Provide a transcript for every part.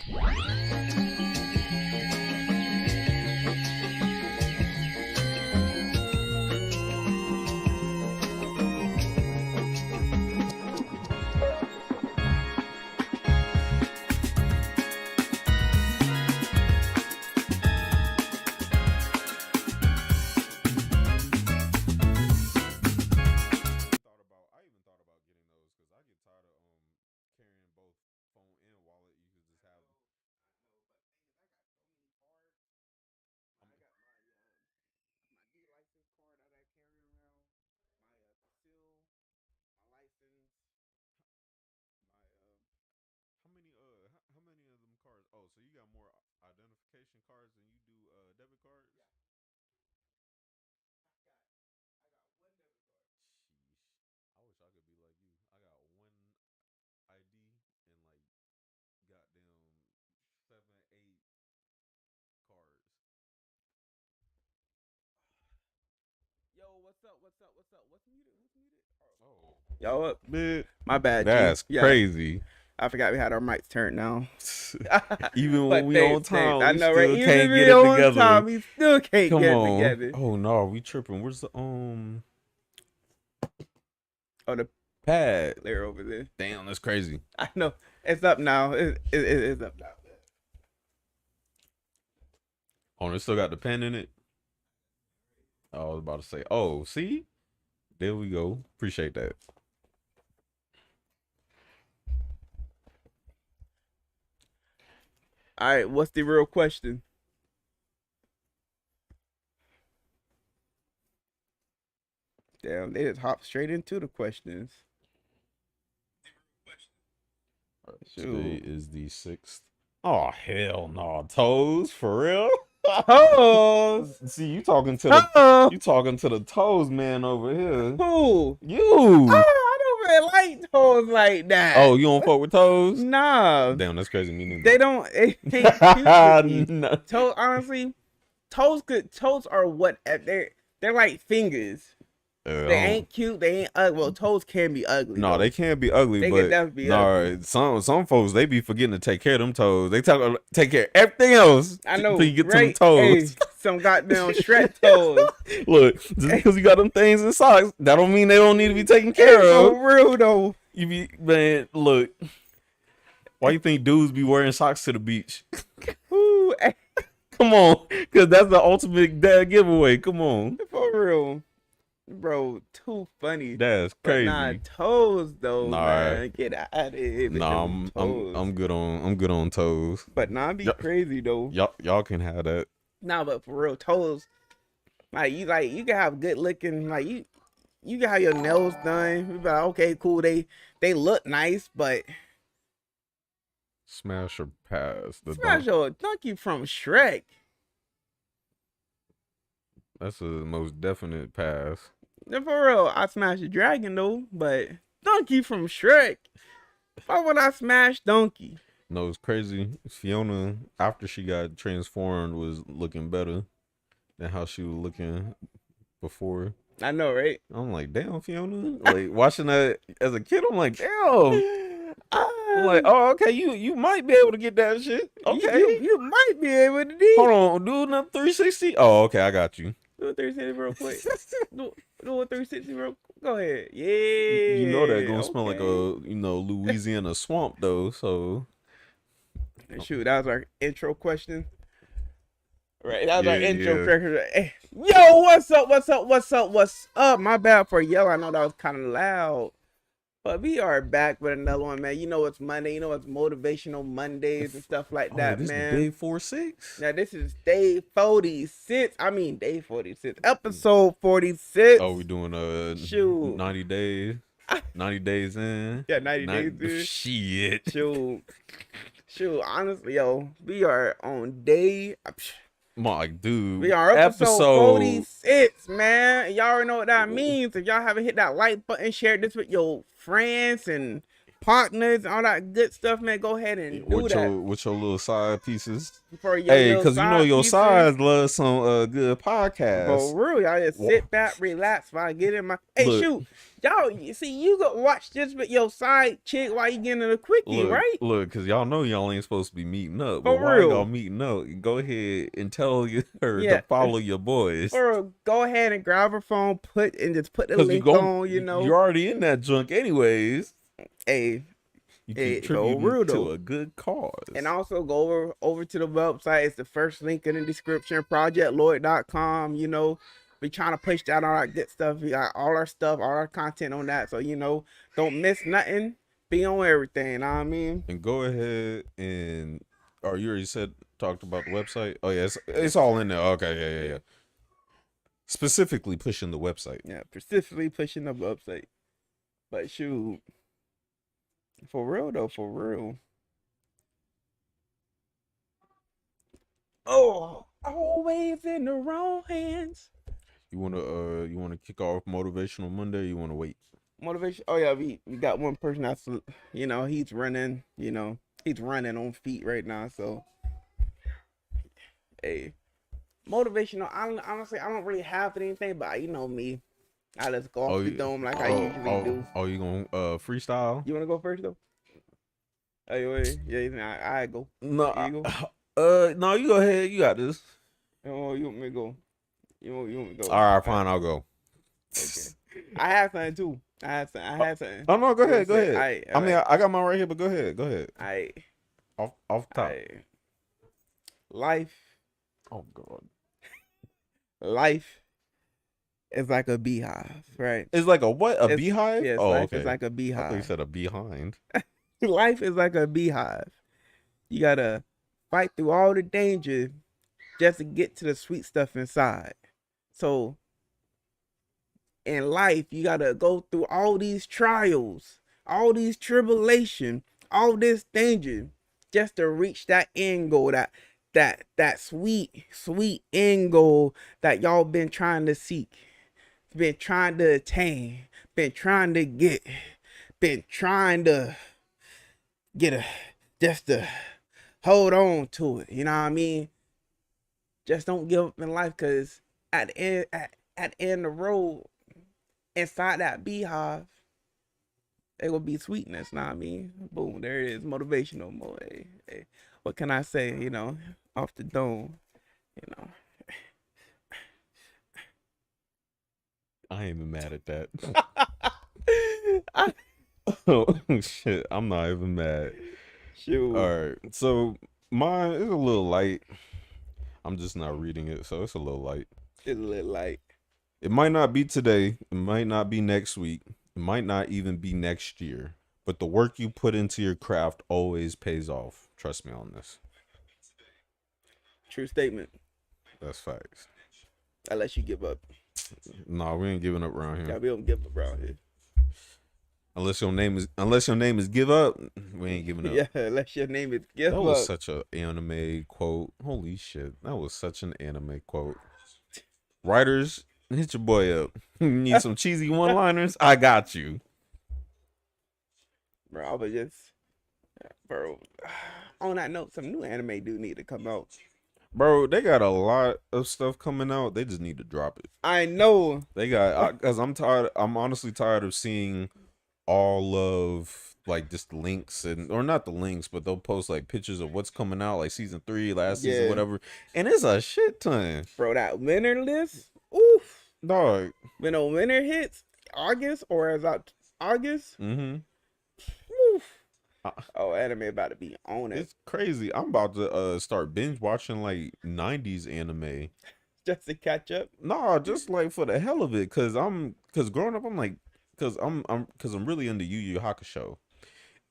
I even thought about getting those because I get tired of carrying both phone and wallet. You could just have. I'm, my how many of them cards? Oh, so you got more identification cards than you do debit cards? Sheesh. I wish I could be like you. I got one ID and like goddamn 7, 8 cards. Yo, what's up? What's up? What's up? What's muted? What's muted? Oh, Yo, up. man, My bad, G. that's Yeah, crazy. I forgot we had our mics turned now. Even But when we thanks, on time, I we know, still right? Even can't if get we it on together. time, we still can't Come get it on. together. Oh no, we tripping. Where's the Oh, the pad? player over there. Damn, that's crazy. I know. It's up now. It's up now. Oh, it still got the pen in it. Oh, I was about to say. Oh, see, there we go. Appreciate that. All right, what's the real question? Damn, they just hop straight into the questions. Today is the 6th. Oh hell no, toes for real. Toes. See, you talking to the toes man over here. Who? You. Oh, I don't really like toes like that. Oh, you don't fuck with toes? Nah. Damn, that's crazy. Me neither. They don't. It ain't cute to me. No. Toes, honestly, toes are what they're like fingers. They ain't cute. They ain't ugly. Well, toes can be ugly. No, though. they can't be ugly, They but can definitely be ugly. some folks they be forgetting to take care of them toes. They take care of everything else. I know, till you get right? to them toes. Hey, some goddamn Shrek toes. Look, just because you got them things in socks, that don't mean they don't need to be taken care Hey, of. for real though. You be man, look. Why you think dudes be wearing socks to the beach? Ooh, hey, Come on, because that's the ultimate dad giveaway. Come on, for real, bro. Too funny. that's But crazy. nah, toes though, Nah. man. Get out of here. with Nah, them I'm toes. good on toes. But nah, be Yup. crazy though. Y'all can have that. Nah, but for real, toes. Like you can have good looking. Like you can have your nails done. You be like, okay, cool. They look nice, but Smash or pass. smash your donkey from Shrek. That's a most definite pass. And for real, I smashed the dragon though, but donkey from Shrek. Why would I smash donkey? No, it's crazy. Fiona, after she got transformed, was looking better than how she was looking before. I know, right? I'm like, damn, Fiona. Like watching that as a kid, I'm like, damn. I'm like, oh, okay, you might be able to get that shit. Okay. You might be able to do. Hold on, do another 360. Oh, okay, I got you. Do a 360 real quick. do a 360 real. Go ahead. Yeah. You know that gonna smell like okay. a Louisiana swamp though. So Shoot, that was our intro question. Right, that was Yeah, our intro yeah. question. Hey, yo, what's up? What's up? What's up? What's up? My bad for yelling. I know that was kind of loud. But we are back with another one, man. You know it's Monday. You know it's motivational Mondays and stuff like that, this man. is day 46. Now this is day 46. I mean day 46. Episode 46. Oh, we doing Shoot. 90 days. 90 days in. Yeah, 90 days in. Shit. Shoot, honestly, yo, we are on day. My dude. We are episode 46, man. And y'all already know what that means. If y'all haven't hit that like button, share this with your friends and partners, all that good stuff, man, go ahead and do that with your little side pieces. for your Hey, little cause you know side your pieces. sides love some good podcasts. For real, y'all just Wha- sit back, relax while I get in my. Hey, Look, shoot, y'all, you see, you go watch this with your side chick while you getting a quickie, right? cause y'all know y'all ain't supposed to be meeting up, but For while y'all real, meeting up, go ahead and tell her to yeah. follow your boys. Or go ahead and grab her phone, just put the Cause link on, you're already in that junk anyways. Hey, You hey, for contributing real to though. a good And cause. also go over to the website. It's the first link in the description. ProjectLoyd.com. We trying to push out all our good stuff. We got all our stuff, all our content on that. So don't miss nothing. Be on everything. You know what I mean? And go ahead and, or you already said talked about the website. Oh yeah, Yeah, it's all in there. Okay, yeah. yeah, Specifically pushing the website. yeah. Persistently pushing the website. But shoot, for real though, for real. Oh, always in the wrong hands. You wanna kick off motivational Monday? Or you wanna wait? Motivation. Oh yeah, we got one person that's he's running. He's running on feet right now. So hey, motivational. Honestly, I don't really have anything, but you know me, I just go Oh, off the you, dome like I usually do. you gonna freestyle? You wanna go first though? Hey, wait, yeah, I go. No, You go. no, you go ahead. You got this. Oh, you want me to go? You want me to go? All right, All right, fine. I'll go. okay. I have something too. I had something. Oh no, go ahead, go All ahead. right, I all mean, right, I got mine right here, but go ahead, go ahead. all right, Off all top. right. Life, Oh god, life is like a beehive, right? it's like a what? A It's beehive? Yes, Oh, life is okay. like a I thought you beehive. said a behind. Life is like a beehive. You gotta fight through all the danger just to get to the sweet stuff inside. So in life, you gotta go through all these trials, all these tribulation, all this danger, just to reach that end goal, that sweet, sweet end goal that y'all been trying to seek, been trying to attain, been trying to get, been trying to get a just to hold on to it. You know what I mean? Just don't give up in life, cause at the end of the road, inside that beehive, there will be sweetness. Know what I mean? Boom, there it is. Motivational mode. Hey. What can I say? Off the dome. You know. I ain't even mad at that. I, Oh shit, I'm not even mad. All shoot, right, so mine is a little light. I'm just not reading it, so it's a little light. it's a little like, It might not be today. It might not be next week. It might not even be next year. But the work you put into your craft always pays off. Trust me on this. true statement. That's facts. Unless you give up. Nah, we ain't giving up around Yeah, here. we don't give up around here. Unless your name is give up, we ain't giving up. Yeah, unless your name is give That was up. such an anime quote. Holy shit. That was such an anime quote. Writers, hit your boy up. You need some cheesy one-liners? I got you. Bro, I was just, bro. On that note, some new anime do need to come out. Bro, they got a lot of stuff coming out. They just need to drop it. I know. They got, because I'm tired. I'm honestly tired of seeing all of like just the links or not the links, but they'll post like pictures of what's coming out, like season 3, last season, Yeah, whatever, and it's a shit ton, bro. That winter list. Oof. dog. When a winter hits, August or as out August. Mm-hmm. Oof. Oh, anime about to be on it It's crazy. I'm about to start binge watching like 90s anime. just to catch up. Nah, just like for the hell of it, cause growing up I'm like, cause I'm really into Yu Yu Hakusho.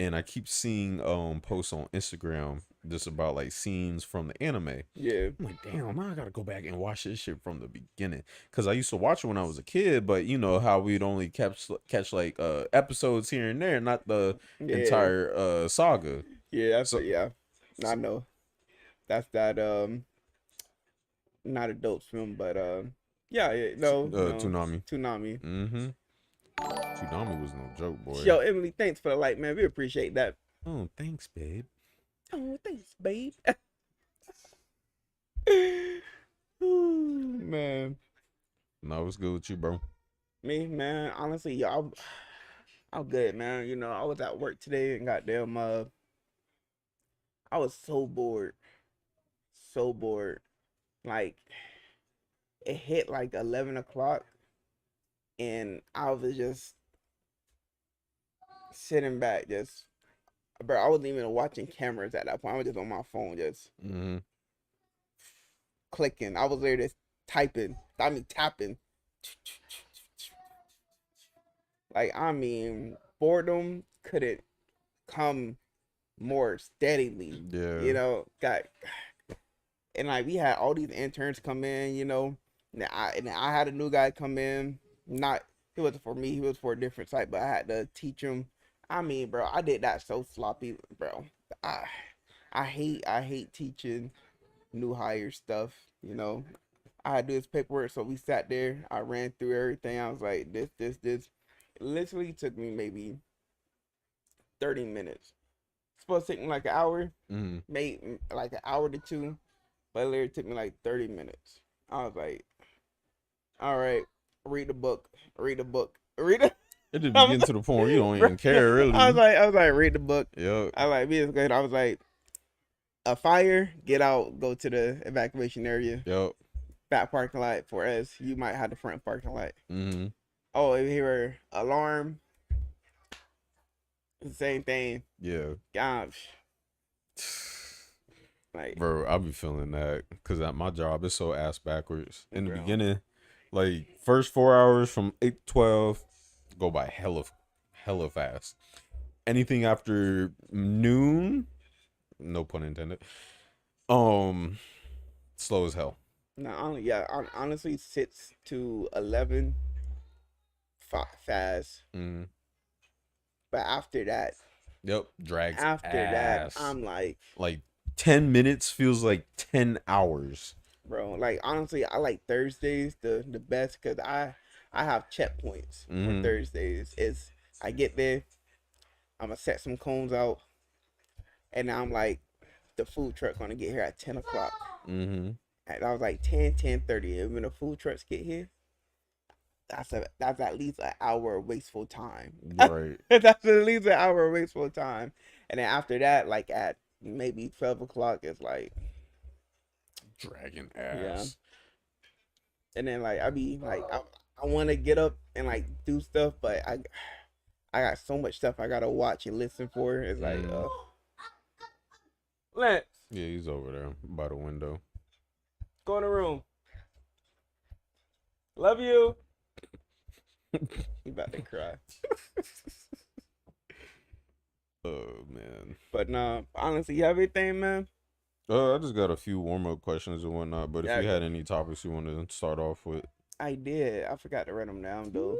And I keep seeing posts on Instagram just about like scenes from the anime. Yeah, I'm like, damn, now I gotta go back and watch this shit from the beginning. Cause I used to watch it when I was a kid, but you know how we'd only catch like episodes here and there, not the yeah, entire saga. yeah. So, Yeah. I know. That's that. Not adult film, but yeah, no, Toonami. Toonami. Mm-hmm. Tsunami was no joke, boy. Yo, Emily, thanks for the like, man. We appreciate that. Oh, thanks, babe. Oh, thanks, babe. Ooh, man. No, what's good with you, bro? Me, man, honestly, yo, I'm good, man. You know, I was at work today and goddamn, I was so bored. So bored. Like, it hit like 11 o'clock, and I was just sitting back, just, bro, I wasn't even watching cameras at that point. I was just on my phone, just Mm-hmm. clicking. I was there just typing, tapping. Like, I mean, boredom couldn't come more steadily. Yeah. You know, and like we had all these interns come in. You know, and I had a new guy come in. Not he wasn't for me. He was for a different site, but I had to teach him. I mean, bro, I did that so sloppy, bro. I I hate teaching new hire stuff. You know, I had to do his paperwork, so we sat there. I ran through everything. I was like, this. It literally took me maybe 30 minutes. It's supposed to take me like an hour, Mm-hmm. maybe like an hour to two, but it literally took me like 30 minutes. I was like, all right, read the book, read the book, read it. It just be getting to the point where you don't even care, really. I was like, read the book. Yep. I was like, be as good. I was like, a fire, get out, go to the evacuation area. Yep. Back parking lot for us. You might have the front parking lot. Mm-hmm. Oh, if you hear alarm, the same thing. Yeah. Gosh. Like, Bro, I be feeling that because at my job it's so ass backwards. In the Bro. beginning, like first 4 hours from 8 to 12 go by hella fast. Anything after noon, no pun intended, slow as hell. no, honestly, 6 to 11, fast. Mm. But after that, Yep, drags after ass. that, I'm like 10 minutes feels like 10 hours. bro, like honestly, I like Thursdays the best because I have checkpoints for Mhm. Thursdays. Is I get there, I'm gonna set some cones out, and now I'm like, the food truck gonna get here at 10 o'clock. Mm-hmm. And I was like 10:30. And when the food trucks get here, that's at least an hour of wasteful time. Right. That's at least an hour of wasteful time. And then after that, like at maybe 12 o'clock, it's like, Dragging yeah. ass. And then like I be like I want to get up and like do stuff, but I got so much stuff I gotta watch and listen for. It's like, Lance, Yeah, he's over there by the window. go in the room. Love you. He about to cry. Oh man. But nah, honestly, you have anything, man? I just got a few warm-up questions and whatnot, but Yeah, if you had any topics you wanted to start off with. I did. I forgot to write them down though.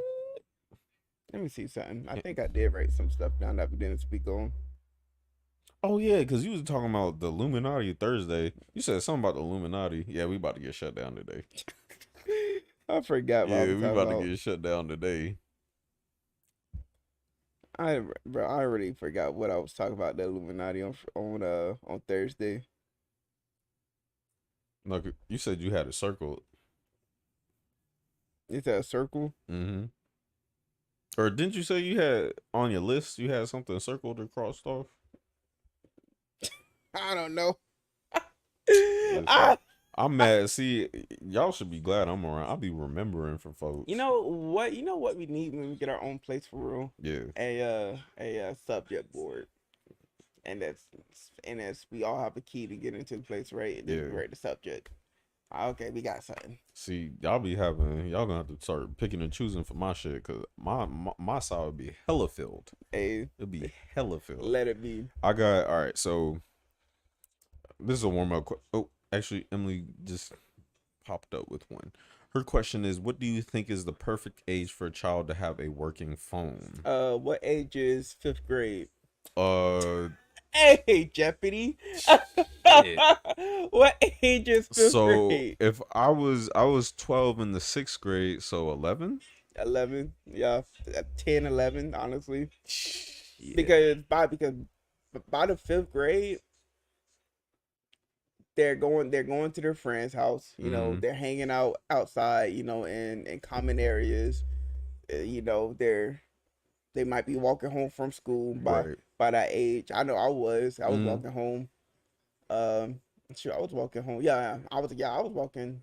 Let me see something. I think I did write some stuff down that we didn't speak on. Oh yeah, because you was talking about the Illuminati Thursday. You said something about the Illuminati. Yeah, we about to get shut down today. I forgot what I Yeah, was we talking about about. to get shut down today. I already forgot what I was talking about the Illuminati on Thursday. Look, you said you had it circled. Is that a circle? Mm-hmm. Or didn't you say you had on your list you had something circled or crossed off? I don't know. Listen, Ah, I'm mad. See, y'all should be glad I'm around. I'll be remembering for folks. you know what? You know what we need when we get our own place for real? Yeah. A subject board, and that's we all have a key to get into the place, right? And then we Yeah. write the subject. Okay, we got something. See, y'all gonna have to start picking and choosing for my shit, cause my side would be hella filled. Hey, It'd be hella filled. let it be. All right. So this is a warm up. Oh, actually, Emily just popped up with one. Her question is, what do you think is the perfect age for a child to have a working phone? What age is 5th grade? Hey, Jeopardy. What age is 5th so grade? if I was 12 in the 6th grade, so 11. 11, yeah, 10, 11, honestly, Yeah. because by the fifth grade, they're going to their friend's house. Mm-hmm. They're hanging out outside. In common areas. They might be walking home from school Right. by that age. I know I was Mm-hmm. walking home. Sure, I was walking home. I was walking.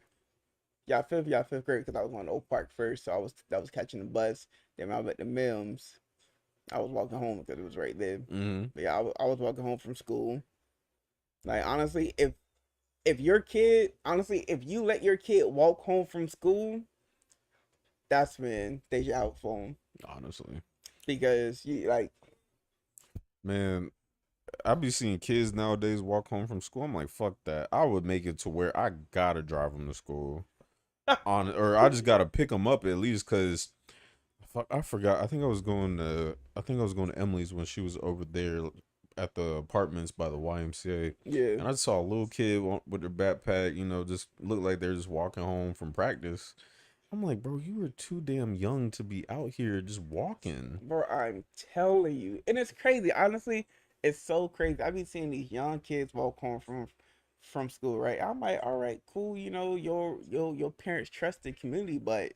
Fifth grade because I was going to Oak Park first, so I was catching the bus. Then when I was at the Mims, I was walking home because it was right there. Mm-hmm. But yeah, I was walking home from school. Like honestly, if you let your kid walk home from school, that's when they should have a phone Honestly, because you like man, I be seeing kids nowadays walk home from school. I'm like, fuck that. I would make it to where I gotta drive them to school or I just gotta pick them up at least because fuck, I forgot. I think I was going to Emily's when she was over there at the apartments by the YMCA, yeah, and I saw a little kid with their backpack. Just looked like they're just walking home from practice. I'm like, bro, you were too damn young to be out here just walking. bro. I'm telling you, and it's crazy. Honestly, it's so crazy. I be seeing these young kids walk home from school, right? I'm like, all right, cool. Your parents trust the community, but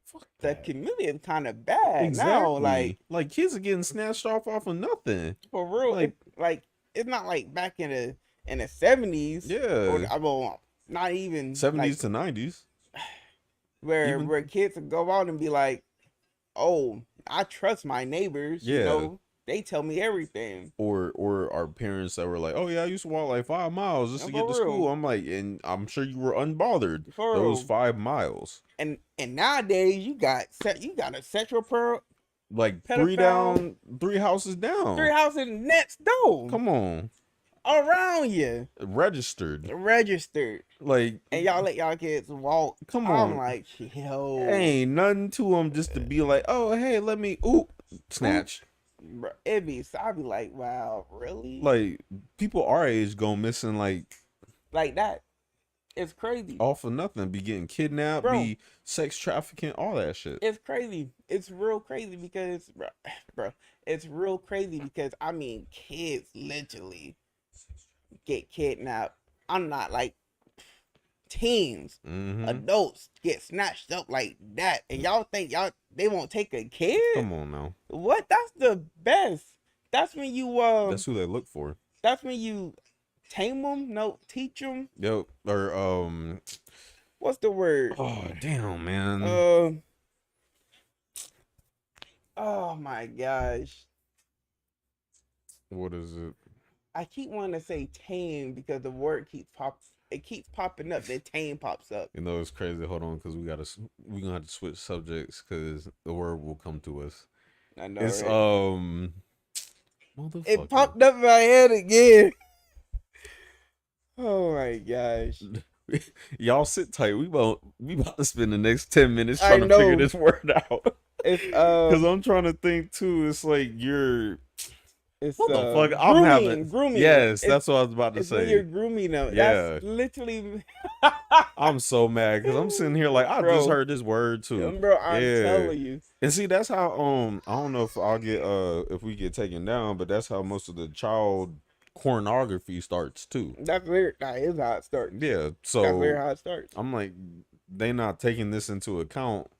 Fuck the that. community is kind of bad now. Exactly. Like kids are getting snatched off of nothing. For real, Like, it's not like back in the 70s or yeah, well, not even like 70s to 90s. where Even where kids would go out and be like, "Oh, I trust my neighbors. yeah. They tell me everything." Or our parents that were like, "Oh yeah, I used to walk like 5 miles just And to get to for school." real, I'm like, and I'm sure you were unbothered for those real. 5 miles. And nowadays you got a sexual Like three pedophile down, three houses 3 down. houses next door Come on, around you registered. registered, Like, and y'all let y'all kids walk. come I'm on, like, yo, ain't nothing to them just to be like, "Oh hey, let me snatch." bro, I'd be like, wow, really? Like people our age go missing like Like that. It's crazy. all for nothing. Be getting kidnapped, Bro, be sex trafficking, all that shit. it's crazy. It's real crazy because, bro, it's real crazy because, I mean, kids literally get kidnapped. I'm not like teens, Mm-hmm. adults get snatched up like that. And y'all think they won't take a kid? Come on now. What? That's the best. That's when That's who they look for. that's when you tame them, no, teach them. Yo, or What's the word? oh damn, man. Uh, oh my gosh. What is it? I keep wanting to say tame because the word keeps popping up. Then tame pops up. It's crazy. Hold on, because we gonna have to switch subjects because the word will come to us. I know, It's right? It motherfucker. popped up in my head again. Oh my gosh. Y'all sit tight. We about to spend the next 10 minutes I trying to figure know. this word out. It's Because I'm trying to think too. It's like you're it's what the fuck? I'm grooming, having grooming. yes. It's, That's what I was about to it's when you're say. grooming them. Yeah. That's literally I'm so mad because I'm sitting here like I just bro. heard this word too. Bro, I'm Yeah. telling you. And see, that's how I don't know if I'll get if we get taken down, but that's how most of the child pornography starts too. That is how it starts. Yeah. That's literally So how it starts. I'm like, they not taking this into account.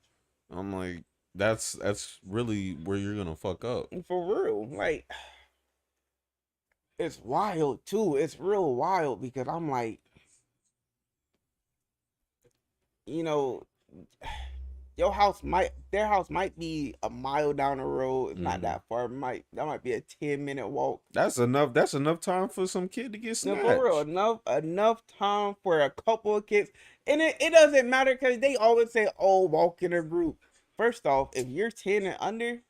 I'm like, that's really where you're gonna fuck up. For real. Like, it's wild too. It's real wild because I'm like, you know, their house might be a mile down the road. It's not Mhm. that far. That might be a 10-minute walk. That's enough. That's enough time for some kid to get No, for real, snatched. enough time for a couple of kids, and it doesn't matter because they always say, "Oh, walk in a group." First off, if you're 10 and under,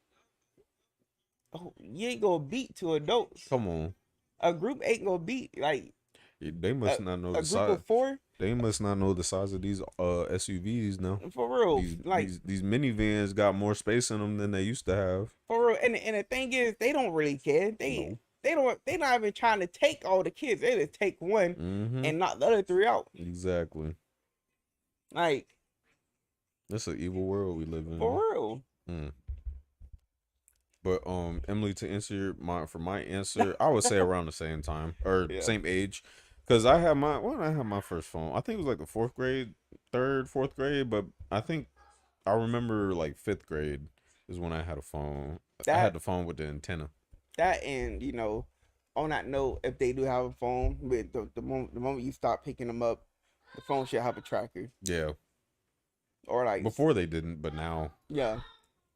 oh, you ain't gonna beat two adults. Come on. A group ain't gonna beat like They must not know a the group size. of 4. They must not know the size of these SUVs now. For real, These like these minivans got more space in them than they used to have. for real. And the thing is, they don't really care. No. They're not even trying to take all the kids. They just take one Mm-hmm. and knock the other 3 out. Exactly. Like It's an evil world we live in. For real. Mm. But Emily, to answer my answer, I would say around the same time or Yeah. same age, because I had my when I had my first phone. I think it was like the fourth grade, third, fourth grade, but I think I remember like fifth grade is when I had a phone. I had That the phone with the antenna. and on that note, if they do have a phone, with the moment you stop picking them up, the phone should have a tracker. Yeah, Or like, before they didn't, but now, yeah,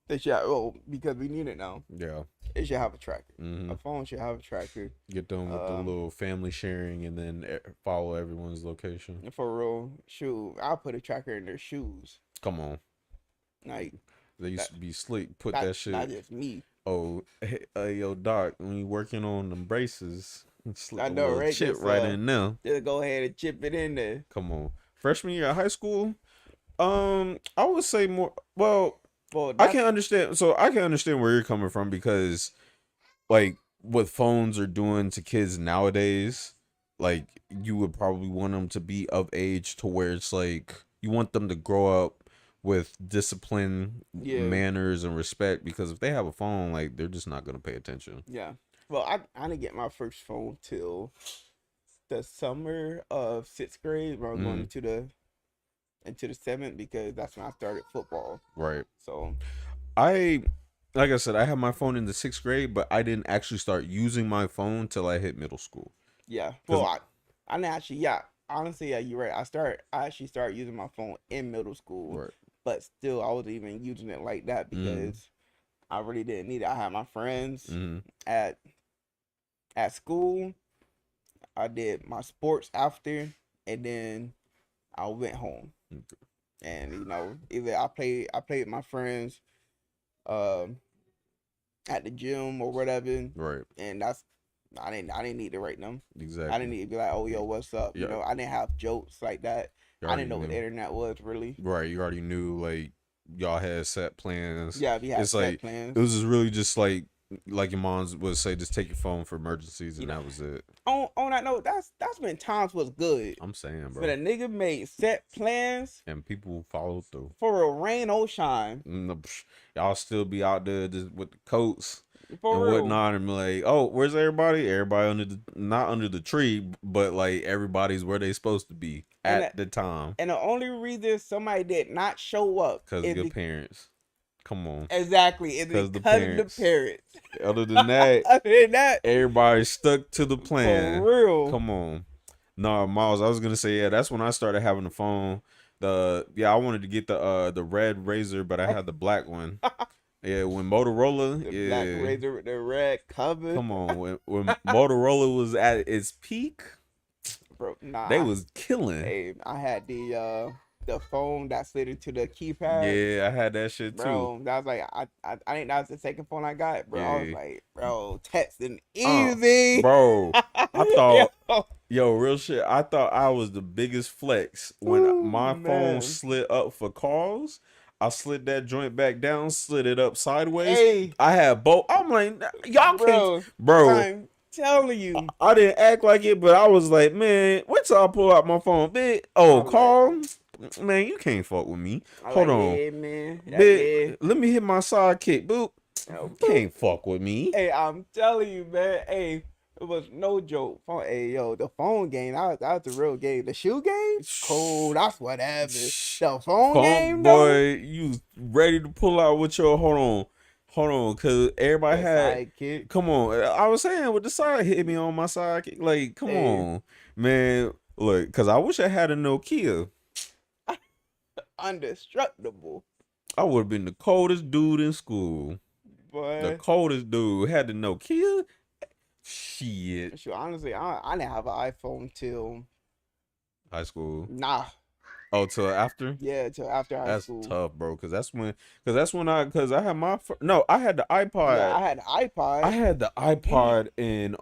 they should. Because we need it now. yeah. It should have a tracker. Hmm. A phone should have a tracker. Get them with the little family sharing, and then follow everyone's location. For real, shoot, I'll put a tracker in their shoes. Come on, Like they used that. to be slick. Put Not, that shit. not just me. Oh, hey, yo, Doc, when you working on them braces, slip I a know, little right? chip Just, right in there. Just go ahead and chip it in there. Come on, freshman year of high school. I would say more. Well, Well, I can understand. So I can understand where you're coming from because, like, what phones are doing to kids nowadays, like, you would probably want them to be of age to where it's like you want them to grow up with discipline, manners, and respect. Because if they have a phone, like, they're just not gonna pay attention. Yeah. Well, I didn't get my first phone till the summer of sixth grade, where I was going into the seventh, because that's when I started football. Right. So Like I said, I had my phone in the sixth grade, but I didn't actually start using my phone till I hit middle school. yeah. Well, I didn't actually. Yeah. Honestly, yeah, you're right. I actually started using my phone in middle school, Right. but still, I wasn't even using it like that because I really didn't need it. I had my friends at school. I did my sports after, and then I went home. Okay. And either I played with my friends, at the gym or whatever. Right. And I didn't need to rate them. Exactly. I didn't need to be like, oh yo, what's up? Yeah. I didn't have jokes like that. I didn't know what the knew. internet was really. Right. You already knew, like, y'all had set plans. Yeah, we had it's set like, plans. It was just really just like your mom would say, just take your phone for emergencies, and that was it. On that note, that's when times was good. I'm saying, bro. When a nigga made set plans and people followed through. For a rain or shine. Y'all still be out there just with the coats For and real. whatnot, and be like, oh, where's everybody? Everybody not under the tree, but like everybody's where they supposed to be at the time. And the only reason somebody did not show up because your parents. Come on. Exactly. It's because of the parents. Other than that, everybody stuck to the plan. For real. Come on. No, Miles, I was gonna say, yeah, that's when I started having a phone. I wanted to get the red Razor, but I had the black one. Yeah, when Motorola, the black Razor with the red cover. Come on, when Motorola was at its peak, bro, nah, they was killing. Hey, I had the phone that slid into the keypad. Yeah, I had that shit too. Bro, that was like I think that was the second phone I got, bro. Yeah. I was like, bro, texting easy. Bro, I thought yo, real shit. I thought I was the biggest flex when my phone slid up for calls. I slid that joint back down, slid it up sideways. Hey. I had both. I'm like, y'all can't, bro. I'm telling you, I didn't act like it, but I was like, man, wait till I pull out my phone, bitch. Oh, call. Man, you can't fuck with me. Hold on. Yeah, man. Bitch, let me hit my sidekick. Boop. Can't fuck with me. Hey, I'm telling you, man. Hey, it was no joke. Hey, yo, the phone game, that was the real game. The shoe game? Cold. That's whatever. The phone game, boy, though? You ready to pull out with your, hold on, because everybody had, sidekick. Come on. I was saying with the side, hit me on my sidekick. Like, come on, man. Look, because I wish I had a Nokia. Indestructible. I would have been the coldest dude in school. Boy. The coldest dude. Had the Nokia. Shit. Honestly, I didn't have an iPhone till high school. Nah. Oh, till after? Yeah, till after high school. That's tough, bro. Because that's when I had my I had the iPod. Yeah, I had the iPod. I had the iPod in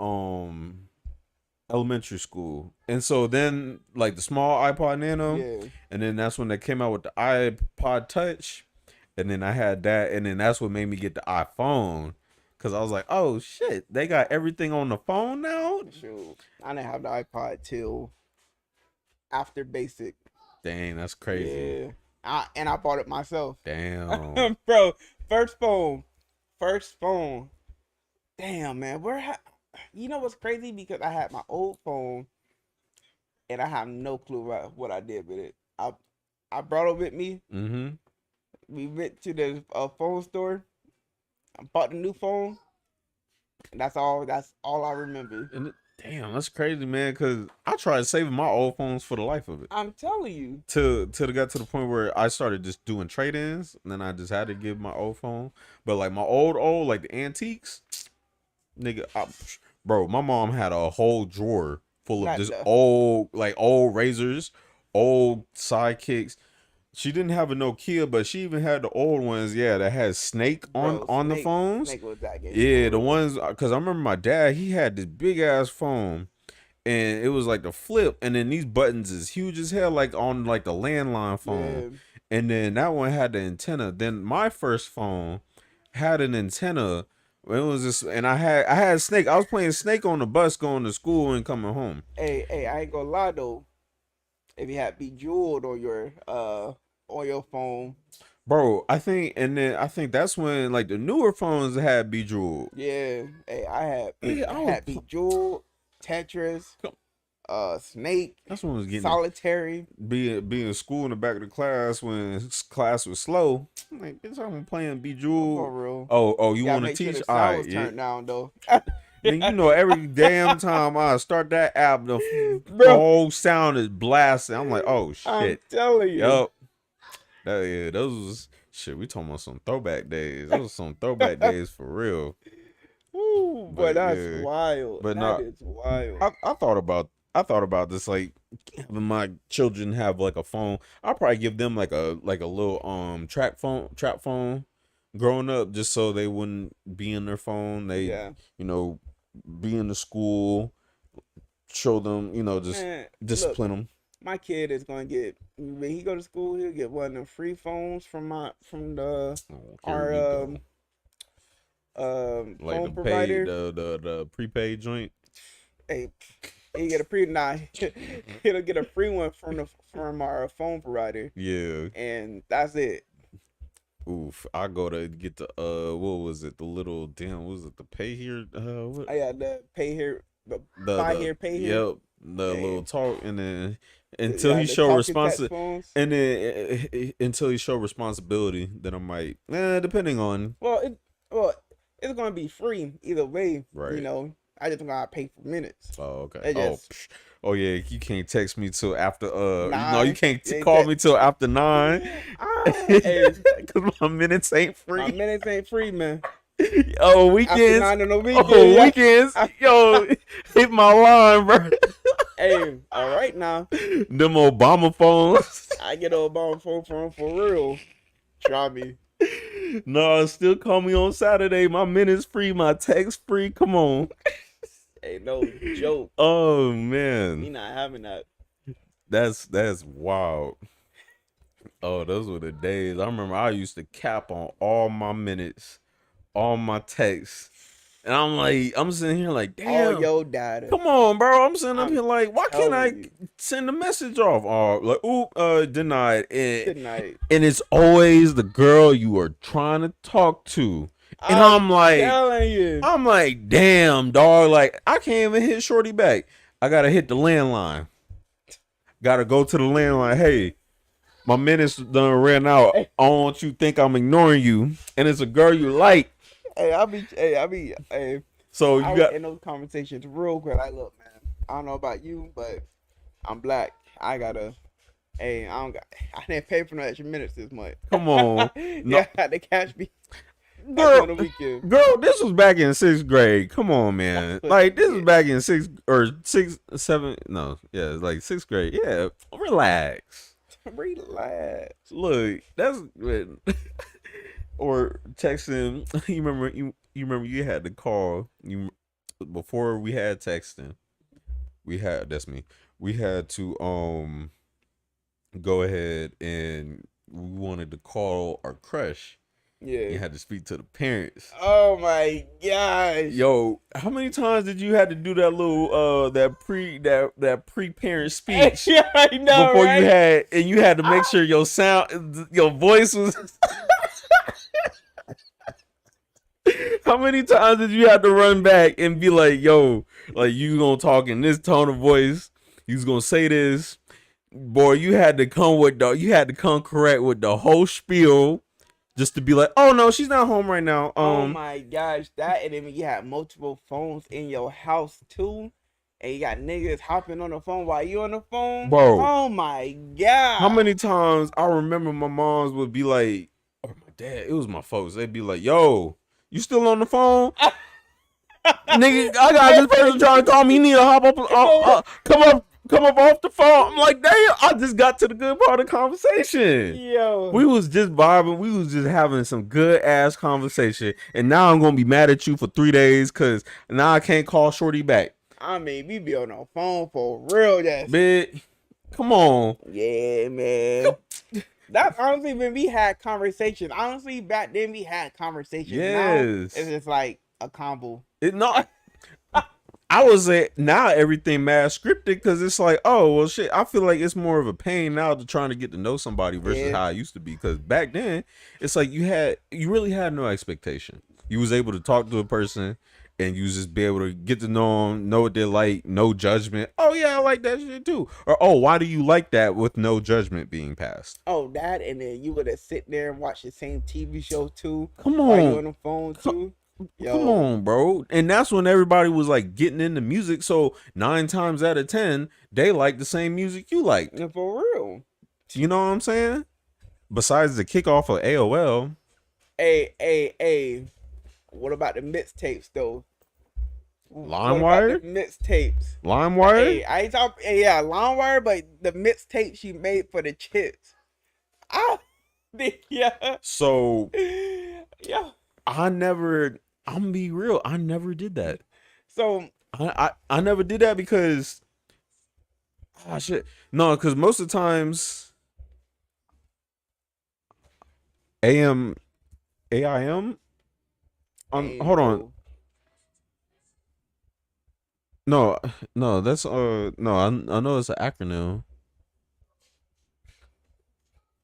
elementary school, and so then like the small iPod Nano, and then that's when they came out with the iPod Touch, and then I had that, and then that's what made me get the iPhone. Cause I was like, oh shit, they got everything on the phone now. Shoot, I didn't have the iPod till after basic. Dang, that's crazy. Yeah. And I bought it myself. Damn. Bro, first phone. First phone. Damn, man. You know what's crazy? Because I had my old phone and I have no clue about what I did with it. I brought it with me. Mm-hmm. We went to the phone store. I bought the new phone. And that's all. That's all I remember. Damn, that's crazy, man. Cause I tried saving my old phones for the life of it. I'm telling you. Till it got to the point where I started just doing trade-ins, and then I just had to give my old phone. But like my old like the antiques, nigga, bro, my mom had a whole drawer full of Not just the old razors, old sidekicks. She didn't have a Nokia, but she even had the old ones, yeah, that had Snake bro. on the phones. Snake was that game. Yeah, the ones, because I remember my dad, he had this big ass phone, and it was like the flip, and then these buttons is huge as hell, like on like the landline phone. Yeah. And then that one had the antenna. Then my first phone had an antenna. It was just, and I had Snake. I was playing Snake on the bus going to school and coming home. Hey, I ain't gonna lie though. If you had Bejeweled on your phone, Bro, I think that's when like the newer phones had Bejeweled. yeah. Hey, I had Yeah, I had Bejeweled, Tetris, Snake, That's when I was getting Solitary. be in school in the back of the class when class was slow. I'm like, bitch, I'm playing Bejeweled. For real. Oh, you Gotta want to make sure teach? the All sound right, was yeah. turned down though. Then you know every damn time I start that app, the Bro, whole sound is blasting. I'm like, oh I'm shit. telling you. Yup. Yeah, those was shit. We talking about some throwback days. Those was some throwback days for real. Ooh, boy, But that's yeah, wild. but That not. is wild. I thought about this, like having my children have like a phone. I'll probably give them like a little trap phone growing up, just so they wouldn't be in their phone. They Yeah. you know be in the school, show them, just Man, look, discipline them. my kid is gonna get when he go to school. He'll get one of them free phones from the Oh, here we our go. Like phone the paid, provider. the prepaid joint. Hey, he get a free nah. He'll get a free one from our phone provider, Yeah. and that's it. Oof. I go to get the what was it? The little damn, what was it? The pay here? What? I got the pay here, the buy The here, pay here. Yep. The Yeah. little talk, and then until Yeah, he the show talking text responsi phones. and then until he show responsibility, then I might, depending on. Well, it's gonna be free either way. Right. You know, I just gotta pay for minutes. Oh, okay. It just Oh yeah, you can't text me till after no, you 9. can't Yeah, call me till after 9. Hey, Cause my minutes ain't my free. minutes ain't free, man. Oh, After weekends. 9 on the weekend. Oh, weekends. Yo, hit my line, bro. Hey, all right now. Them Obama phones. I get a Obama phone from for real. Try me. No, still call me on Saturday. My minutes free, my text free. Come on. Hey, no joke. Oh We man, not having that. that's wild. Oh, those were the days. I remember I used to cap on all my minutes, all my texts, and I'm sitting here like, All damn. your data. Come on, bro. I'm sitting up I'm here like, why can't I telling you. send a message off? Or like, denied. Good night. And it's always the girl you are trying to talk to. And I'm telling you. damn, dog. Like, I can't even hit Shorty back. I gotta hit the landline. Gotta go to the landline. Hey, my minutes done ran out. I don't want you to think I'm ignoring you. And it's a girl you like. Hey. So I you was got in those conversations real quick. Like, look, man, I don't know about you, but I'm black. I didn't pay for no extra minutes this month. come on. Yeah, I had to catch me Girl, on the weekend. Girl, this was back in 6th grade. Come on, man. Like, this was back in 7. No, yeah, it's like 6th grade. Yeah, relax. Relax. Look, that's or texting. You remember you had to call before we had texting. That's me. We had to go ahead and we wanted to call our crush. Yeah. You had to speak to the parents. Oh my gosh. Yo, how many times did you had to do that little that pre-parent speech Yeah, I know, before you right? had to make sure your sound your voice was how many times did you have to run back and be like, yo, like you gonna talk in this tone of voice, you's gonna say this. Boy, you had to come correct with the whole spiel just to be like, oh no, she's not home right now. Oh my gosh, that and then you had multiple phones in your house too, and you got niggas hopping on the phone while you on the phone. Bro, Oh my how god. many times I remember my moms would be like, or my dad, it was my folks, they'd be like, yo, you still on the phone? Nigga, I got this person trying to call me. You need to hop up, come up off the phone. I'm like, damn, I just got to the good part of the conversation. Yo, We was just vibing. We was just having some good ass conversation. And now I'm gonna be mad at you for 3 days because now I can't call Shorty back. I mean, we be on the phone for real. That's Bitch, come on. yeah, man. That's honestly when we had conversations. Honestly, back then we had conversations. Now Yes. it's just like a combo. It not. I was say now everything mad scripted because it's like, oh well, shit. I feel like it's more of a pain now to trying to get to know somebody versus how I used to be. Because back then, it's like you really had no expectation. You was able to talk to a person and you just be able to get to know them, know what they like, no judgment. Oh yeah, I like that shit too. Or oh, why do you like that with no judgment being passed? Oh, that, and then you would have sit there and watch the same TV show too. Come While you on. on the phone too. Yo. Come on, bro. And that's when everybody was like getting into music. So 9 times out of 10, they like the same music you like. Yeah, for real. You know what I'm saying? Besides the kickoff of AOL. Hey. What about the mixtapes though? LimeWire? Mixtapes. LimeWire? Hey, I ain't talk. Hey, yeah, LimeWire, but the mixtape she made for the chicks. Ah, yeah. So Yeah. I'm gonna be real, I never did that. So I never did that because shit. No, because most of the times AM AIM hold on. No, that's no, I know it's an acronym.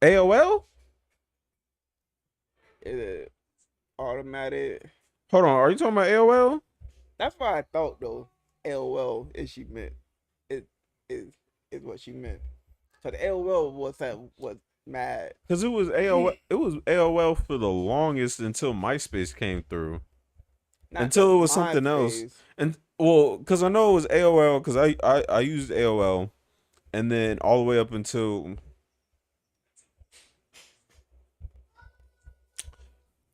AOL? is it automatic? Hold on, are you talking about AOL? That's what I thought though. LOL is she meant. It is what she meant. So the LOL was mad. Because it was AOL for the longest until MySpace came through. Not until it was MySpace. something else. And well, because I know it was AOL because I used AOL, and then all the way up until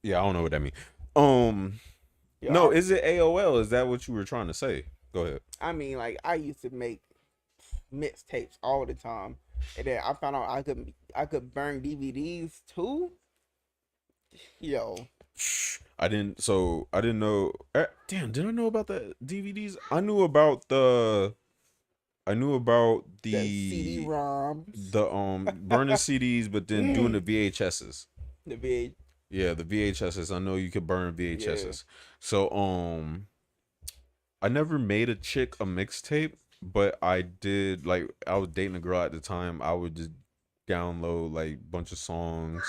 I don't know what that means. Yo, No, is it AOL? Is that what you were trying to say? Go ahead. I mean, like I used to make mixtapes all the time, and then I found out I could burn DVDs too. Yo, I didn't know. Damn, did I know about the DVDs? I knew about the CD-ROMs, the burning CDs, but then doing the VHSs. the VH. Yeah, the VHSs. I know you could burn VHSs. Yeah. So I never made a chick a mixtape, but I did, like, I was dating a girl at the time. I would just download like a bunch of songs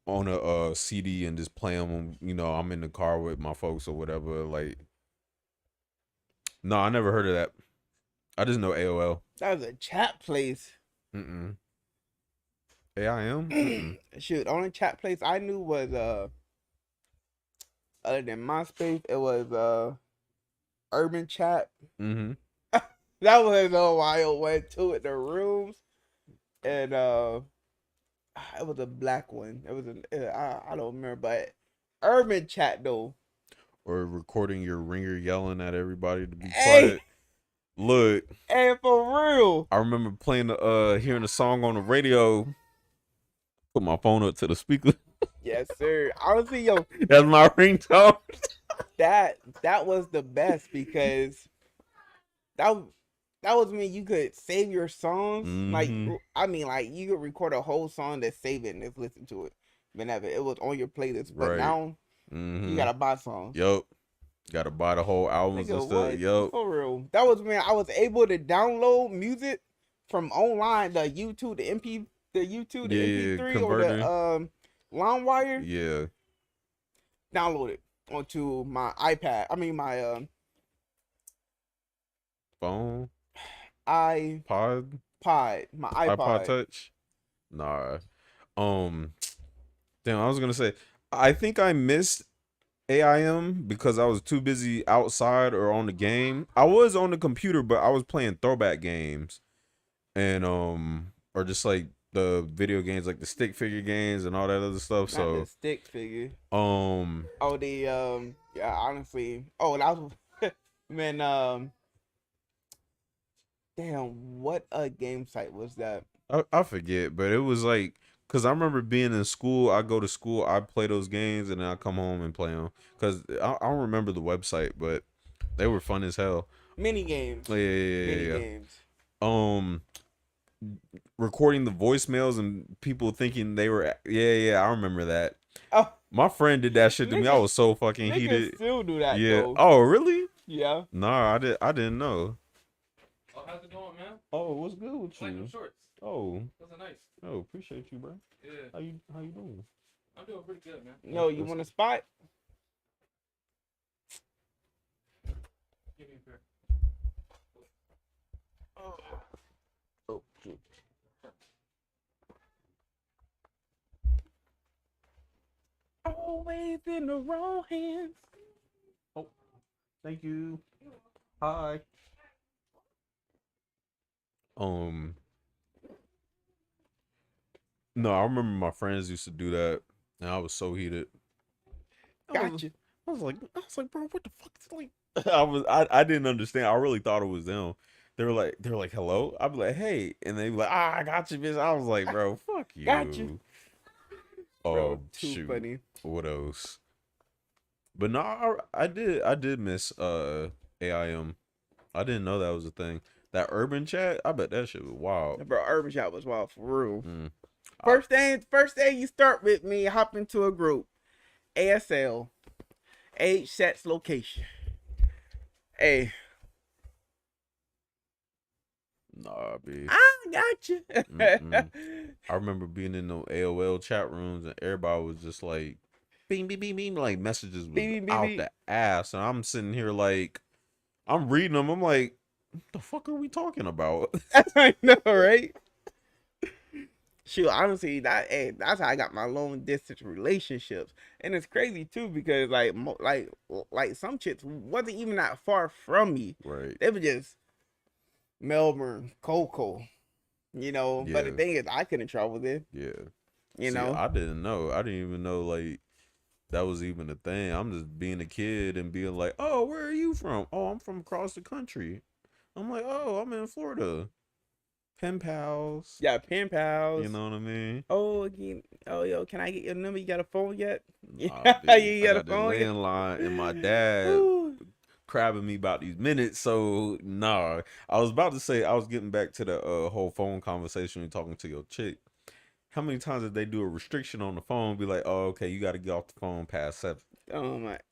on a CD and just play them. You know, I'm in the car with my folks or whatever. Like, no, I never heard of that. I just know AOL. That was a chat place. AIM? Shoot, only chat place I knew was other than MySpace, it was Urban Chat. That was a while went to it, the rooms, and it was a black one. It was I don't remember, but Urban Chat though. Or recording your ringer yelling at everybody to be Hey. quiet. Look, And for real, I remember playing hearing a song on the radio. Put my phone up to the speaker. yes sir. Honestly, yo, That's my ringtone. that was the best because that was when you could save your songs. Like Mhm. I mean, like you could record a whole song, then save it and just listen to it. whenever it was on your playlist. But Right. now you gotta buy songs. Yup. Gotta buy the whole albums and Nigga, stuff. what? Yup. For real. That was when I was able to download music from online, the YouTube, the YouTube, the MP3, or converter. the LimeWire. Yeah. Download it onto my iPad. I mean my Phone. iPod. My iPod iPod. Touch. Nah. Damn, I was gonna say, I think I missed AIM because I was too busy outside or on the game. I was on the computer, but I was playing throwback games, and or just like the video games, like the stick figure games and all that other stuff. Not So the stick figure. oh, the yeah, honestly. Oh, that was when damn, what a game site was that? I forget, but it was like, cause I remember being in school. I go to school, I play those games, and then I come home and play them. Cause I don't remember the website, but they were fun as hell. Mini games. Yeah. Games. Recording the voicemails and people thinking they were. Yeah. I remember that. Oh, My friend did that shit to me. I was so fucking niggas heated. still do that. Yeah. Though. Oh, really? Yeah. Nah, I didn't know. Oh, how's it going, man? Oh, what's good with Like you? them shorts. Oh, Those are nice. oh, appreciate you, bro. Yeah. How you doing? I'm doing pretty good, man. No, you want a spot? Give me a pair. Oh, shoot. Always in the wrong hands. Oh, thank you. Hi. No, I remember my friends used to do that, and I was so heated. Gotcha. I was like, bro, what the fuck? Is like, I didn't understand. I really thought it was them. They were like, hello. I'd be like, hey, and they be like, I got you, bitch. I was like, bro, fuck you. Got you. Oh, Bro, too shoot. funny. What else? But no, I did miss AIM. I didn't know that was a thing. That urban chat, I bet that shit was wild. Bro, Urban Shop was wild for real. Mm. First day you start with me, hop into a group. ASL. Age, sex, location. Hey, Nah, B. I got you. I remember being in the AOL chat rooms and everybody was just like, beam, beam, beam, beam, like messages was Beam, beam, out beam. the ass. And I'm sitting here like, I'm reading them. I'm like, what the fuck are we talking about? I know, right? Shoot, honestly, that's how I got my long distance relationships, and it's crazy too because like some chicks wasn't even that far from me. Right. They were just Melbourne, Coco, you know. But the Yeah. thing is, I couldn't travel there, Yeah. you See, know. I didn't know. I didn't even know like that was even a thing. I'm just being a kid and being like, oh, where are you from? Oh, I'm from across the country. I'm like, oh, I'm in Florida. Pen pals. Yeah, pen pals. You know what I mean? Oh, again. Oh, yo, can I get your number? You got a phone yet? Nah, Yeah, B, you I got a got the phone yet? landline and my dad Ooh. crabbing me about these minutes. So nah. I was about to say I was getting back to the whole phone conversation when you're talking to your chick. How many times did they do a restriction on the phone? Be like, oh, okay, you got to get off the phone past 7.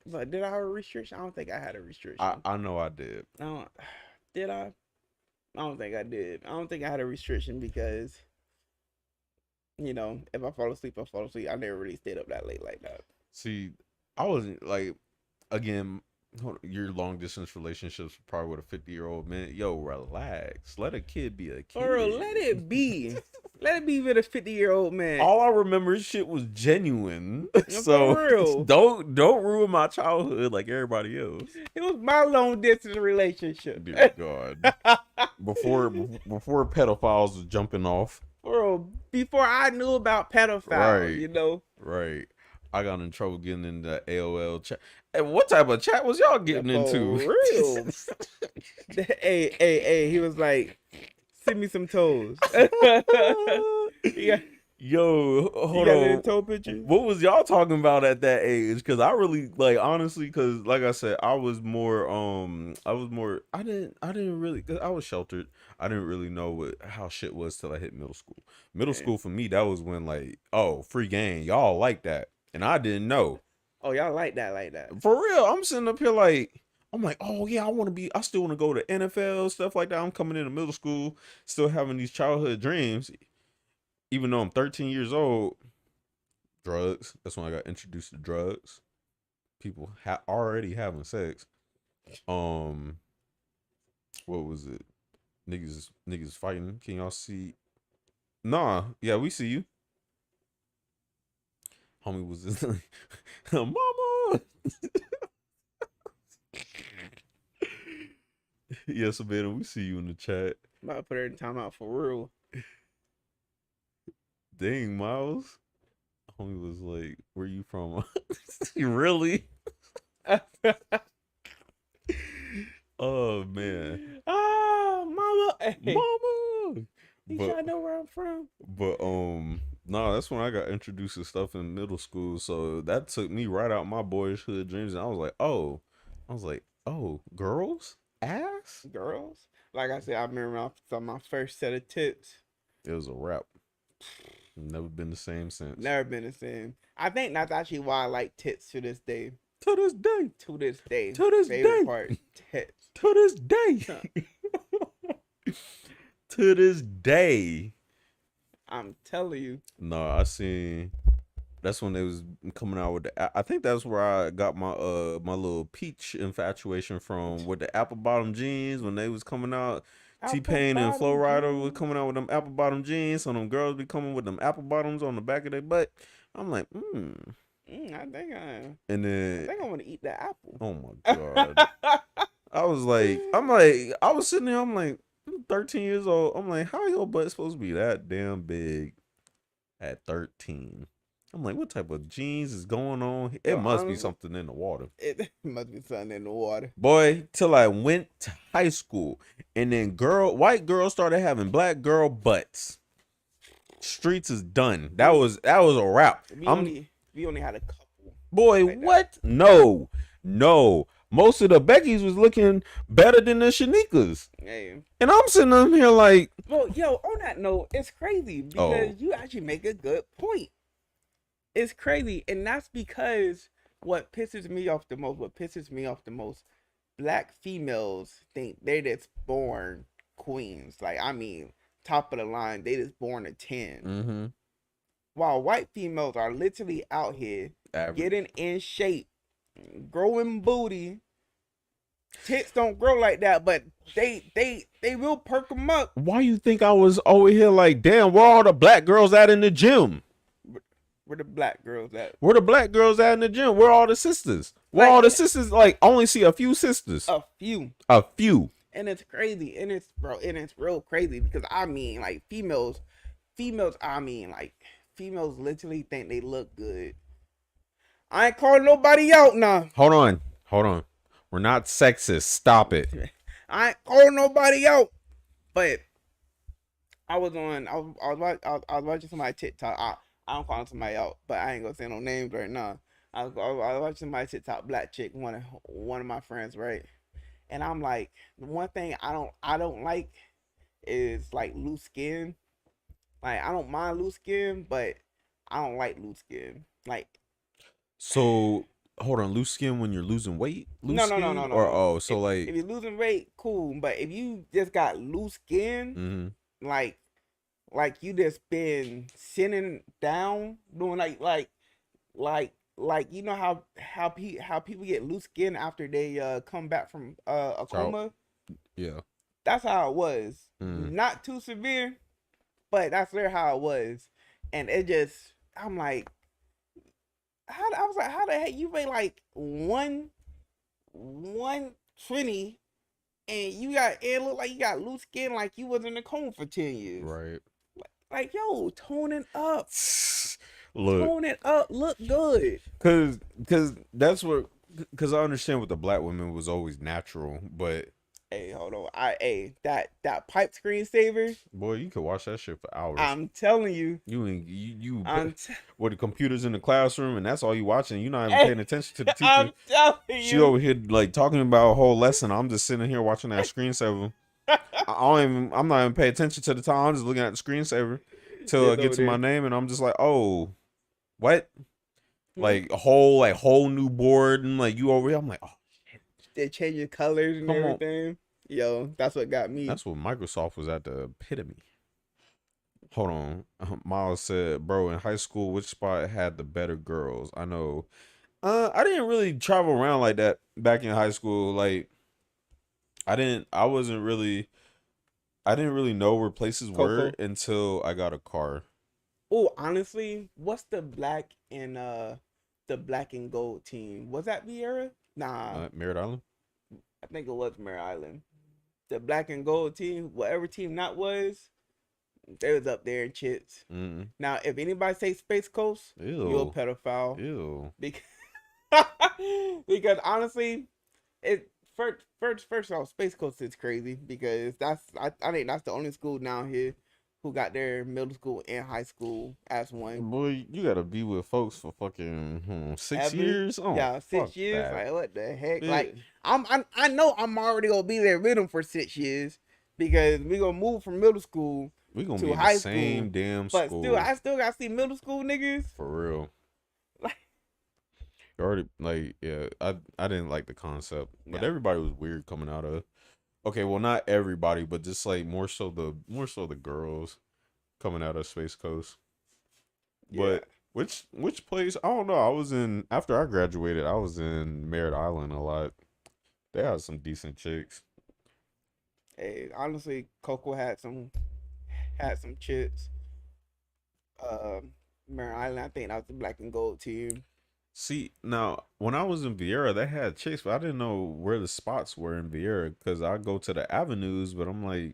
But did I have a restriction? I don't think I had a restriction. I know I did. Did I? I don't think I did. I don't think I had a restriction because, you know, if I fall asleep, I fall asleep. I never really stayed up that late like that. See, I wasn't like, again, your long distance relationships probably with a 50-year-old man. Yo, relax. Let a kid be a kid. Or let it be. Let it be with a 50-year-old man. All I remember shit was genuine. For So real. don't ruin my childhood like everybody else. It was my long distance relationship. Dear God. Before pedophiles was jumping off. Bro, before I knew about pedophiles, Right. you know. Right. I got in trouble getting into AOL chat. And what type of chat was y'all getting into? For real. hey, he was like, send me some toes. Yeah. Yo, You hold got any on. toe pictures? What was y'all talking about at that age? Because I really like honestly, because like I said, I didn't really, cause I was sheltered. I didn't really know how shit was till I hit middle school. Middle Yeah. school for me, that was when like, oh, free game, y'all like that, and I didn't know. Oh, y'all like that, like that. For real, I'm sitting up here like, I'm like, oh yeah, I still want to go to NFL stuff like that. I'm coming into middle school, still having these childhood dreams, even though I'm 13 years old. Drugs. That's when I got introduced to drugs. People already having sex. Um, what was it? Niggas fighting. Can y'all see? Nah, yeah, we see you. Homie was just like, Mama. Yes, Amanda, we see you in the chat. I'm about to put her in timeout for real. Dang, Miles. Homie was like, where you from? Really? Oh man. Ah, mama. Hey, Mama. you But trying to know where I'm from? But no, that's when I got introduced to stuff in middle school. So that took me right out my boyhood dreams, and I was like, oh, girls, ass. Girls. Like I said, I remember my first set of tits. It was a wrap. Never been the same since. Never been the same. I think that's actually why I like tits to this day. To this day. To this day. To this Favorite day. part, tits. To this day. To this day. I'm telling you. No, I seen. That's when they was coming out with the. I think that's where I got my my little peach infatuation from, with the apple bottom jeans when they was coming out. T-Pain and Flo Rida was coming out with them apple bottom jeans, so them girls be coming with them apple bottoms on the back of their butt. I'm like, I think And then I want to eat the apple. oh my god, I was sitting there, I'm like, I'm 13 years old. I'm like, how your butt supposed to be that damn big at 13? I'm like, what type of jeans is going on? It must be something in the water. It must be something in the water. Boy, till I went to high school, and then white girls started having black girl butts. Streets is done. That was a wrap. We only had a couple. Boy, like what? No. Most of the Beckys was looking better than the Shanikas. Hey. And I'm sitting up here like, well, yo, on that note, it's crazy because you actually make a good point. It's crazy, and that's because what pisses me off the most, black females think they're just born queens. Like, I mean, top of the line, they just born a 10. mm-hmm. While white females are literally out here getting in shape, growing booty. Tits don't grow like that, but they will perk them up. Why you think I was over here like, damn, where all the black girls at in the gym? Where the black girls at? Where the black girls at in the gym? Where all the sisters? Where all the sisters? Like, only see a few sisters. A few. And it's crazy, and it's real crazy because I mean, like, females literally think they look good. I ain't calling nobody out now. Hold on. We're not sexist. Stop it. I ain't calling nobody out. But I was watching somebody TikTok. I don't call somebody out, but I ain't gonna say no names right now. I was watching somebody TikTok, black chick, one of my friends, right? And I'm like, the one thing I don't like is like loose skin. Like, I don't mind loose skin, but I don't like loose skin. Like, so hold on, loose skin when you're losing weight? No. Or so if you're losing weight, cool. But if you just got loose skin, like you just been sitting down doing like you know how people get loose skin after they come back from a coma. Yeah, that's how it was. Not too severe, but that's how it was. And it just, I'm like, how the heck you weigh like 120 and it look like you got loose skin, like you was in the coma for 10 years. Right. Like, yo, tone it up. Look. Tone it up. Look good. Cause I understand with the black women was always natural, but Hey, hold on. That pipe screensaver. Boy, you could watch that shit for hours. I'm telling you. You with the computers in the classroom, and that's all you watching. You're not even Hey, paying attention to the teacher. I'm telling She you. over here like talking about a whole lesson. I'm just sitting here watching that screensaver. I'm not even paying attention to the time. I'm just looking at the screensaver till I Just get over to my there. name, and I'm just like, oh, what? Like whole new board, and like you over here. I'm like, oh, They change your colors and come on. everything. Yo, that's what got me. That's what Microsoft was at the epitome. Hold on. Miles said, bro, in high school, which spot had the better girls? I know. I didn't really travel around like that back in high school. Like, I didn't really know where places were Coco. until I got a car. Oh, honestly, what's the black and gold team? Was that Vieira? Nah, Merritt Island? I think it was Mare Island. The black and gold team, whatever team that was, they was up there in chits. Mm. Now, if anybody say Space Coast, Ew. you're a pedophile. Ew. Because, because honestly, it first off, Space Coast is crazy because I think that's the only school down here who got their middle school and high school as one. Boy, you gotta be with folks for fucking 6 Ever? years? Oh, Yeah, 6 fuck years. that. Like what the heck? Man, Like I know I'm already gonna be there with them for 6 years because we gonna move from middle school we gonna to be in high the same school, damn but school. still I still gotta see middle school niggas. For real. Like, You already like yeah, I didn't like the concept. But Yeah. everybody was weird coming out of okay, well not everybody, but just like more so the girls coming out of Space Coast. But which place? I don't know. I was in after I graduated, I was in Merritt Island a lot. They had some decent chicks. Hey, honestly, Coco had some chips. Mare Island, I think that was the black and gold team. See, now when I was in Vieira, they had chicks, but I didn't know where the spots were in Vieira because I go to the avenues, but I'm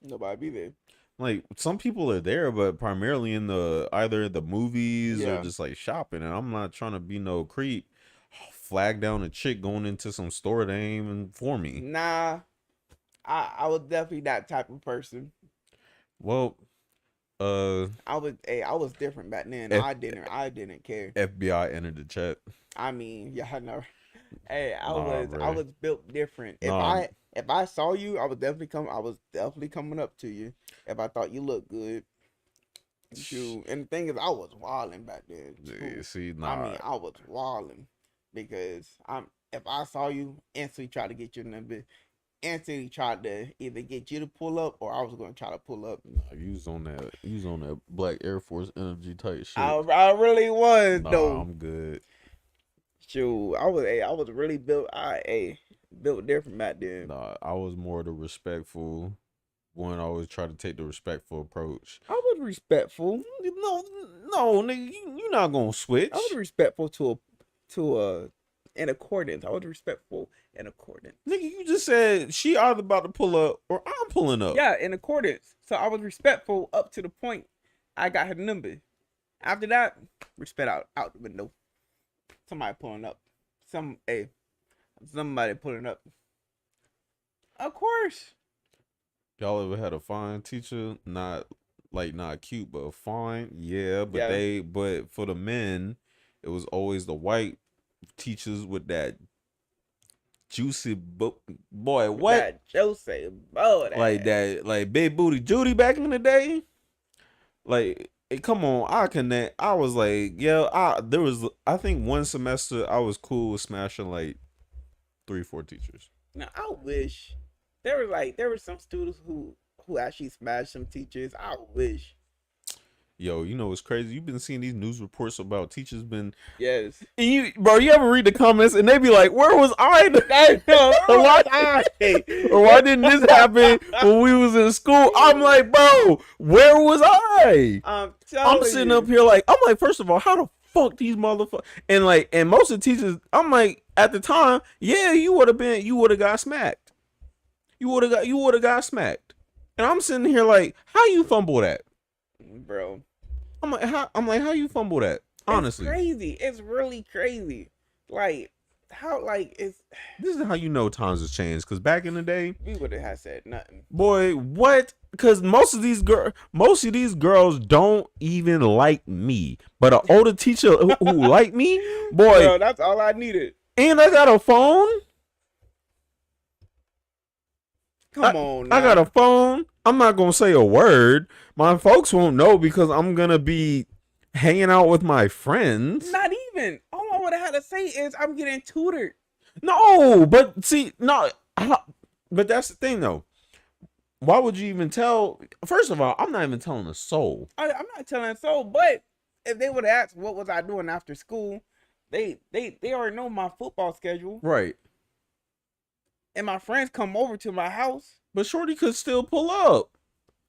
Nobody be there. like some people are there, but primarily in the either the movies or Yeah. just like shopping, and I'm not trying to be no creep. Flag down a chick going into some store they ain't even for me. Nah, I was definitely that type of person. Well, I was different back then. F- I didn't care. FBI entered the chat. I mean, yeah, I know. Hey, I Nah, was built different. Nah. If I saw you, I was definitely coming up to you. If I thought you looked good. Shoot. And the thing is, I was wilding back then. Yeah, see, I nah. mean, I was wilding because if I saw you, instantly try to get your number, instantly tried to either get you to pull up or I was going to try to pull up. Nah, you was on that Black Air Force energy type shit. I really was Nah, though. I'm good. Shoot, I was really built. Built different back then. Nah, I was more the respectful one. I always try to take the respectful approach. I was respectful. No, nigga, you're not gonna switch. I was respectful to in accordance. I was respectful in accordance. Nigga, you just said she either about to pull up or I'm pulling up. Yeah, in accordance. So I was respectful up to the point I got her number. After that, respect out the window. Somebody pulling up. Somebody pulling up. Of course. Y'all ever had a fine teacher? Not cute, but fine. Yeah, but Yeah. but for the men, it was always the white teachers with that juicy boy. What? That Jose, bro. Like that, like big booty Judy back in the day. Like, come on, I connect. I was like, yeah, I think one semester I was cool with smashing like 3-4 teachers. Now I wish there were some students who actually smashed some teachers. I wish. Yo, you know what's crazy? You've been seeing these news reports about teachers been Yes. and you ever read the comments and they be like, where was I? Or why didn't this happen when we was in school? I'm like, bro, where was I? I'm sitting up here like, first of all, how the fuck these motherfuckers and most of the teachers, I'm like, at the time, yeah, you would have got smacked. You would have got smacked. And I'm sitting here like, how you fumble that? Bro. I'm like, how you fumble that? Honestly. It's crazy. It's really crazy. Like, how like it's This is how you know times has changed. Cause back in the day, we would have said nothing. boy, what? Cause most of these girls don't even like me. But an older teacher who like me, boy, Bro, that's all I needed. and I got a phone. Come on, now. I got a phone. I'm not gonna say a word. My folks won't know because I'm gonna be hanging out with my friends. Not even. All I would have had to say is I'm getting tutored. No, but see, no, but that's the thing though. Why would you even tell? First of all, I'm not even telling a soul. I'm not telling so, but if they would have asked what was I doing after school, they already know my football schedule. Right. And my friends come over to my house. But Shorty could still pull up.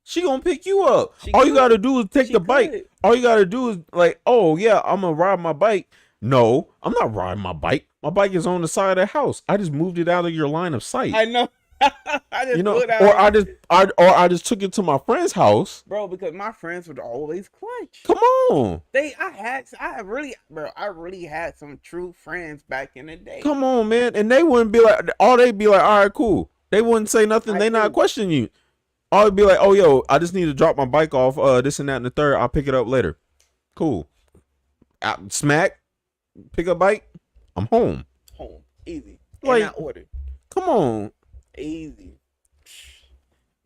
She gonna pick you up. She All you could. gotta do is take She the bike. could. All you gotta do is like, oh yeah, I'm gonna ride my bike. No, I'm not riding my bike. My bike is on the side of the house. I just moved it out of your line of sight. I know. I just You know, put out, or I just took it to my friend's house. bro, because my friends would always clutch. Come on. I really had some true friends back in the day. Come on, man. And they wouldn't be like, they'd be like, all right, cool. They wouldn't say nothing. They not questioning you. All they'd be like, oh, yo, I just need to drop my bike off, this and that and the third. I'll pick it up later. Cool. Smack, pick up bike. I'm home. Home. Easy. Like, In that order. come on. Easy.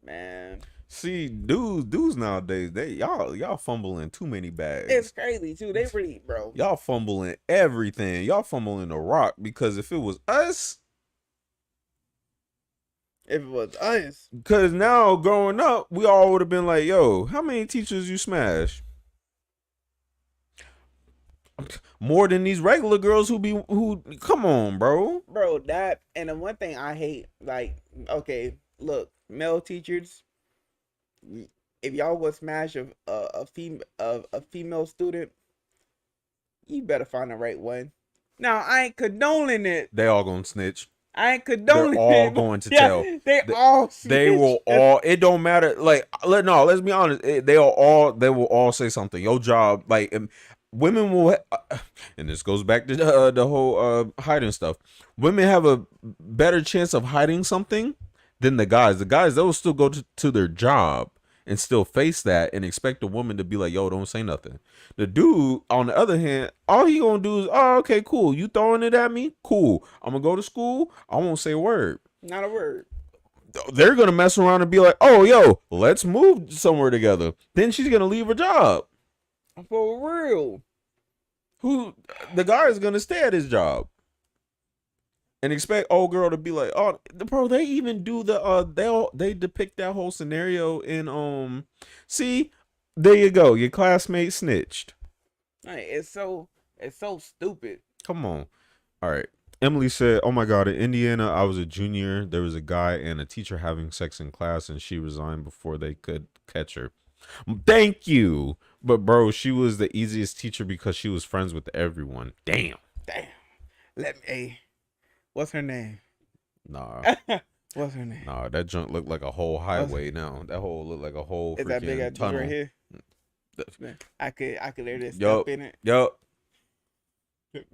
Man. See, dudes nowadays, y'all fumbling too many bags. It's crazy too. They really, bro. Y'all fumbling everything. Y'all fumbling the rock because if it was us, If it was us, because now growing up, we all would have been like, yo, how many teachers you smash? More than these regular girls who come on, bro. bro, that and the one thing I hate, like, okay, look, male teachers, if y'all would smash a female student, you better find the right one. Now I ain't condoning it. They all gonna snitch. I ain't condoning it. They're all going to tell. They all snitch. They will all. It don't matter. Like, let's be honest. They will all say something. Your job, like, women will, and this goes back to the whole hiding stuff. Women have a better chance of hiding something than the guys. The guys, they'll still go to their job and still face that and expect a woman to be like, yo, don't say nothing. The dude, on the other hand, all he gonna do is, oh, okay, cool. You throwing it at me? Cool. I'm gonna go to school. I won't say a word. Not a word. They're gonna mess around and be like, oh, yo, let's move somewhere together. Then she's gonna leave her job. For real. The guy is gonna stay at his job and expect old girl to be like, oh, bro, they even do they depict that whole scenario in see, there you go, your classmate snitched. Like, it's so stupid. Come on. All right. Emily said, oh my God, in Indiana, I was a junior. There was a guy and a teacher having sex in class and she resigned before they could catch her. Thank you. But bro, she was the easiest teacher because she was friends with everyone. Damn. Let me. Hey, what's her name? Nah. What's her name? Nah, that junk looked like a whole highway now. That whole looked like a whole Is that big freaking ass tunnel. right here? I could literally Yup. step in it. Yup.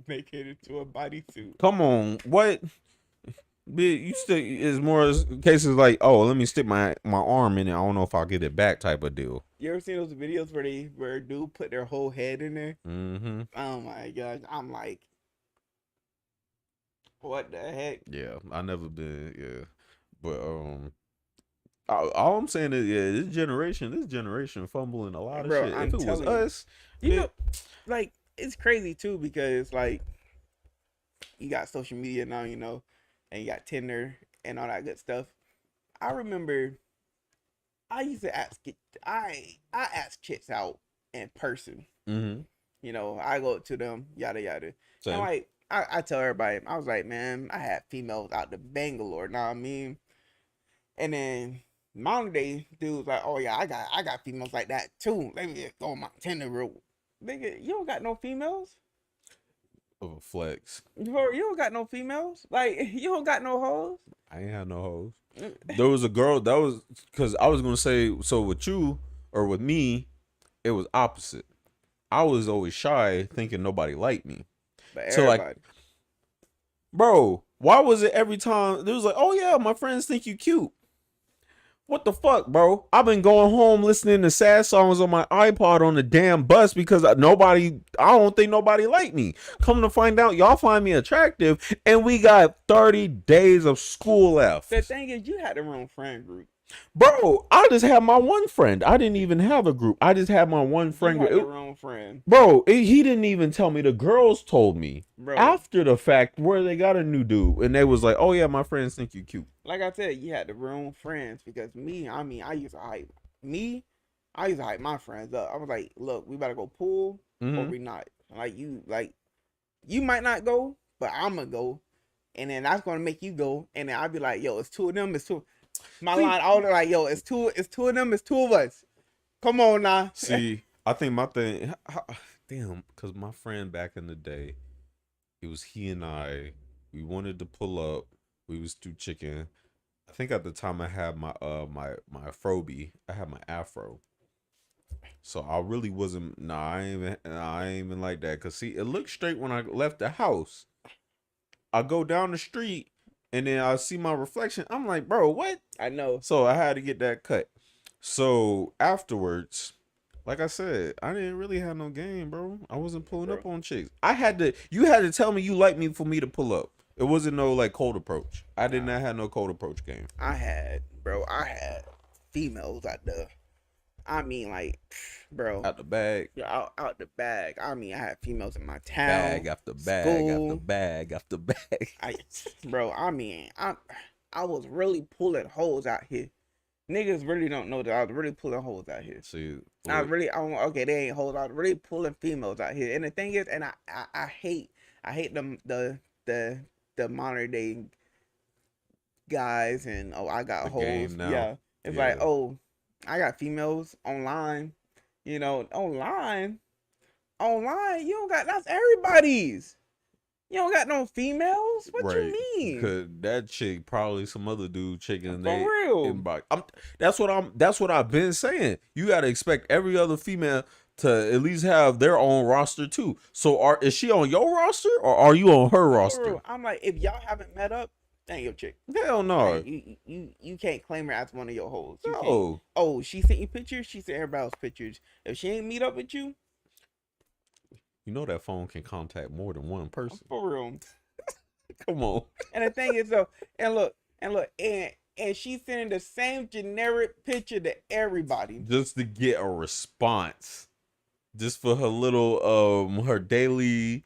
Make it into a bodysuit. Come on. What? You still is more cases like, oh, let me stick my arm in it. I don't know if I'll get it back type of deal. You ever seen those videos where a dude put their whole head in there? Mm-hmm. Oh my gosh. I'm like, what the heck? Yeah, I never been. Yeah, but all I'm saying is, yeah, this generation fumbling a lot of Bro, shit. I'm If it was telling you. us, You know, like, it's crazy too because, like, you got social media now, you know, and you got Tinder and all that good stuff. I remember I used to I ask chicks out in person. mm-hmm. You know, I go up to them, yada yada. Same. And like I tell everybody, I was like, man, I had females out to Bangalore, know what I mean? And then modern day dudes like, oh yeah, I got females like that too. Let me just go on my Tinder real. Nigga, you don't got no females? Of a flex. You don't got no females? Like, you don't got no hoes? I ain't had no hoes. There was a girl that was, because I was gonna say, so with you or with me, it was opposite. I was always shy, thinking nobody liked me. But So, like, everybody. Bro, why was it every time it was like, oh yeah, my friends think you cute? What the fuck, bro? I've been going home listening to sad songs on my iPod on the damn bus because I don't think nobody liked me. Come to find out, y'all find me attractive, and we got 30 days of school left. The thing is, you had the wrong friend group. Bro, I just had my one friend. I didn't even have a group. I just had my one friend You had group. the wrong friend. Bro, he didn't even tell me. The girls told me Bro. after the fact where they got a new dude, and they was like, "Oh yeah, my friends think you cute." Like I said, you had the wrong friends because me, I mean, I used to hype my friends up. I was like, look, we better go pool or we not. Like you might not go, but I'm gonna go, and then that's gonna make you go, and then I'll be like, yo, it's two of them, it's two. My line, I was like, yo, it's two of them, it's two of us. Come on now. See, I think my thing, damn, because my friend back in the day, it was he and I. We wanted to pull up. We was too chicken. I think at the time I had my my Afrobi. I had my afro. So I really wasn't. Nah, I ain't even like that. Cause see, it looked straight when I left the house. I go down the street and then I see my reflection. I'm like, bro, what? I know. So I had to get that cut. So afterwards, like I said, I didn't really have no game, bro. I wasn't pulling up on chicks. You had to tell me you like me for me to pull up. It wasn't no like cold approach. I did not have no cold approach game. I had females out there. I mean, like, bro, Out the bag. out the bag. I mean, I had females in my town. Bag after bag school. after bag after bag. I mean, I was really pulling holes out here. Niggas really don't know that I was really pulling holes out here. See, Okay, they ain't holes. I was really pulling females out here. And the thing is, and I hate them the modern day guys and I got the holes. game now. Yeah, it's Yeah. like I got females online. You know, online. You don't got that's everybody's. You don't got no females. What you mean? Cause that chick probably some other dude chicken. For real. Inbox. That's what I've been saying. You gotta expect every other female to at least have their own roster too. So is she on your roster or are you on her roster? I'm like, if y'all haven't met up, that ain't your chick. Hell no. Like, you can't claim her as one of your hoes. You can't. No. Oh, she sent you pictures. She sent everybody else pictures. If she ain't meet up with you, You know that phone can contact more than one person. for real. Come on. And the thing is though, and she's sending the same generic picture to everybody. Just to get a response. Just for her little her daily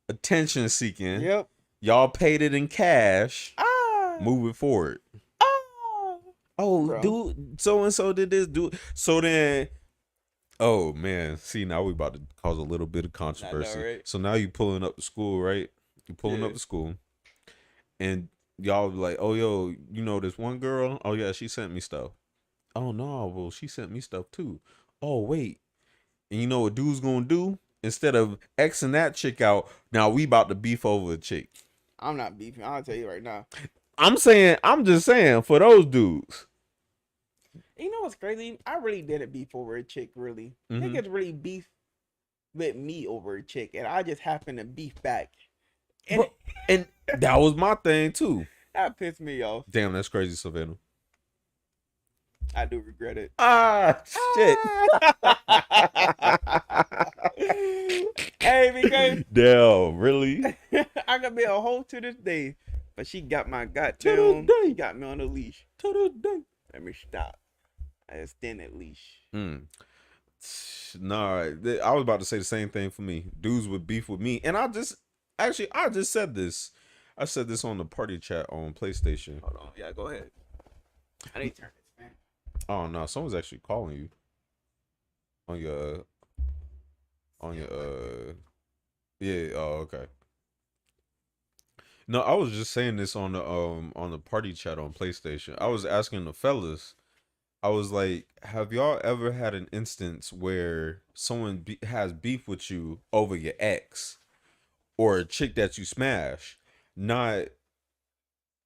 attention seeking. Yep. Y'all paid it in cash. Ah. Moving forward. Ah. Oh, Bro. dude, so and so did this. Dude, so then, oh man, see now we about to cause a little bit of controversy. right? So now you pulling up to school, right? You pulling up Yeah. to school, and y'all be like, oh yo, you know this one girl? Oh yeah, she sent me stuff. Oh no, well she sent me stuff too. Oh wait, and you know what dude's gonna do? Instead of Xing that chick out, now we about to beef over a chick. I'm not beefing. I'll tell you right now. I'm just saying for those dudes. You know what's crazy? I really didn't beef over a chick, really. Mhm. Niggas really beef with me over a chick, and I just happen to beef back. And Bro, and that was my thing too. that pissed me off. Damn, that's crazy, Savannah. I do regret it. Ah, shit. Hey, because Damn, really? I could be a hoe to this day, but she got my To goddamn. this day. She got me on the leash. To this day. Let me stop. I extended leash. Nah, I was about to say the same thing for me. Dudes would beef with me, and I just said this. I said this on the party chat on PlayStation. Hold on. Yeah, go ahead. I need to turn this, man. Oh no, someone's actually calling you on your yeah. Oh, okay. No, I was just saying this on the party chat on PlayStation. I was asking the fellas. I was like, have y'all ever had an instance where someone has beef with you over your ex or a chick that you smash? Not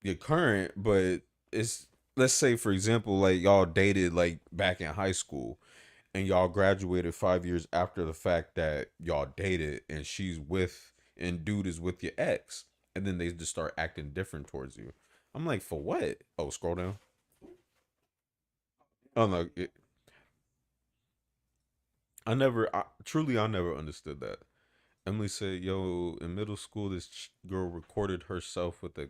your current, but it's, let's say for example, like y'all dated like back in high school and y'all graduated 5 years after the fact that y'all dated and dude is with your ex. and then they just start acting different towards you. I'm like, for what? Oh, scroll down. Oh no, I never understood that. Emily said, "Yo, in middle school, this girl recorded herself with a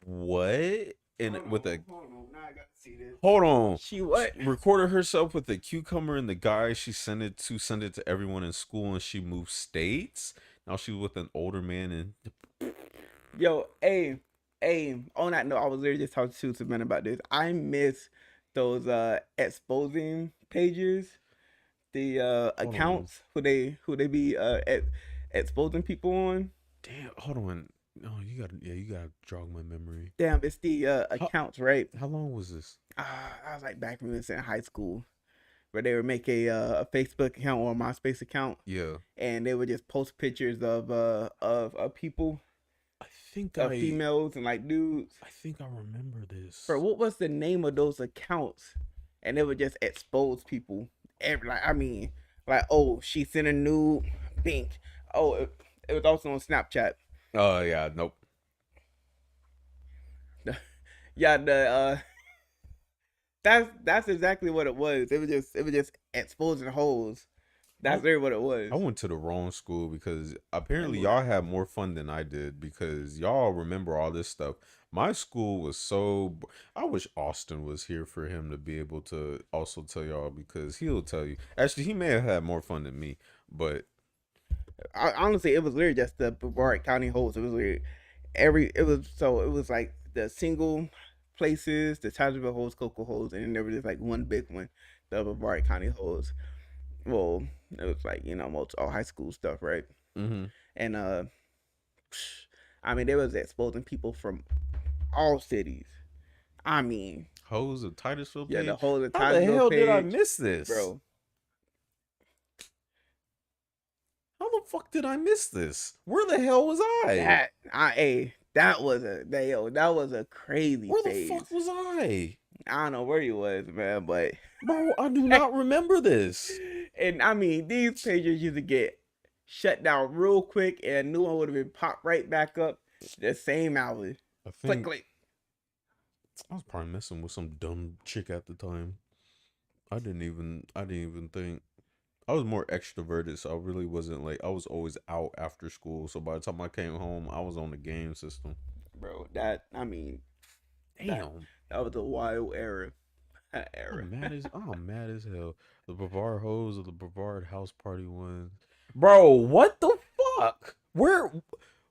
what? And with a hold on. Now I gotta see this. hold on, She what? recorded herself with a cucumber and the guy she sent it to everyone in school, and she moved states. Now she's with an older man, and Yo, hey. On that note, I was literally just talking to men about this. I miss those exposing pages, the Hold on. accounts who they be exposing people on. damn, hold on. No, you gotta jog my memory. Damn, it's the accounts, right? How long was this? I was like back when we was in high school, where they would make a Facebook account or a MySpace account, Yeah, and they would just post pictures of people, I think of females and like dudes. I think I remember this. Bro, what was the name of those accounts? And they would just expose people. Oh, she sent a nude, pink. Oh, it was also on Snapchat. Oh yeah, nope. Yeah, that's exactly what it was. It was just exposing hoes. That's really what it was. I went to the wrong school because apparently y'all had more fun than I did because y'all remember all this stuff. My school was so. I wish Austin was here for him to be able to also tell y'all because he'll tell you. Actually, he may have had more fun than me, but Honestly, it was literally just the Brevard County hoes. It was literally it was like the single places, the Tazewell hoes, Cocoa hoes, and then there was just like one big one, the Brevard County hoes. Well, it was like, most all high school stuff, right? mm-hmm. And I mean, they was exposing people from all cities. I mean, Hoes of Titusville yeah, page? the whole How the hell did I miss this, bro? How the fuck did I miss this? Where the hell was I? That was a crazy Where the phase. fuck was I? I don't know where you was, man, but Bro, I do not remember this. and I mean, these pages used to get shut down real quick, and a new one would have been popped right back up the same hour. I Click, think click. I was probably messing with some dumb chick at the time. I didn't even think. I was more extroverted, so I really wasn't like I was always out after school. So by the time I came home, I was on the game system. Bro, Damn. that was a wild era. I'm mad as hell. The Brevard hoes of the Brevard house party ones. Bro, what the fuck?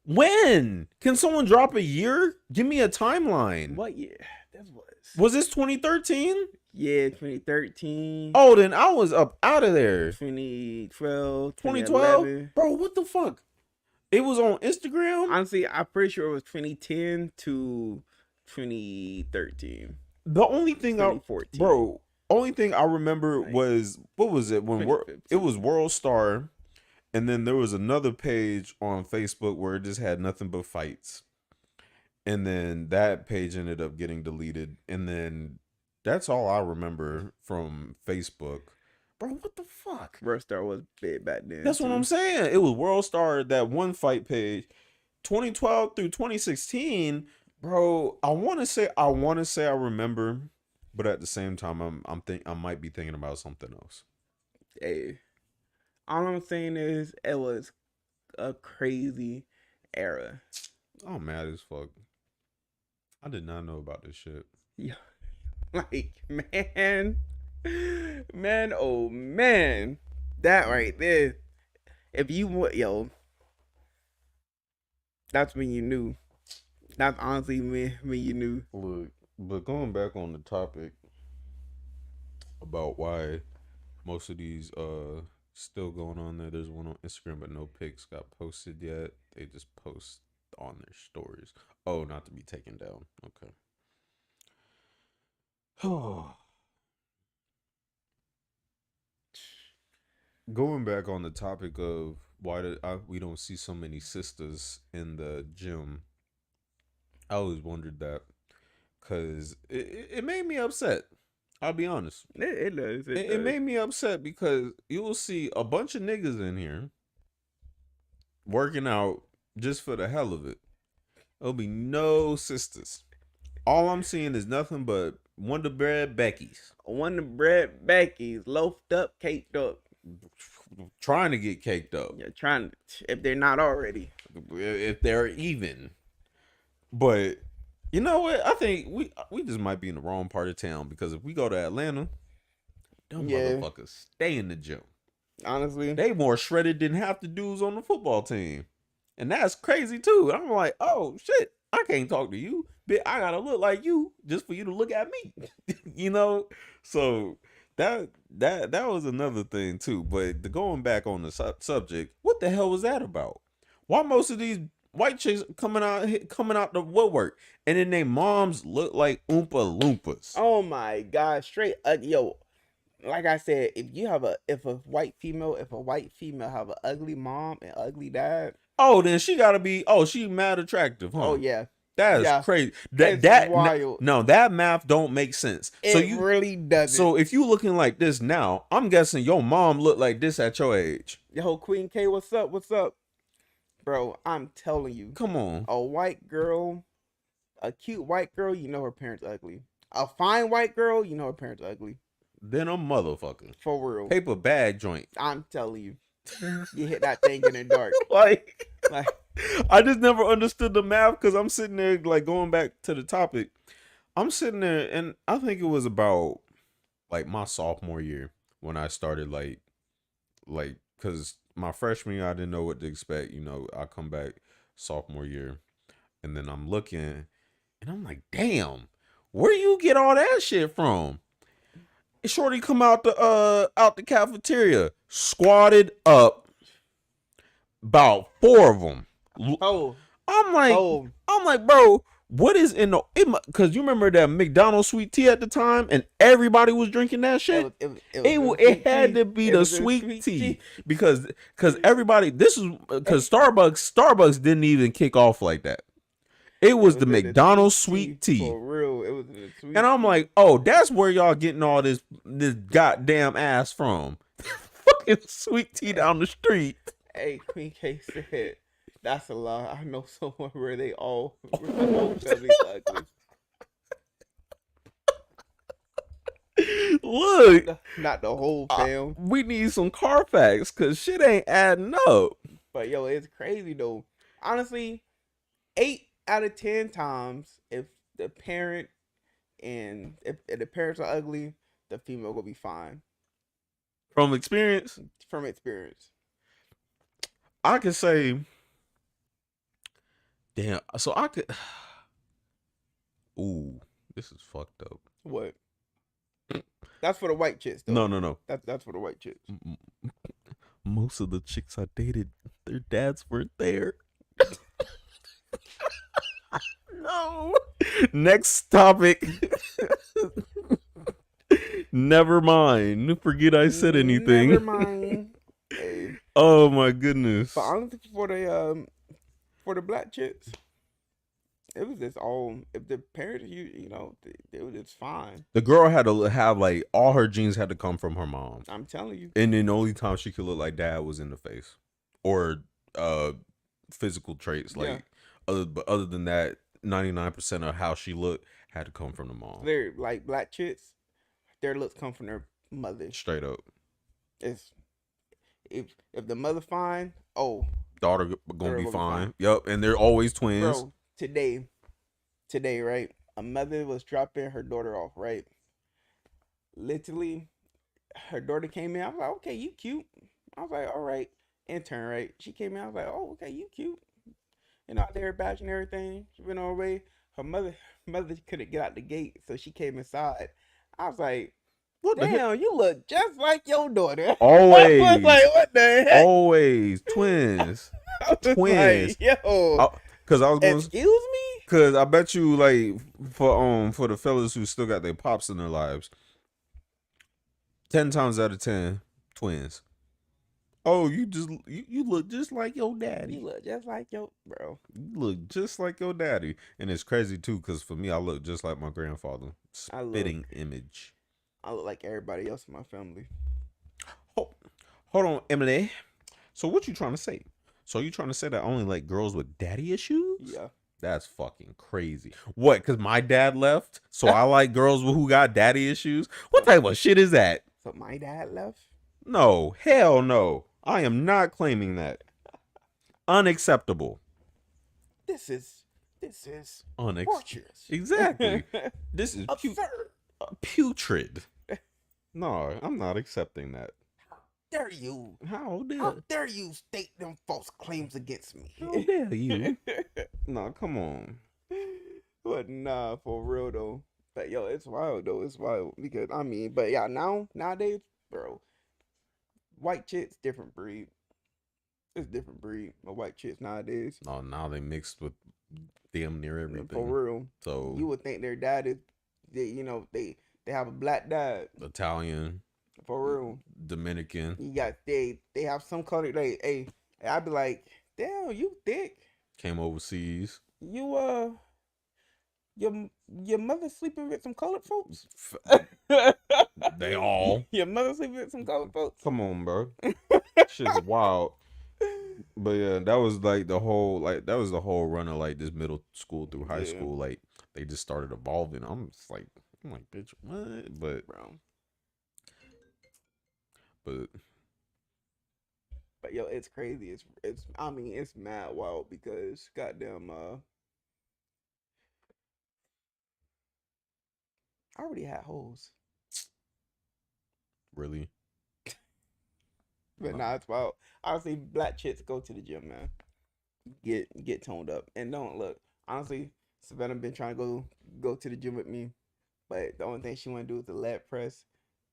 When? Can someone drop a year? Give me a timeline. What year? This Was this 2013? Yeah, 2013. Oh, then I was up out of there. 2012, 2012? 2011. Bro, what the fuck? It was on Instagram? Honestly, I'm pretty sure it was 2010 to 2013. The only thing 2014. only thing I remember Like, was, what was it? When $20.50. it was World Star, and then there was another page on Facebook where it just had nothing but fights. And then that page ended up getting deleted. And then that's all I remember from Facebook. Bro, what the fuck? World Star was big back then. That's what I'm saying. It was World Star, that one fight page. 2012 through 2016, bro. I want to say I remember, but at the same time, I might be thinking about something else. Hey, all I'm saying is it was a crazy era. I'm mad as fuck. I did not know about this shit. Yeah, like man, oh man, that right there. If you want, that's when you knew. That's honestly when you knew. Look, but going back on the topic about why most of these still going on there. There's one on Instagram, but no pics got posted yet. They just post on their stories. Oh, not to be taken down. Okay. Going back on the topic of why we don't see so many sisters in the gym, I always wondered that because it made me upset. I'll be honest. It does. It made me upset because you will see a bunch of niggas in here working out just for the hell of it. There'll be no sisters. All I'm seeing is nothing but Wonder Bread Becky's. Wonder Bread Becky's loafed up, caked up. Trying to get caked up. Yeah, trying to, if they're not already. If they're even. But you know what? I think we just might be in the wrong part of town, because if we go to Atlanta, them motherfuckers stay in the gym. Honestly, They more shredded than half the dudes on the football team. And that's crazy too. I'm like, oh shit, I can't talk to you, but I gotta look like you just for you to look at me. You know? So that was another thing too. But going back on the subject, what the hell was that about? Why most of these white chicks coming out the woodwork, and then their moms look like Oompa Loompas? oh my god, straight yo. Like I said, if a white female have an ugly mom and ugly dad, Oh, then she gotta be. Oh, she mad attractive, huh? oh yeah, That's crazy. That's That wild. no, that math don't make sense. It really doesn't. So if you looking like this now, I'm guessing your mom looked like this at your age. Yo, Queen K, what's up? What's up, bro? I'm telling you, Come on. a white girl, a cute white girl, you know her parents ugly. A fine white girl, you know her parents ugly. Then a motherfucker. For real. Paper bag joint. I'm telling you. You hit that thing in the dark. Like, Like, I just never understood the math, because I'm sitting there like going back to the topic. I'm sitting there, and I think it was about like my sophomore year when I started like because my freshman year I didn't know what to expect. You know, I come back sophomore year, and then I'm looking, and I'm like, damn, where you get all that shit from? Shorty come out the cafeteria, squatted up, about 4 of them. oh, I'm like, bro, what is in the? Because you remember that McDonald's sweet tea at the time, and everybody was drinking that shit. It had to be the sweet tea, because everybody. This is because Starbucks didn't even kick off like that. It was the McDonald's sweet tea. For real, it was the sweet And I'm like, oh, that's where y'all getting all this goddamn ass from. Fucking sweet tea down the street. Hey, Queen K said, that's a lie. I know someone where they all ugly. Look, Not the whole fam. we need some Carfax, because shit ain't adding up. But yo, it's crazy though. Honestly, 8 out of 10 times, if the parent and if the parents are ugly, the female will be fine. From experience, From experience. I could say, damn. So I could. Ooh, this is fucked up. What? That's for the white chicks though. No. That's for the white chicks. Most of the chicks I dated, their dads weren't there. No. Next topic. Never mind. Forget I said anything. Never mind. Hey. Oh my goodness. But honestly, for the black chicks, it was just all, if the parents, you know, it was just fine. The girl had to have like all her genes had to come from her mom. I'm telling you. And then the only time she could look like dad was in the face, or physical traits. Like other than that, 99% of how she looked had to come from the mom. They're like black chicks. Their looks come from their mother. Straight up. It's if the mother fine, oh, Daughter gonna be fine. Yep, and they're always twins. bro. Today, right? A mother was dropping her daughter off, right? Literally, her daughter came in. I was like, okay, you cute. I was like, all right. Intern, right? She came in. I was like, oh, okay, you cute. You know, out there badge and everything. She went on her way. Her mother couldn't get out the gate, so she came inside. I was like, What the hell? damn, you look just like your daughter. Always. I was like, what the heck? Always twins. I was Twins. like, yo, Because I was going. excuse me? Because I bet you, like, for the fellas who still got their pops in their lives, 10 times out of 10, twins. Oh, you look just like your daddy. You look just like your bro. You look just like your daddy. And it's crazy too, because for me, I look just like my grandfather. Spitting image. I look like everybody else in my family. Hold on, Emily. So what you trying to say? So you trying to say that I only like girls with daddy issues? Yeah. That's fucking crazy. What? Because my dad left, so I like girls who got daddy issues. What type of shit is that? So my dad left. No, hell no. I am not claiming that. Unacceptable. This is Unex- torturous. Exactly. This is Absurd. putrid. No, I'm not accepting that. Dare you? How How dare you state them false claims against me? How dare you? No, come on. But nah, for real though. But yo, it's wild though. It's wild because I mean, but yeah, nowadays, bro, white chicks different breed. It's different breed of white chicks nowadays. No, now they mixed with damn near everything. For real. So You would think their dad is, they have a black dad. Italian, For real. Dominican. You got they have some color. Like, hey, I'd be like, damn, you thick. Came overseas. You your mother sleeping with some colored folks. They all. Your mother sleeping with some colored folks. Come on, bro. Shit's wild. But yeah, that was like the whole run of like this middle school through high Yeah. school. Like they just started evolving. I'm like, bitch, what? Bro. But But yo, it's crazy. It's I mean, it's mad wild because goddamn I already had hoes. really, But nah, it's wild. Honestly, black chicks go to the gym, man. Get toned up. And don't look. Honestly, Savannah been trying to go to the gym with me. But the only thing she wanna do is the leg press.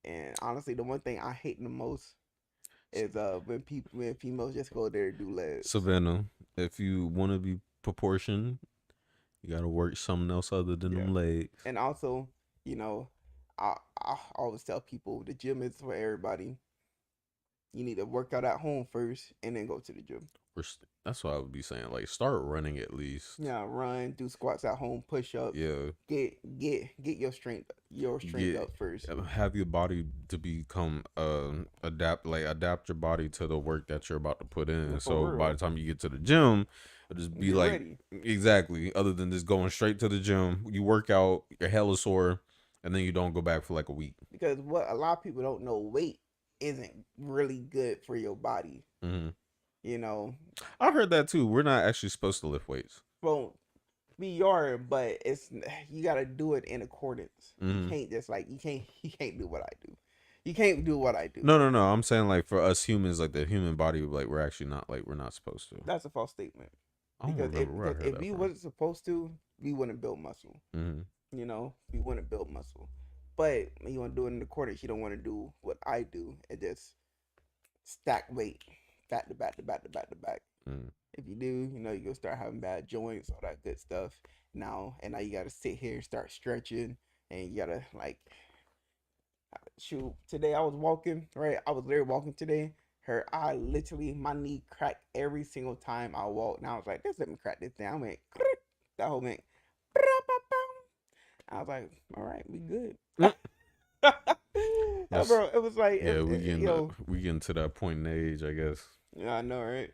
And honestly, the one thing I hate the most is when females just go there to do legs. Savannah, if you want to be proportioned, you gotta work something else other than them legs. And also, I always tell people the gym is for everybody. You need to work out at home first and then go to the gym. That's what I would be saying. Like, start running at least. Yeah, run, do squats at home, push ups. Yeah. Get your strength up first. Have your body to become adapt your body to the work that you're about to put in. So by the time you get to the gym, it'll just be You're like ready. Exactly. Other than just going straight to the gym, you work out, you're hella sore, and then you don't go back for like a week. Because what a lot of people don't know, weight isn't really good for your body. Mm-hmm. I heard that too. We're not actually supposed to lift weights. Well, we are, but you gotta do it in accordance. Mm-hmm. You can't just you can't do what I do. You can't do what I do. No. I'm saying like for us humans, like the human body, like we're actually not we're not supposed to. That's a false statement. Because if we wasn't supposed to, we wouldn't build muscle. Mm-hmm. We wouldn't build muscle. But when you want to do it in accordance, you don't want to do what I do and just stack weight, back to back to back to back to back. Mm. If you do, you're gonna start having bad joints, all that good stuff. Now you gotta sit here and start stretching, and you gotta shoot. Today I was walking, right? I was literally walking today. My knee cracked every single time I walked. Now I was like, let me crack this down. I went, that whole went. I was like, all right, we good. Bro, it was like, we getting to that point in age, I guess. Yeah, I know, right?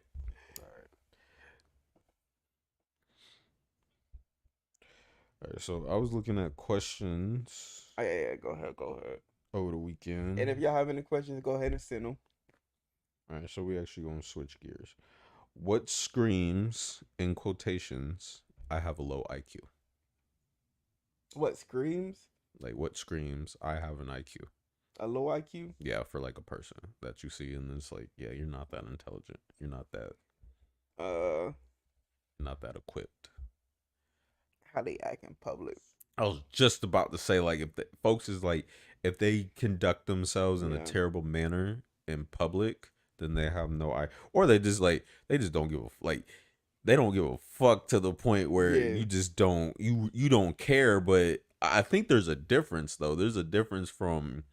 All right, so I was looking at questions. Oh, yeah, go ahead. Over the weekend. And if y'all have any questions, go ahead and send them. All right, so we actually going to switch gears. What screams, in quotations, I have a low IQ? What screams? Like, what screams, I have an IQ? A low IQ? Yeah, for like a person that you see, and it's like, yeah, you're not that intelligent. You're not that equipped. How they act in public. I was just about to say, like, if they conduct themselves in a terrible manner in public, then they have no eye, or they just don't give they don't give a fuck to the point where you just don't you don't care. But I think there's a difference though. There's a difference from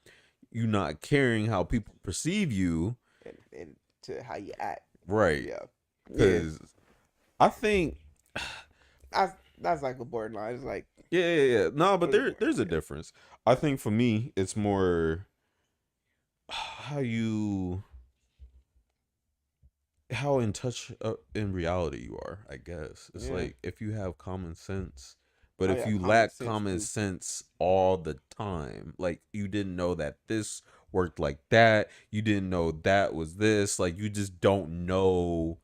you not caring how people perceive you and to how you act. Right. Yeah. Because I think that's like a borderline. It's like yeah. No, but there's a difference. I think for me, it's more how you. how in touch in reality you are, I guess. It's Yeah. like if you have common sense, but Oh if yeah, you common lack sense common too. sense all the time, like you didn't know that this worked like that, you didn't know that was this, like you just don't know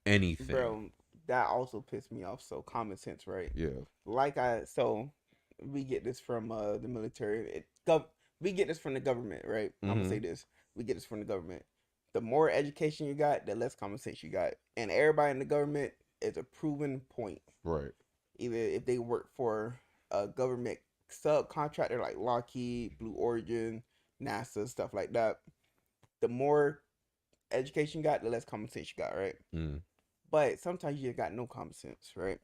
anything. Bro, that also pissed me off. So common sense, right? Yeah. So we get this from the military. We get this from the government, right? I'm gonna say Mm-hmm. this. We get this from the government. The more education you got, the less common sense you got. And everybody in the government is a proven point. Right. Either if they work for a government subcontractor like Lockheed, Blue Origin, NASA, stuff like that, the more education you got, the less common sense you got, right? Mm. But sometimes you just got no common sense, right?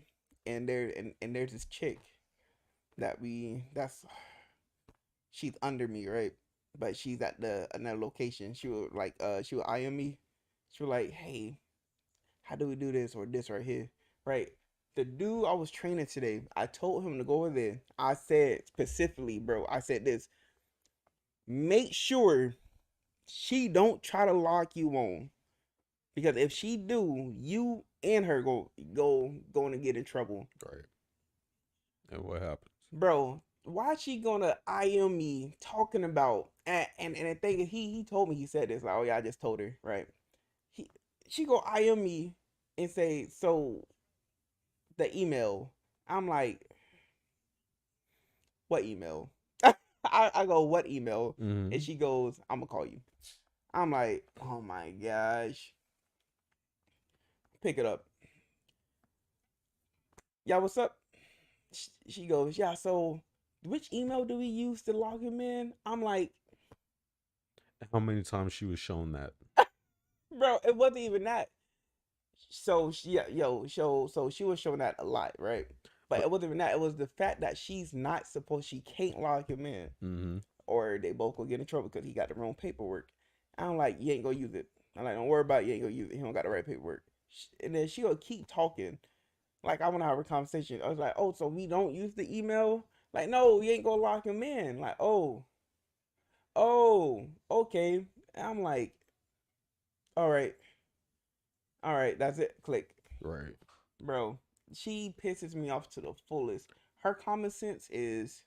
And there's this chick that's she's under me, right? But she's at the another location. She would IM me. She was like, hey, how do we do this or this right here? Right. The dude I was training today, I told him to go over there. I said specifically, bro, I said this. Make sure she don't try to lock you on. Because if she do, you and her going to get in trouble. Right. And what happens? Bro, why she gonna IM me talking about and the thing is he told me he said this, like, oh yeah, I just told her, right? He she go IM me and say, so the email. I'm like, what email? I go, what email? And Mm-hmm. she goes, I'm gonna call you. I'm like, oh my gosh. Pick it up. Yeah, what's up? She goes, yeah, so which email do we use to log him in? I'm like, How many times she was shown that? bro, it wasn't even that. So so she was showing that a lot, right? But But it wasn't even that. It was the fact that she can't log him in, mm-hmm. or they both will get in trouble because he got the wrong paperwork. I'm like, you ain't gonna use it. I'm like, don't worry about it, you ain't gonna use it. He don't got the right paperwork. And then she gonna keep talking. Like I wanna have a conversation. I was like, oh, so we don't use the email? Like, no, you ain't gonna lock him in. Like, okay. And I'm like, all right, that's it. Click. Right. Bro, she pisses me off to the fullest. Her common sense is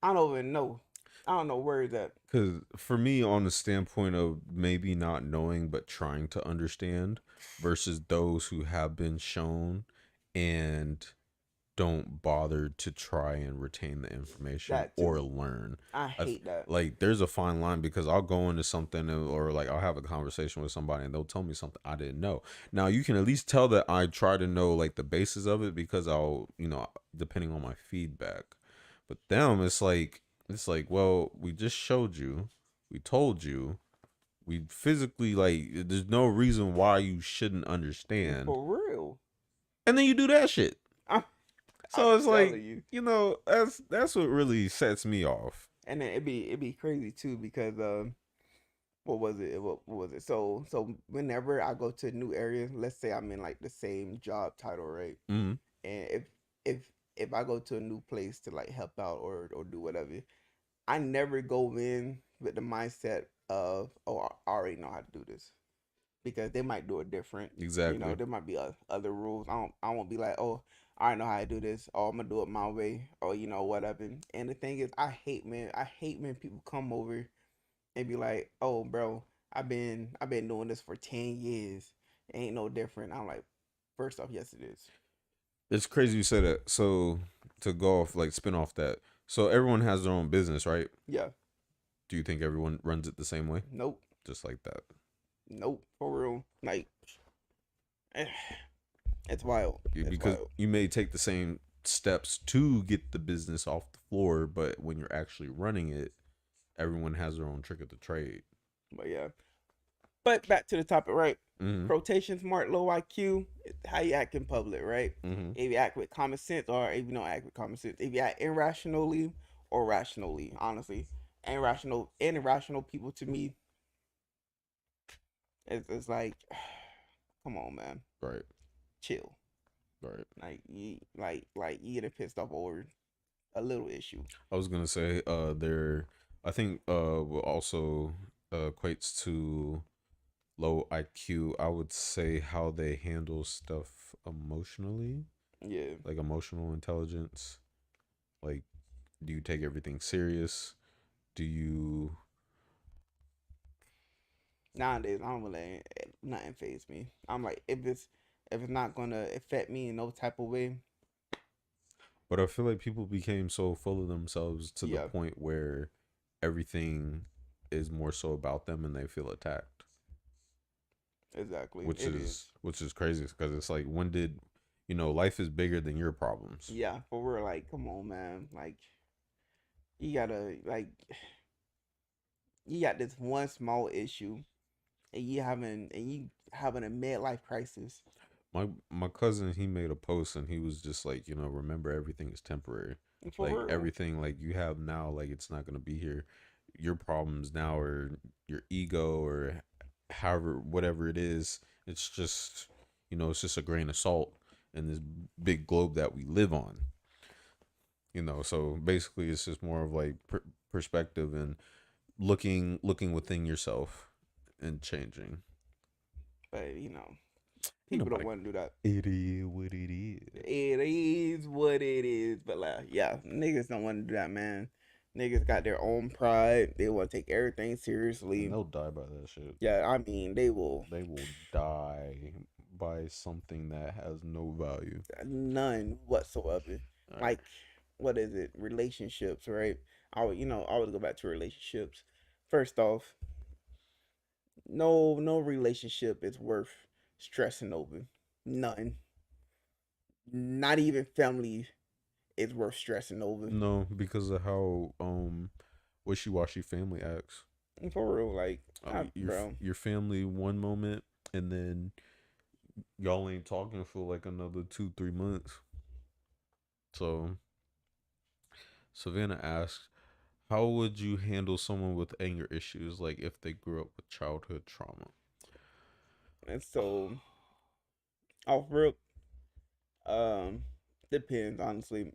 I don't even know. I don't know where is that. Because for me, on the standpoint of maybe not knowing but trying to understand, versus those who have been shown and don't bother to try and retain the information That or too. learn. I hate that. Like there's a fine line because I'll go into something or like I'll have a conversation with somebody and they'll tell me something I didn't know. Now you can at least tell that I try to know like the basis of it because I'll, depending on my feedback. But them, it's like, well, we just showed you, we told you, we physically like there's no reason why you shouldn't understand. For real. And then you do that shit. I'm, I'm So it's like, telling you. that's what really sets me off. And then it'd be crazy too because what was it? What was it? So whenever I go to a new area, let's say I'm in like the same job title, right? Mm-hmm. And if if I go to a new place to like help out or do whatever, I never go in with the mindset of, oh, I already know how to do this, because they might do it different. Exactly. There might be other rules. I won't be like, oh, I know how to do this. Oh, I'm gonna do it my way. Or whatever. And the thing is, I hate when people come over and be like, oh, bro, I've been doing this for 10 years. It ain't no different. I'm like, first off, yes, it is. It's crazy you say that. So to go off, like spin off that. So everyone has their own business, right? Yeah. Do you think everyone runs it the same way? Nope. Just like that. Nope. For real. Like, it's wild. It's Because wild. you may take the same steps to get the business off the floor, but when you're actually running it, everyone has their own trick of the trade. But yeah. But back to the topic, right? Mm-hmm. Quotation smart, low IQ, how you act in public, right? Mm-hmm. If you act with common sense or if you don't act with common sense. If you act irrationally or rationally, honestly. Irrational people to me, it's like, come on, man. Right. Chill. Right. Like you get pissed off over a little issue. I was gonna say, there. I think, will also equates to low IQ, I would say how they handle stuff emotionally, Yeah. like emotional intelligence. Like, do you take everything serious? Do you? Nowadays, I don't let nothing phase me. I'm like, if it's not gonna affect me in no type of way, But I feel like people became so full of themselves to the yeah, point where everything is more so about them and they feel attacked, exactly, which it is is. which is crazy because it's like when did life is bigger than your problems. Yeah, but we're like, come on, man. Like, you gotta like, you got this one small issue, and you having a midlife crisis. My cousin, he made a post and he was just like, remember everything is temporary. For Like real. everything like you have now, like it's not gonna be here. Your problems now are your ego or however whatever it is. It's just it's just a grain of salt in this big globe that we live on. So basically it's just more of like perspective and looking within yourself and changing. But Ain't people don't nobody. want to do that. It is what it is. It is what it is. But like, yeah, niggas don't want to do that, man. Niggas got their own pride. They want to take everything And seriously. they'll die by that shit. Yeah, I mean, they will. They will die by something that has no value. None whatsoever. All right. Like, what is it? Relationships, right? I would go back to relationships. First off, no relationship is worth stressing over. None. Not even family is worth stressing over. No, because of how wishy-washy family acts. For real, like, Your bro. your family one moment, and then y'all ain't talking for like another 2-3 months. So Savannah asks, how would you handle someone with anger issues, like if they grew up with childhood trauma? And so, off rip, um, depends honestly.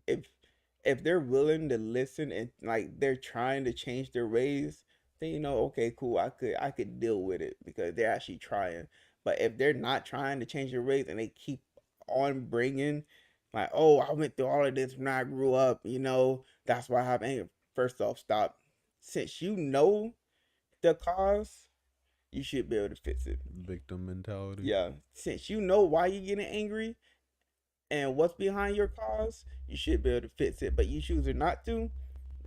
If they're willing to listen and like they're trying to change their ways, then okay, cool. I could deal with it because they're actually trying. But if they're not trying to change their ways and they keep on bringing, like, oh, I went through all of this when I grew up, that's why I have anger. First off, stop. Since you know the cause, you should be able to fix it. Victim mentality. Yeah, since you know why you're getting angry and what's behind your cause, you should be able to fix it. But you choosing not to,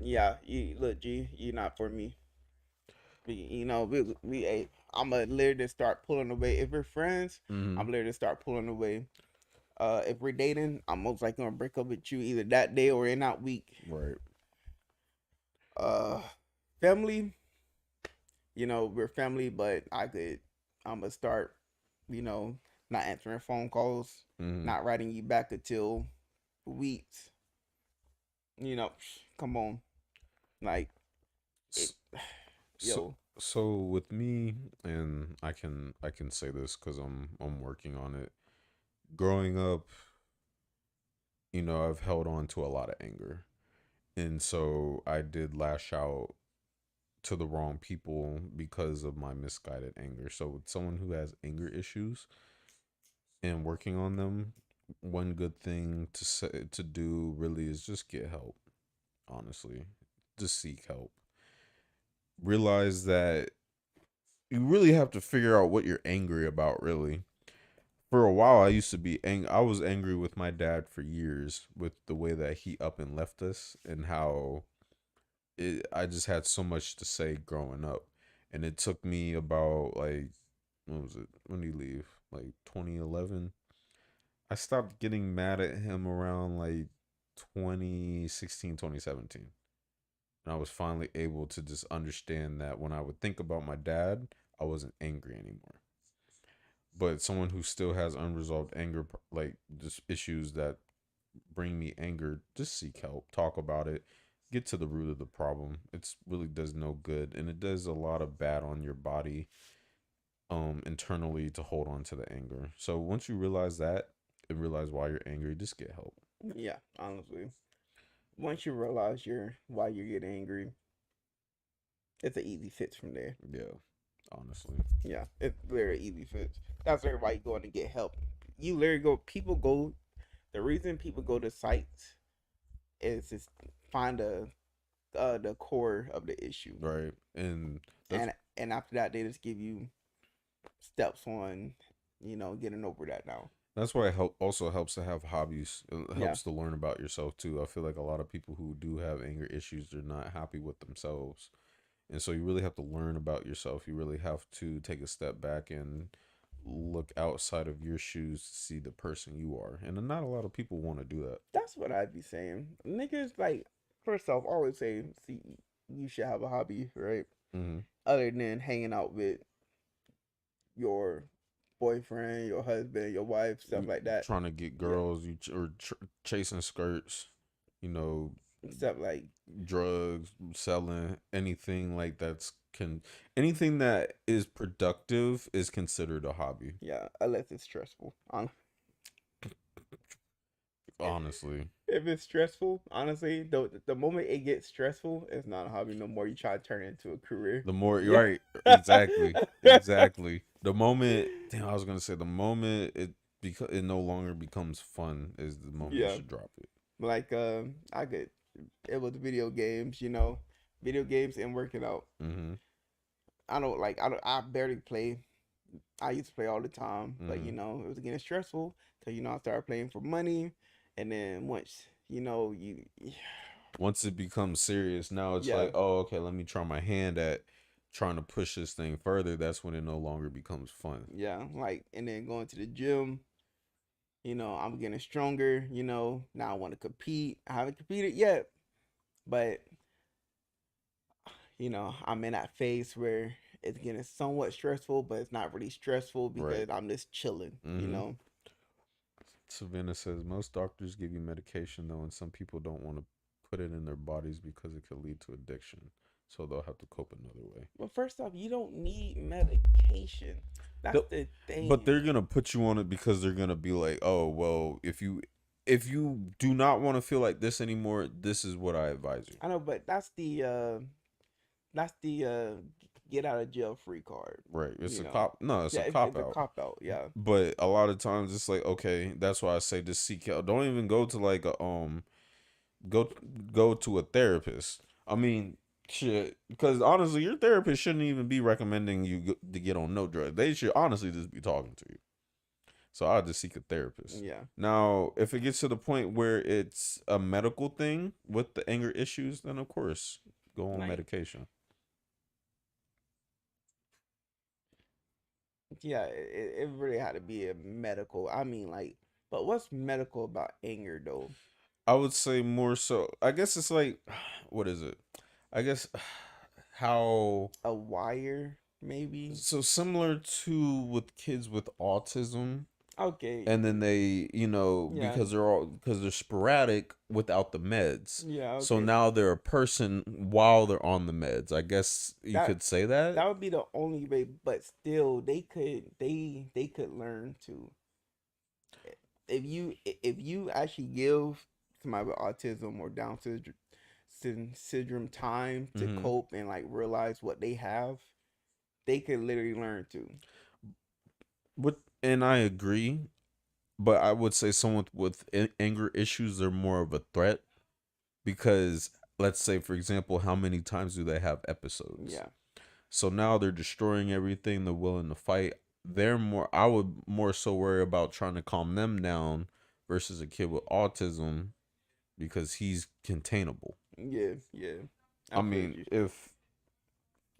yeah, you look, G, you're not for me. I'm gonna literally start pulling away. If we're friends, Mm-hmm. I'm literally start pulling away. If we're dating, I'm most likely gonna break up with you either that day or in that week. Right. Uh, family, we're family, but I'm gonna start, you know, not answering phone calls, Mm-hmm. not writing you back until weeks. Come on, like it, So yo, so with me, and I can say this because I'm working on it. Growing up, I've held on to a lot of anger, and so I did lash out to the wrong people because of my misguided anger. So with someone who has anger issues and working on them, one good thing to do really is just get help. Honestly, just seek help. Realize that you really have to figure out what you're angry about, really. For a while, I used to be I was angry with my dad for years with the way that he up and left us and how I just had so much to say growing up. And it took me about like, what was it? When did he leave? Like 2011. I stopped getting mad at him around like 2016, 2017. And I was finally able to just understand that when I would think about my dad, I wasn't angry anymore. But someone who still has unresolved anger, like just issues that bring me anger, just seek help, talk about it, get to the root of the problem. It's really does no good, and it does a lot of bad on your body, internally to hold on to the anger. So once you realize that and realize why you're angry, just get help. yeah, honestly, once you realize why you're getting angry, it's an easy fix from there. Yeah, honestly. Yeah, it's very easy fix. That's everybody going to get help. You literally go. People go. The reason people go to sites is to find the core of the issue, Right. And that's and after that they just give you steps on, getting over that now. that's why it also helps to have hobbies. It Yeah, helps to learn about yourself too. I feel like a lot of people who do have anger issues, they're not happy with themselves. And so you really have to learn about yourself. You really have to take a step back and look outside of your shoes to see the person you are. And not a lot of people want to do that. that's what I'd be saying. Niggas like first off, always say, see, you should have a hobby, right? Mm-hmm. Other than hanging out with your boyfriend, your husband, your wife, stuff like that. Trying to get Yeah, girls, chasing skirts, you know, stuff like drugs, selling anything like anything that is productive is considered a hobby. yeah, unless it's stressful. Honestly, If it's stressful, honestly, the moment it gets stressful, it's not a hobby no more. You try to turn it into a career. the more you're Yeah. right, exactly, exactly. The moment, damn, I was gonna say the moment because it no longer becomes fun is the moment you Yeah. should drop it. Like I could it was video games, video games and working out. Mm-hmm. I barely play. I used to play all the time, but Mm-hmm. it was getting stressful because I started playing for money, and then once you Once it becomes serious, now it's yeah like, oh, okay, let me try my hand at trying to push this thing further. That's when it no longer becomes fun. yeah like and then going to the gym. I'm getting stronger. Now I want to compete. I haven't competed yet, but I'm in that phase where it's getting somewhat stressful, but it's not really stressful Right. because I'm just chilling. Mm-hmm. Savannah says most doctors give you medication though, and some people don't want to put it in their bodies because it could lead to addiction. So they'll have to cope another way. But first off, you don't need medication. That's They'll- the But they're thing. gonna put you on it because they're gonna be like, oh well, if you do not want to feel like this anymore, this is what I advise you. I know, but that's the get out of jail free card. Right. It's You a know. cop. No, it's Yeah, a it's cop a out. cop out. Yeah. But a lot of times it's like, okay, that's why I say just seek help. Don't even go to like a go go to a therapist. I mean, shit, because honestly, your therapist shouldn't even be recommending you to get on no drug. They should honestly just be talking to you. So I'll just seek a therapist. Yeah. Now, if it gets to the point where it's a medical thing with the anger issues, then of course go on Like medication. yeah, it really had to be a medical. I mean, like, but what's medical about anger though? I would say more so. I guess it's like, what is it? I guess how A wire, maybe. so similar to with kids with autism, Okay. and then they, Yeah. because they're sporadic without the meds. Yeah. So Okay. now they're a person while they're on the meds. I guess you That could say that. that would be the only way, but still, they could learn to. If you actually give somebody with autism or Down syndrome time to Hmm. cope and like realize what they have, they could literally learn to. And I agree, but I would say someone with anger issues, they're more of a threat because let's say, for example, how many times do they have episodes? Yeah. So now they're destroying everything. They're willing to fight. I would more so worry about trying to calm them down versus a kid with autism because he's containable. Yeah. Yeah. I I feel what mean, you, if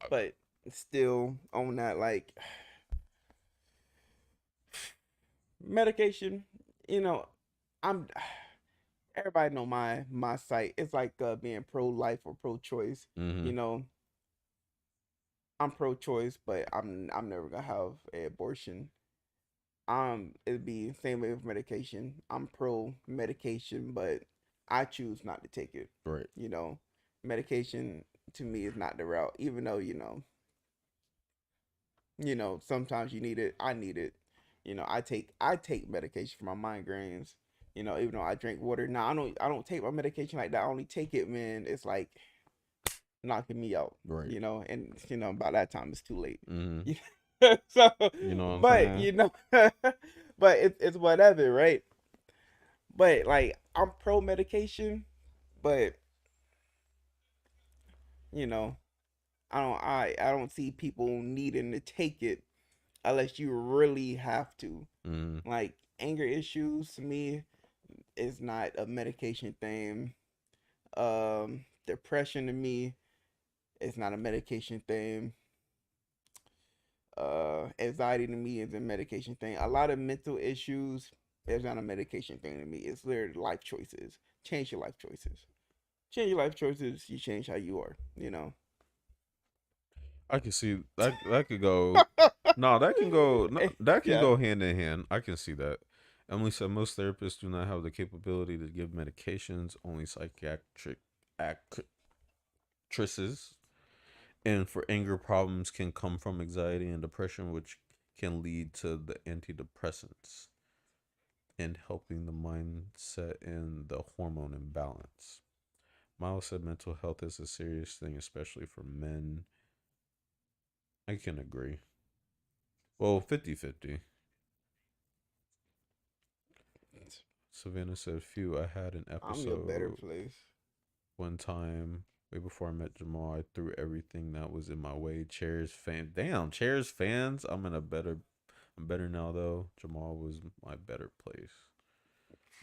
but still on that like medication, you know, I'm everybody know my site. It's like being pro life or pro choice. mm-hmm, You know, I'm pro choice, but I'm never gonna have an abortion. It'd be same way with medication. I'm pro medication, but I choose not to take it. right, You know, medication to me is not the route. Even though sometimes you need it. I need it. I take medication for my migraines. Even though I drink water. Now I don't take my medication like that. I only take it when it's like knocking me out. Right. You know, and by that time it's too late. Mm-hmm. So, You know what I'm but saying? but it's whatever, right? But like I'm pro medication, but you know, I don't see people needing to take it unless you really have to. Mm-hmm. Like anger issues to me is not a medication thing. Depression to me is not a medication thing. Anxiety to me is a medication thing. A lot of mental issues is not a medication thing to me. It's literally life choices. Change your life choices. Change your life choices. You change how you are. I can see that. That could go. No, that can go. No, that can Yeah. go hand in hand. I can see that. Emily said most therapists do not have the capability to give medications. Only psychiatric actresses, and for anger problems can come from anxiety and depression, which can lead to the antidepressants and helping the mindset and the hormone imbalance. Miles said mental health is a serious thing, especially for men. I can agree. Well, 50-50. Savannah said, phew, I had an I'm your better episode place. one time, way before I met Jamal. I threw everything that was in my way. Chairs, fan. Damn, chairs, fans. I'm better now, though. Jamal was my better place.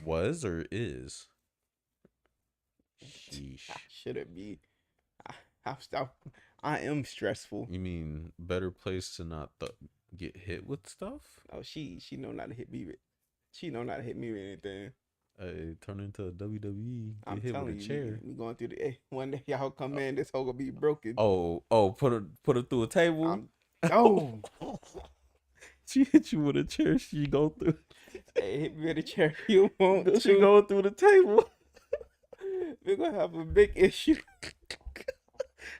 Was or is? Sheesh. Should it be? I, I am stressful. You mean better place to not get hit with stuff? Oh, she know not to hit me with. She know not to hit me with anything. Turn into a WWE. Get I'm hit with a telling you, chair. we going through the. One day y'all come in, this hole gonna be broken. Put her through a table. Oh, She hit you with a chair. She go through. hey, hit me with a chair. You won't. She going through the table. We're gonna have a big issue.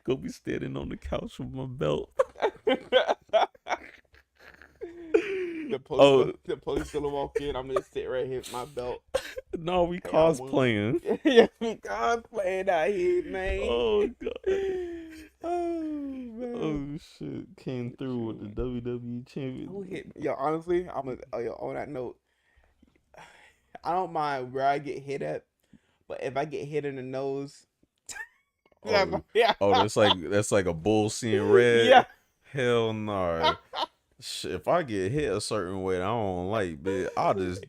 Go be standing on the couch with my belt. The police gonna walk in. I'm gonna sit right here with my belt. No, we Hey, cosplaying. Yeah, we cosplaying out here, man. Oh god. Oh man. Oh shit! Came through with the WWE champion. Who hit me? Yo, honestly, on that note, I don't mind where I get hit at, but if I get hit in the nose, Oh, yeah. That's like a bull seeing red. Yeah. Hell no. If I get hit a certain way that I don't like, bitch, I'll just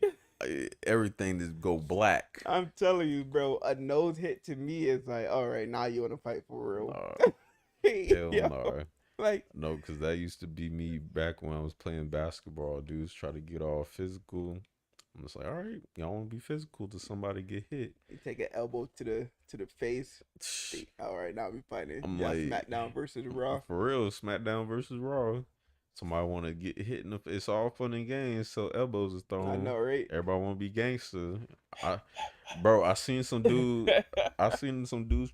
everything just go black. I'm telling you, bro, a nose hit to me is like, all right, now you want to fight for real. Hell Yo, no. like, No, because that used to be me back when I was playing basketball. Dudes try to get all physical. I'm just like, all right, y'all want to be physical to somebody get hit. you take an elbow to the face. All right, now we fighting. I'm Yeah, like, SmackDown versus Raw. For real, SmackDown versus Raw. Somebody want to get hit in the. It's all fun and games, so elbows is thrown. I know, right? Everybody want to be gangster. I seen some dudes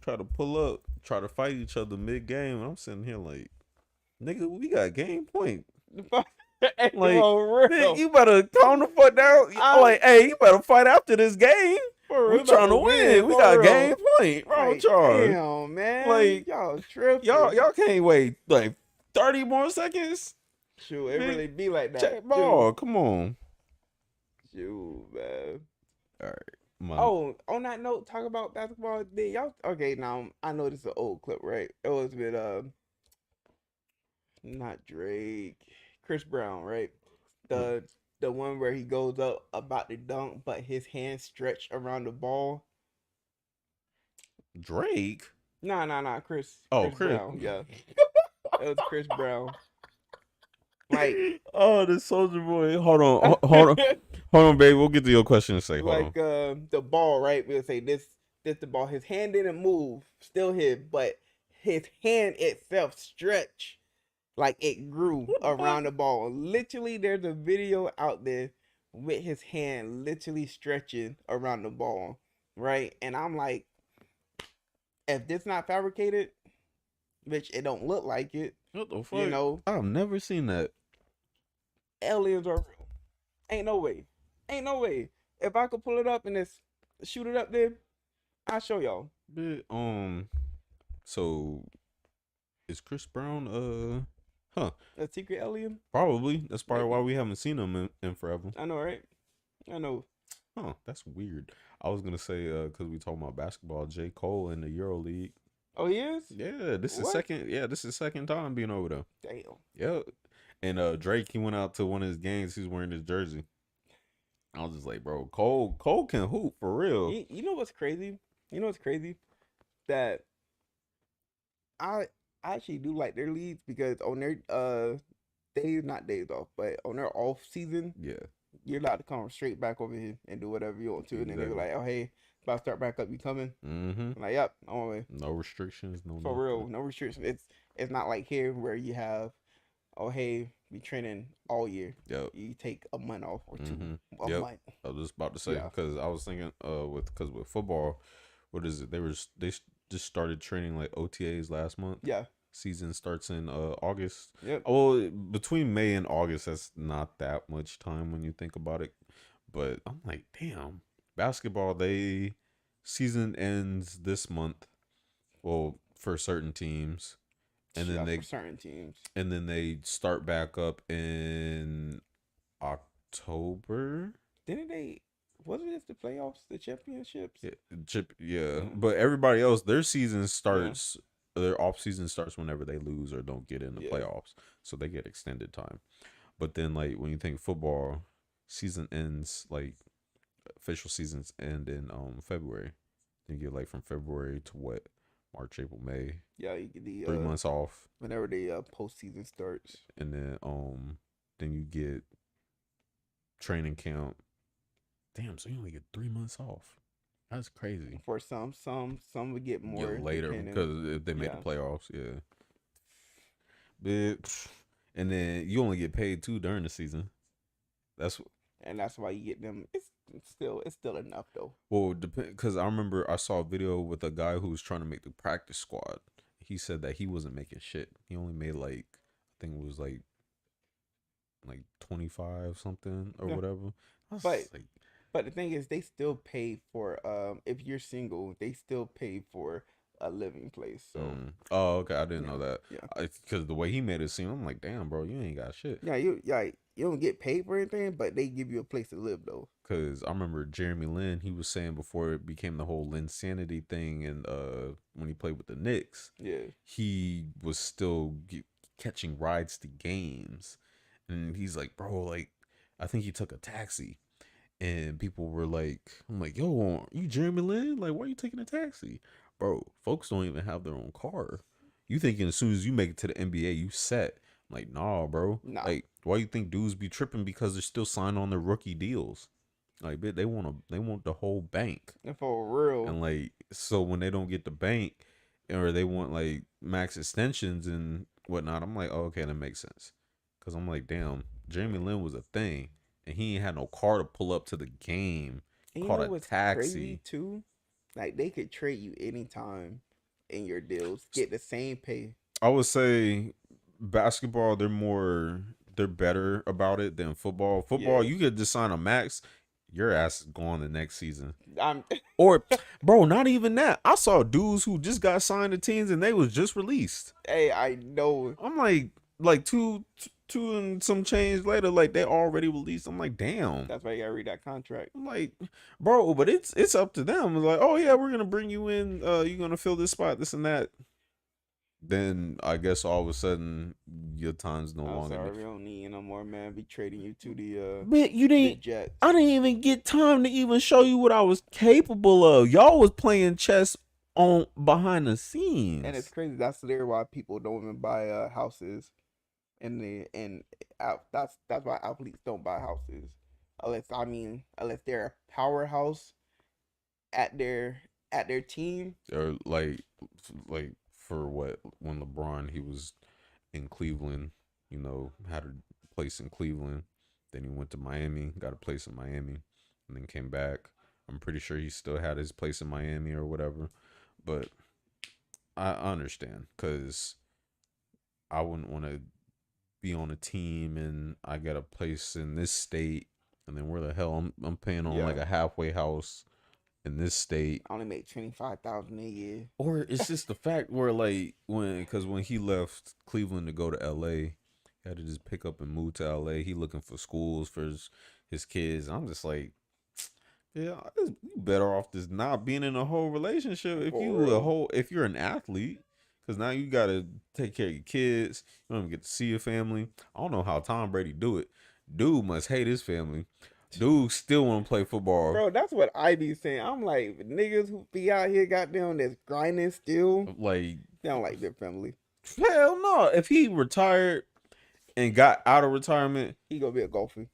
try to pull up, try to fight each other mid game. I'm sitting here like, nigga, we got game point. Hey, Like, for real. you better calm the fuck down. Like, hey, you better fight after this game. For We real, trying to win. We for got real. game point. Wrong Like, with y'all. damn, man. Like, y'all tripping. Y'all can't wait like 30 more seconds. Shoot, it really be like that. Check ball. Come on. Shoot, man. All right. Oh, on that note, talk about basketball. Did y'all okay? Now I know this is an old clip, right? It was with not Drake, Chris Brown, right? The one where he goes up about to dunk, but his hands stretch around the ball. Drake? Nah, Chris. Oh, Chris Brown, yeah. It was Chris Brown. Like, oh, the Soldier Boy. Hold on, babe. We'll get to your question in a second. Like the ball, right? We'll say this the ball. His hand didn't move, still hit, but his hand itself stretched, like it grew around the ball. Literally, there's a video out there with his hand literally stretching around the ball, right? And I'm like, if this not fabricated, which it don't look like it, What the fuck? you know, I've never seen that. aliens are real. Ain't no way. Ain't no way. If I could pull it up and shoot it up there, I'll show y'all. But, So is Chris Brown? Huh? A secret alien? Probably. That's probably why Maybe. we haven't seen him in forever. I know, right? I know. Huh? That's weird. I was gonna say because we talking about basketball, J. Cole in the Euro League. Oh, he is? Yeah, this is What? second. Yeah, this is second time being over there. Damn. Yeah, and Drake he went out to one of his games. He's wearing his jersey. I was just like, bro, Cole can hoop for real. You know what's crazy? You know what's crazy? That I actually do like their leagues because on their days, not days off, but on their off season, Yeah, you're allowed to come straight back over here and do whatever you want to. And then they were exactly. like, "Oh, hey, about to start back up. You coming?" Mm-hmm. I'm like, "Yep, on my way." No restrictions, no For nothing. real, no restriction. It's not like here where you have, "Oh, hey, we training all year. Yep. You take a month off or two Mm-hmm. a Yep. month." I was just about to say Yeah, because I was thinking with football, what is it? Just started training like OTAs last month. yeah, Season starts in August. yep. Well, between May and August, that's not that much time when you think about it. But I'm like, damn, basketball. They season ends this month. Well, for certain teams, and then Yeah, for they certain teams. start back up in October. Didn't they? Wasn't it the playoffs, the championships? Yeah, chip. Yeah, Yeah, but everybody else, their season yeah, starts. Their off season starts whenever they lose or don't get in the yeah. playoffs, so they get extended time. But then, like when you think football, season ends like official seasons end in February. Then you get like from February to what March, April, May, Yeah, you get the 3 months off, whenever the postseason starts. and then you get training camp. Damn, so you only get 3 months off. That's crazy. For some would get Yeah, more later depending. because if they make the Yeah, playoffs, yeah. But and then you only get paid too during the season. That's and that's why you get them. It's still enough though. well, depend because I remember I saw a video with a guy who was trying to make the practice squad. He said that he wasn't making shit. He only made like I think it was like 25 something or Yeah, whatever. I was but like, but the thing is, they still pay for if you're single, they still pay for a living place. So oh, okay, I didn't yeah, know that. yeah, Because the way he made it seem, I'm like, damn, bro, you ain't got shit. you don't get paid for anything, but they give you a place to live though. Because I remember Jeremy Lin, he was saying before it became the whole Linsanity thing, and when he played with the Knicks, Yeah, he was still catching rides to games, and he's like, bro, like, I think he took a taxi, and people were like, I'm like, yo, you Jeremy Lin? Like, why are you taking a taxi, bro? Folks don't even have their own car. You thinking as soon as you make it to the NBA, you set? I'm like, nah, bro. nah, Like, why you think dudes be tripping because they're still signed on their rookie deals? Like, bitch, they want the whole bank. and for real, And like, so when they don't get the bank, or they want like max extensions and whatnot, I'm like, oh, okay, that makes sense. Cause I'm like, damn, Jeremy Lin was a thing, and he ain't had no car to pull up to the game. and you Caught know a what's crazy taxi. too? Like they could trade you anytime in your deals, get the same pay. I would say basketball, they're better about it than football. Football, Yeah, you could just sign a max, your ass is gone the next season. I'm. Or, bro, not even that. I saw dudes who just got signed to teams and they was just released. Hey, I know. I'm like two and some change later, like they already released. I'm like, damn. That's why you gotta read that contract. I'm like, bro, but it's up to them. It's like, oh yeah, we're gonna bring you in. You're gonna fill this spot, this and that. Then I guess all of a sudden your time's no I'm longer. sorry, we don't need you no more, man. Be trading you to Man, you the didn't. Jets. I didn't even get time to even show you what I was capable of. Y'all was playing chess on behind the scenes. And it's crazy. That's there why people don't even buy houses, that's why athletes don't buy houses, unless they're a powerhouse at their team. Or like for what when LeBron he was in Cleveland, had a place in Cleveland. Then he went to Miami, got a place in Miami, and then came back. I'm pretty sure he still had his place in Miami or whatever. But I understand because I wouldn't want to be on a team and I got a place in this state, and then where the hell I'm paying on Yeah, like a halfway house in this state. I only make 25,000 a year. Or it's just the fact where like because when he left Cleveland to go to L.A., he had to just pick up and move to L.A. He looking for schools for his kids. I'm just like, yeah, you better off just not being in a whole relationship if For you real. if you're an athlete, because now you gotta take care of your kids. You don't even get to see your family. I don't know how Tom Brady do it. Dude must hate his family. Dude still want to play football. Bro, that's what I be saying. I'm like, niggas who be out here goddamn that's grinding still, Like, they don't like their family. hell no. If he retired and got out of retirement, He gonna be a golfer.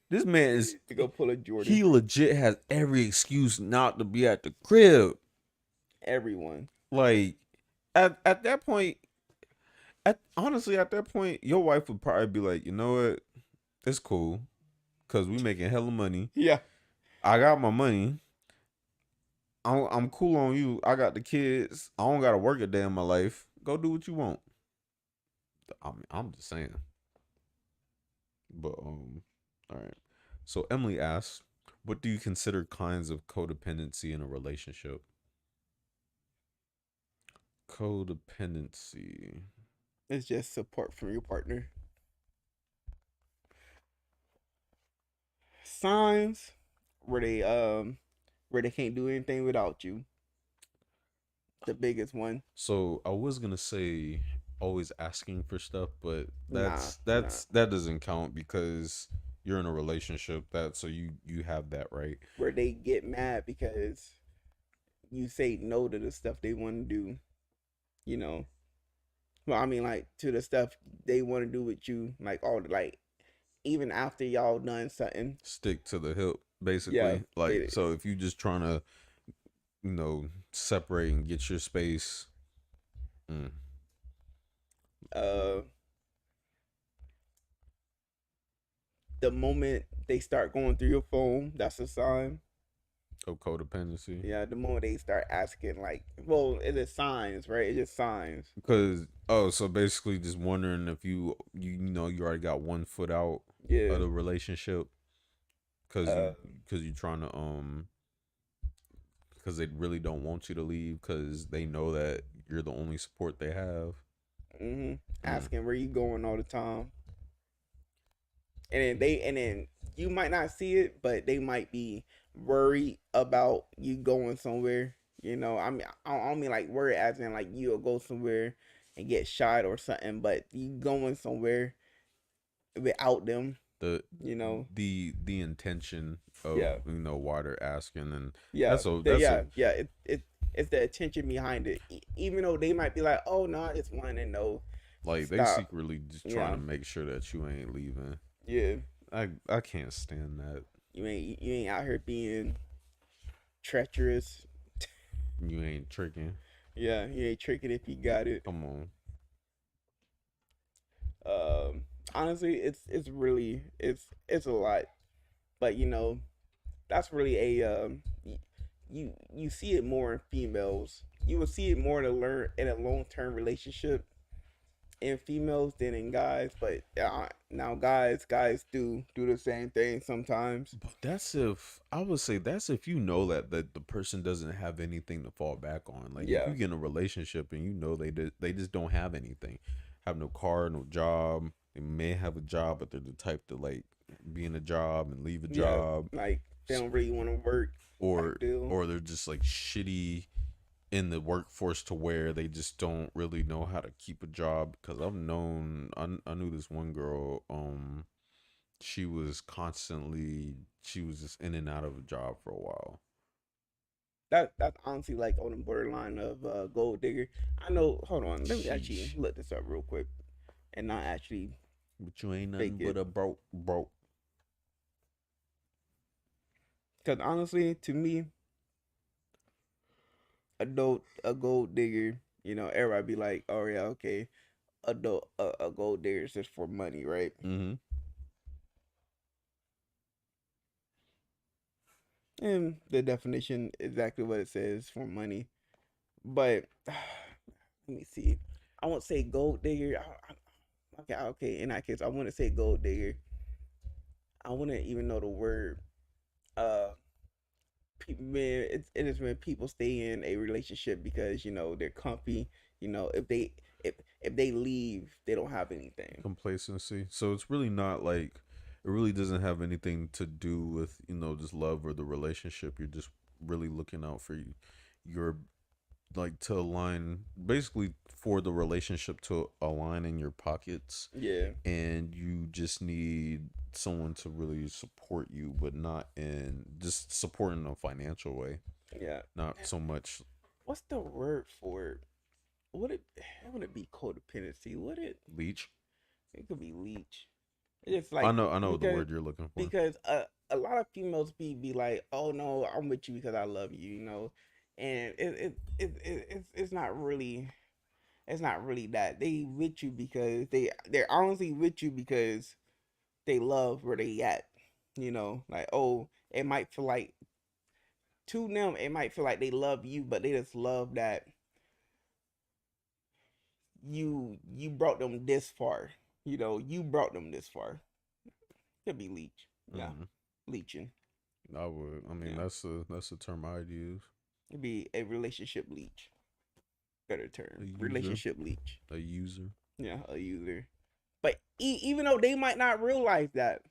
this man is He gonna pull a Jordan. he legit has every excuse not to be at the crib. Everyone. Like at that point, honestly at that point, your wife would probably be like, you know what, it's cool, cause we making hella money. Yeah. I got my money. I'm cool on you. I got the kids. I don't gotta work a day in my life. Go do what you want. I'm just saying. But all right. So Emily asks, what do you consider kinds of codependency in a relationship? Codependency. It's just support from your partner. Signs where they can't do anything without you. The biggest one. So I was gonna say always asking for stuff, but Nah. that doesn't count because you're in a relationship. That so you have that right. Where they get mad because you say no to the stuff they want to do. You know. Well, I mean, like to the stuff they want to do with you, like all the like, even after y'all done something. Stick to the hip, basically. Yeah, Like so, if you just trying to, separate and get your space. Uh, the moment they start going through your phone, that's a sign. Of codependency. Yeah, the moment they start asking, like, well, it is signs, right? It's just signs. Because so basically, just wondering if you already got one foot out Yeah. of the relationship, because you're trying to because they really don't want you to leave because they know that you're the only support they have. Asking where you going all the time, and then you might not see it, but they might be worried about you going somewhere. You know, I mean, I don't mean like worried as in like you'll go somewhere and get shot or something, but you going somewhere without them. The You know, the intention of Yeah. why they're asking, and yeah, that's a yeah. It's the attention behind it. Even though they might be like, oh no, it's one and no. like they Stop. secretly just trying Yeah. to make sure that you ain't leaving. Yeah, I can't stand that. you ain't out here being treacherous. You ain't tricking. Yeah, you ain't tricking if you got it. Come on. Honestly, it's really it's a lot, but that's really a you see it more in females. You will see it more in a long term relationship in females than in guys. But now guys do the same thing sometimes. But I would say that's if you know that the person doesn't have anything to fall back on. Like Yeah. if you get in a relationship and you know they just don't have anything, have no car, no job. They may have a job, but they're the type to like be in a job and leave a job, Like they don't really want to work. or deal. or they're just like shitty in the workforce to where they just don't really know how to keep a job. Because I knew this one girl. She was just in and out of a job for a while. That's honestly like on the borderline of gold digger. I know. Hold on, let me actually Sheesh. look this up real quick, and not actually. But you ain't nothing Fake but it. a broke. Because honestly, to me, a gold digger, everybody be like, oh yeah, okay, a gold digger is just for money, right? Mm-hmm. And the definition exactly what it says, for money. But let me see. I won't say gold digger. Okay. In that case, I wouldn't say gold digger. I wouldn't even know the word. Uh, man, it is when people stay in a relationship because they're comfy. If they leave, they don't have anything. Complacency. So it's really not like it really doesn't have anything to do with just love or the relationship. You're just really looking out for your like to align basically for the relationship to align in your pockets, Yeah, and you just need someone to really support you, but not in just support in a financial way, yeah. not so much What's the word for it? Would it be codependency? Would it? leech. It could be leech. It's I like know the because word you're looking for. because a lot of females be like, oh no, I'm with you because I love you, and it's not really that they with you because they're honestly with you because they love where they at, like, oh, it might feel like to them it might feel like they love you, but they just love that you brought them this far, you brought them this far. Could be leech, yeah, Mm, leeching. I would. I mean, Yeah, that's a term I'd use. it'd be a relationship leech. Better A term, user, relationship leech. a user. Yeah, a user. But even though they might not realize that,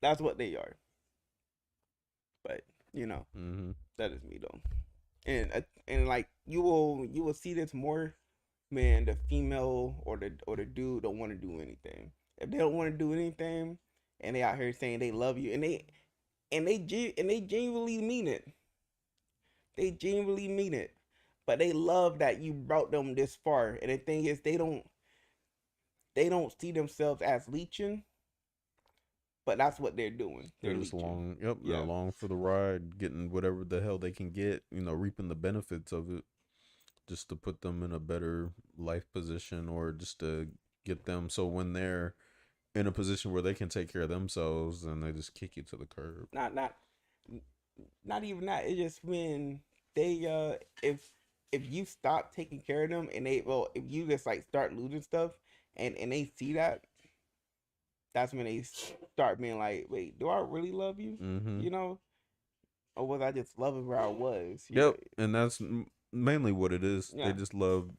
that's what they are. But Mm-hmm. that is me though. And like you will see this more, man. The female or the dude don't want to do anything. If they don't want to do anything, and they out here saying they love you, and they genuinely mean it. They genuinely mean it. But they love that you brought them this far. And the thing is, they don't see themselves as leeching, but that's what they're doing. They're They're just leeching. along. Yep, they're Yeah. along for the ride, getting whatever the hell they can get. Reaping the benefits of it, just to put them in a better life position, or just to get them so when they're in a position where they can take care of themselves, and they just kick you to the curb. Not even that. It's just when they if you stop taking care of them, and if you just like start losing stuff, and they see that, that's when they start being like, wait, do I really love you? Mm-hmm. You know, or was I just loving where I was? Yep, and that's mainly what it is. They Yeah. just love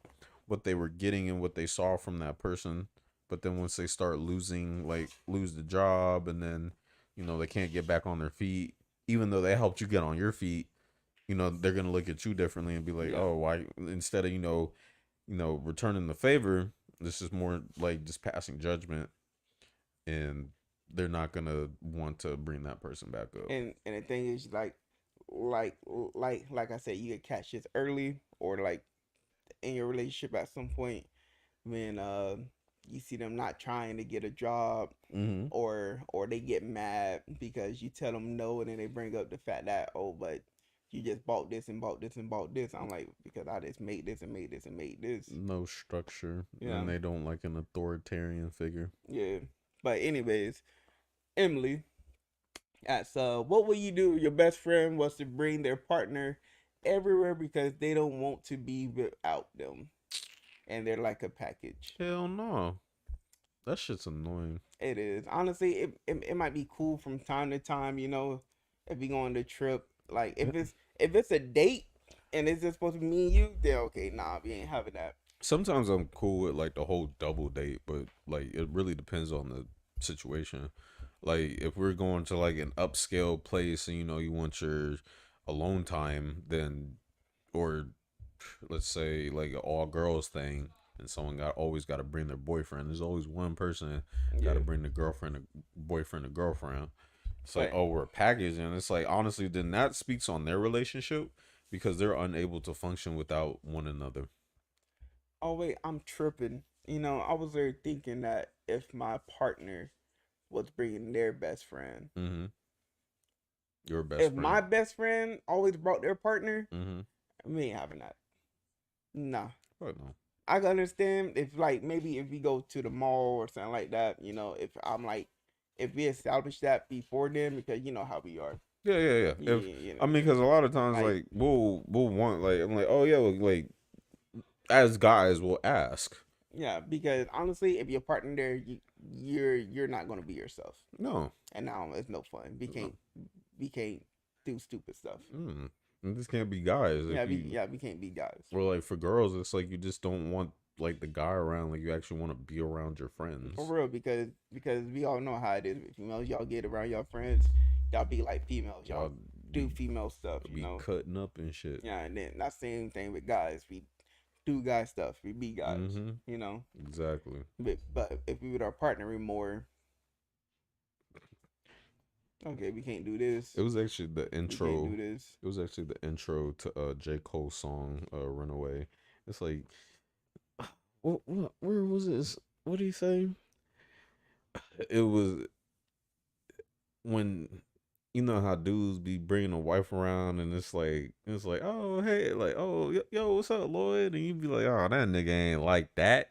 what they were getting and what they saw from that person. But then once they start losing, like lose the job, and then they can't get back on their feet, even though they helped you get on your feet, they're gonna look at you differently and be like, Yeah. oh, why instead of returning the favor, this is more like just passing judgment, and they're not gonna want to bring that person back up. And the thing is, like I said, you could catch this early, or like in your relationship at some point when you see them not trying to get a job, Mm-hmm. or they get mad because you tell them no, and then they bring up the fact that, oh, but you just bought this and bought this and bought this. I'm like, because I just made this and made this and made this. No structure, Yeah. and they don't like an authoritarian figure. Yeah. But anyways, Emily, that's what will you do if your best friend was to bring their partner everywhere because they don't want to be without them, and they're like a package. Hell no, that shit's annoying. It is. Honestly, it might be cool from time to time, if we go on the trip. Like if it's a date and it's just supposed to be me and you, then okay, nah, we ain't having that. Sometimes I'm cool with like the whole double date, but like it really depends on the situation. Like if we're going to like an upscale place and you want your alone time, then or let's say like an all girls thing, and someone always got to bring their boyfriend. There's always one person got Yeah. to bring the girlfriend, the boyfriend, the girlfriend. It's like, But oh, we're a package, and it's like honestly, then that speaks on their relationship because they're unable to function without one another. oh wait, I'm tripping. I was there thinking that if my partner was bringing their best friend, Mm-hmm. Your best if friend. my best friend always brought their partner, Mm-hmm. we ain't having that. Nah. What no? I can understand if like maybe if we go to the mall or something like that, if I'm like if we establish that before then, because you know how we are. Yeah. Yeah, If I mean, because a lot of times, like like we'll want like I'm like, oh yeah, like as guys, we'll ask. yeah, because honestly, if you're partner there, you're not gonna be yourself, No, and now it's no fun. We no. can't do stupid stuff. And this can't be guys. Yeah, we can't be guys. Or like for girls, it's like you just don't want like the guy around. Like you actually want to be around your friends. For real, because we all know how it is with females. Y'all get around your friends, y'all be like females. Y'all do female stuff, you be know. cutting up and shit. Yeah, and then that same thing with guys. We do guy stuff. We be guys, you know. Exactly. But if we with our partner, we more. Okay, we can't do this. It was actually the intro. We can't do this. It was actually the intro to J. Cole's song "Runaway." It's like, what? Where was this? What did he say? It was when you know how dudes be bringing a wife around, and it's like, oh hey, like, oh yo, what's up, Loyd? And you be like, oh, that nigga ain't like that.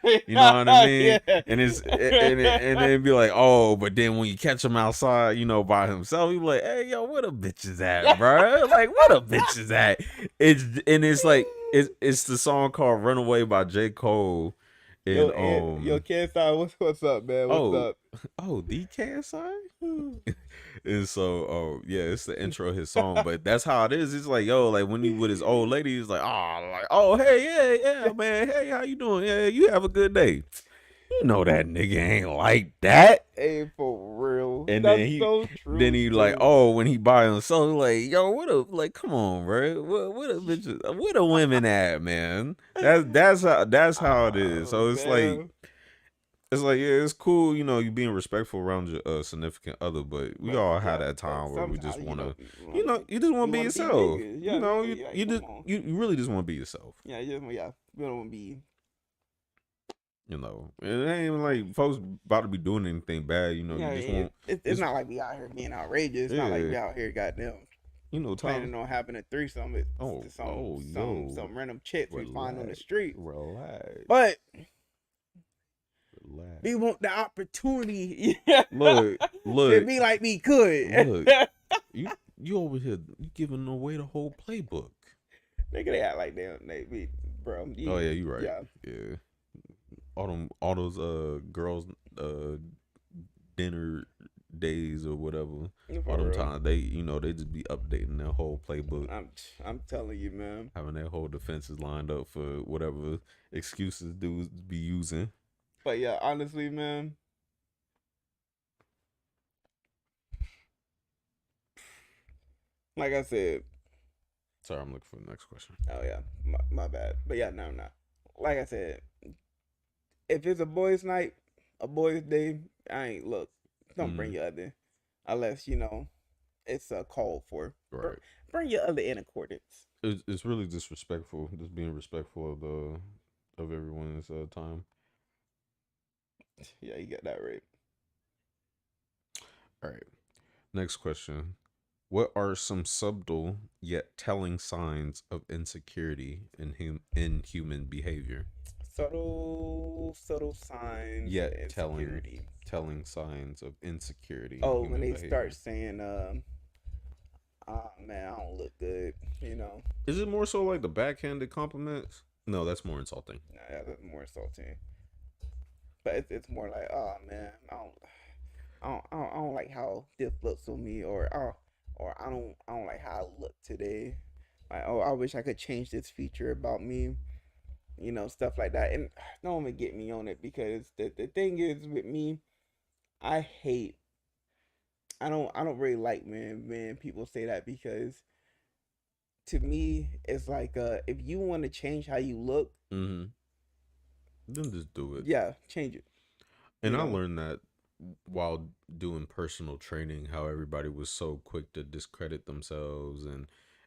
You know what I mean? Yeah. And and then be like, oh, but then when you catch him outside, you know, by himself, you be like, hey, yo, where the bitch is at, bro? Like, where the bitch is at? It's like it's the song called "Runaway" by J. Cole. And yo, KSI, what's up, man? What's up? Oh, the KSI. And so, yeah, it's the intro of his song, but that's how it is. It's like, yo, like when he with his old lady, he's like, oh, hey, yeah, man, hey, how you doing? Yeah, you have a good day. You know that nigga ain't like that. Hey, for real. And That's then he, so true, then he too. like, oh, when he by himself, like, yo, like, come on, bro, what the bitches, where the women at, man? That's how it is. So it's like. It's like, yeah, it's cool, you know, you being respectful around your significant other, but we all have that time where we just want to, you just want to be yourself. You know, you really just want to be yourself. Yeah, we don't want to be. You know, it ain't even like folks about to be doing anything bad. You know, you just want. It's not like we out here being outrageous. It's not like we out here goddamn. You know, planning on having a threesome with some random chicks we find on the street. Relax. But. Relax. We want the opportunity. Look. To be like we could. Look, you over here, you giving away the whole playbook. Nigga, they act like they bro. Oh yeah, you right. Yeah. All those girls dinner days or whatever. All them times they just be updating their whole playbook. I'm telling you, man. Having their whole defenses lined up for whatever excuses dudes be using. But yeah, honestly, man. Like I said. Sorry, I'm looking for the next question. Oh yeah, my bad. But yeah, no. Like I said, if it's a boys' night, a boys' day, don't bring your other, unless it's a call for. Right. Bring your other in accordance. It's really disrespectful. Just being respectful of everyone's time. Yeah, you got that right. All right. Next question. What are some subtle yet telling signs of insecurity in human behavior? Subtle signs. Yet telling signs of insecurity. Oh, when they start saying, "Oh man, I don't look good," Is it more so like the backhanded compliments? No, that's more insulting. Nah, that's more insulting. But it's more like, oh man, I don't like how this looks on me, or I don't like how I look today. Like, oh, I wish I could change this feature about me, stuff like that. And no one would get me on it, because the thing is with me, I don't really like when people say that, because to me it's like if you want to change how you look, then just do it. Yeah, change it. And I learned that while doing personal training, how everybody was so quick to discredit themselves and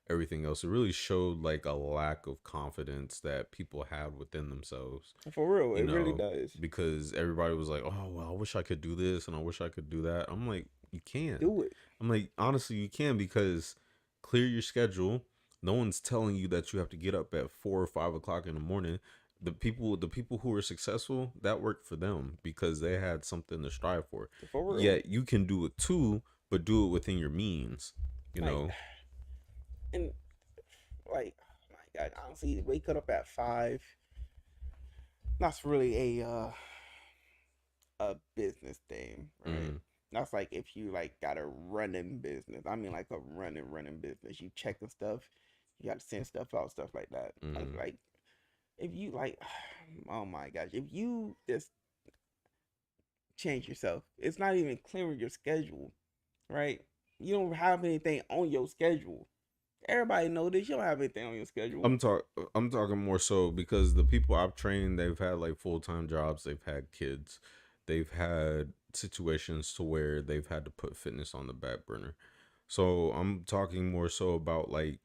everything else. It really showed like a lack of confidence that people had within themselves. For real, it really does. Because everybody was like, oh, well, I wish I could do this and I wish I could do that. I'm like, you can't. Do it. I'm like, honestly, you can, because clear your schedule. No one's telling you that you have to get up at 4 or 5 o'clock in the morning. The people who are successful, that worked for them because they had something to strive for. Yet you can do it too, but do it within your means, know. And like, oh my God, honestly, wake up at 5. That's really a business thing, right? That's like if you like got a running business. I mean, like a running business. You checking stuff. You got to send stuff out, stuff like that. Like if you like, oh my gosh, if you just change yourself, it's not even clearing your schedule, right? You don't have anything on your schedule. Everybody know this. You don't have anything on your schedule. I'm talking more so because the people I've trained, they've had like full-time jobs, they've had kids, they've had situations to where they've had to put fitness on the back burner. So I'm talking more so about like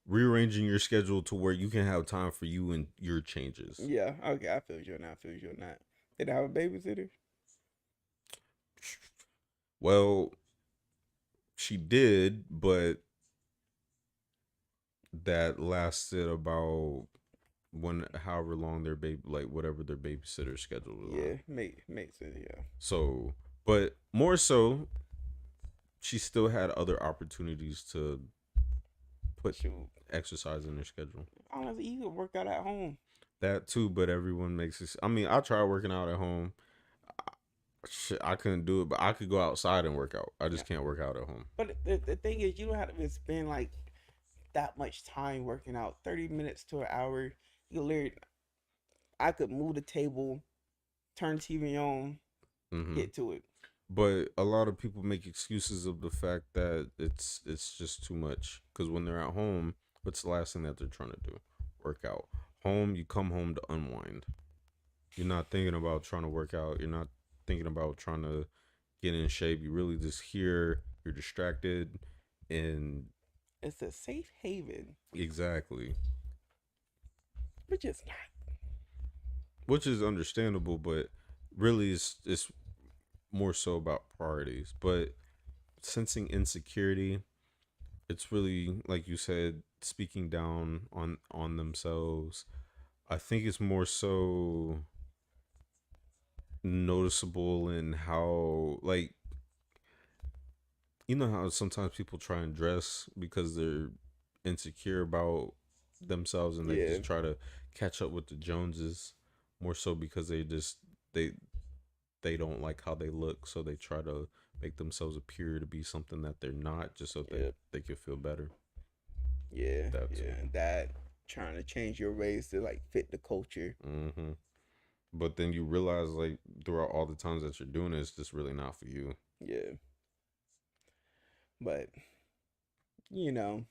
rearranging your schedule to where you can have time for you and your changes. Yeah, okay, I feel you on that. I feel you on that. Did I have a babysitter? Well, she did, but that lasted about however long their baby, like whatever their babysitter schedule was Yeah, on. makes sense. Yeah. So, but more so, she still had other opportunities to put Shoot. exercise in their schedule. Honestly, you could work out at home. That too, but everyone makes it. I mean, I tried working out at home. Shit, I couldn't do it, but I could go outside and work out. I just can't work out at home. But the thing is, you don't have to spend like that much time working out. 30 minutes to an hour. You literally, I could move the table, turn TV on, get to it. But a lot of people make excuses of the fact that it's just too much. Because when they're at home, what's the last thing that they're trying to do? Work out. Home, you come home to unwind. You're not thinking about trying to work out. You're not thinking about trying to get in shape. You really just here. You're distracted, and It's a safe haven, exactly, which is not. which is understandable, but really, it's more so about priorities. But sensing insecurity, it's really like you said, speaking down on themselves. I think it's more so noticeable in how, like, you know how sometimes people try and dress because they're insecure about themselves and they Yeah. just try to catch up with the Joneses, more so because they they don't like how they look, so they try to make themselves appear to be something that they're not, just so Yep. they can feel better. Yeah, That too. that trying to change your ways to like fit the culture. But then you realize, like, throughout all the times that you're doing it, it's just really not for you. Yeah, but you know,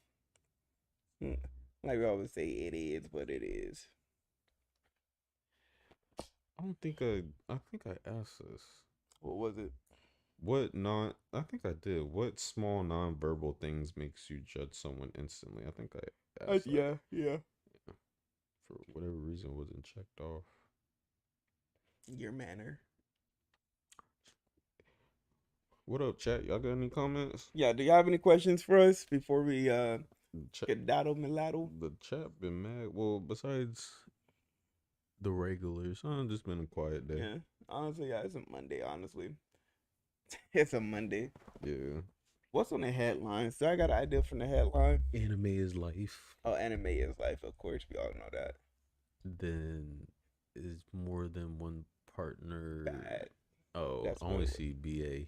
like we always say, it is what it is. I think I asked this. What was it? I think I did. What small nonverbal things makes you judge someone instantly? I think I asked that. Yeah. For whatever reason, it wasn't checked off. Your manner. What up, chat? Y'all got any comments? Yeah. Do you have any questions for us before we Chat, get daddle miladdle? the chat been mad. Well, besides the regulars, just been a quiet day. Yeah. Honestly, yeah, it's a Monday. Honestly, it's a Monday. Yeah. What's on the headline? So I got an idea from the headline. Anime is life. Oh, anime is life. Of course, we all know that. Then is more than one partner. Bad. Oh, That's I only what it see BA.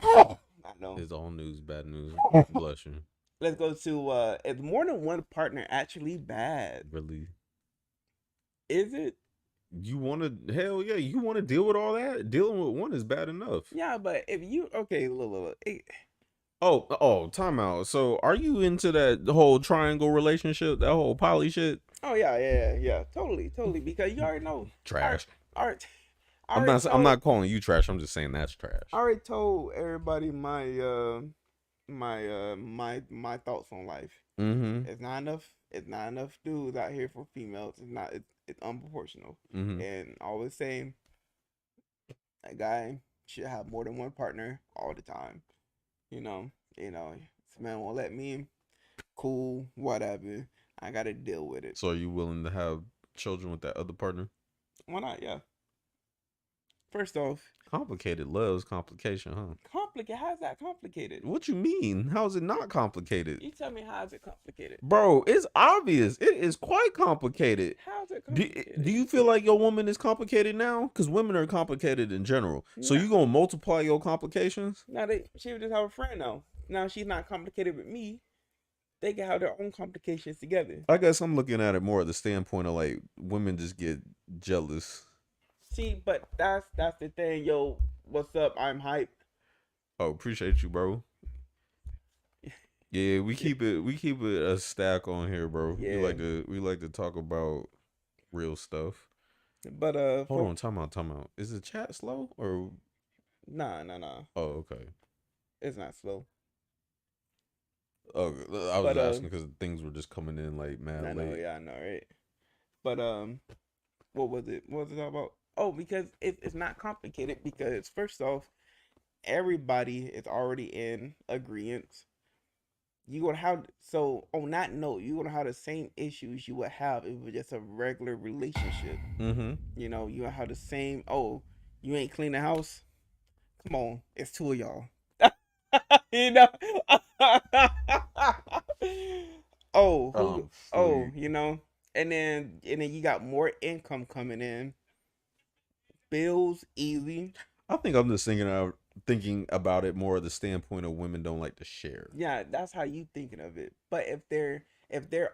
I know. It's all news, bad news. Bless you. Let's go to is more than one partner actually bad? Really. Is it? You want to, hell yeah, you want to deal with all that? Dealing with one is bad enough. Yeah, but if you okay, look. Oh, time out. So are you into that whole triangle relationship, that whole poly shit? Oh yeah. Totally. Because you already know. Trash. All right. I'm not calling you trash. I'm just saying that's trash. I already told everybody my my thoughts on life. Mm-hmm. It's not enough. It's not enough dudes out here for females. It's not. It's unproportional. Mm-hmm. And always saying a guy should have more than one partner all the time. You know. This man won't let me. Cool, whatever. I gotta deal with it. So are you willing to have children with that other partner? Why not? Yeah. First off, Complicated loves complication, huh? complicated. How's that complicated? What you mean? How is it not complicated? You tell me how is it complicated? Bro, it's obvious. It is quite complicated. How's it Do, complicated? do you feel like your woman is complicated now? Because women are complicated in general. So Nah. you gonna multiply your complications? Now she would just have a friend now. Now she's not complicated with me. They can have their own complications together. I guess I'm looking at it more at the standpoint of like women just get jealous. See, but that's the thing, yo. What's up? I'm hype. Oh, appreciate you, bro. Yeah, we keep it a stack on here, bro. Yeah. We like to talk about real stuff. But Hold on, time out. Is the chat slow or Nah. oh, okay. It's not slow. Oh, I was But, asking because things were just coming in like mad I know, late. yeah, I know, right? But what was it? What was it all about? Oh, because it's not complicated. Because first off, everybody is already in agreement. You gonna have so on that note, you gonna have the same issues you would have if it was just a regular relationship. Mm-hmm. You know, you gonna have the same. Oh, you ain't clean the house. Come on, it's two of y'all. You know. You know, and then you got more income coming in. Bills easy. I think I'm just thinking about it more of the standpoint of women don't like to share. Yeah, that's how you thinking of it. But if they're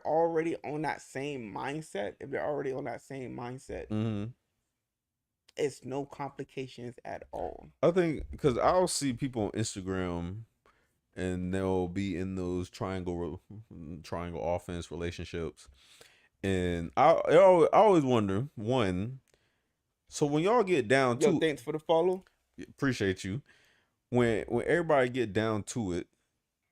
already on that same mindset, Mm-hmm. it's no complications at all. I think because I'll see people on Instagram and they'll be in those triangle offense relationships, and I always wonder one. So when y'all get down to, Thanks for the follow. appreciate you. When everybody get down to it,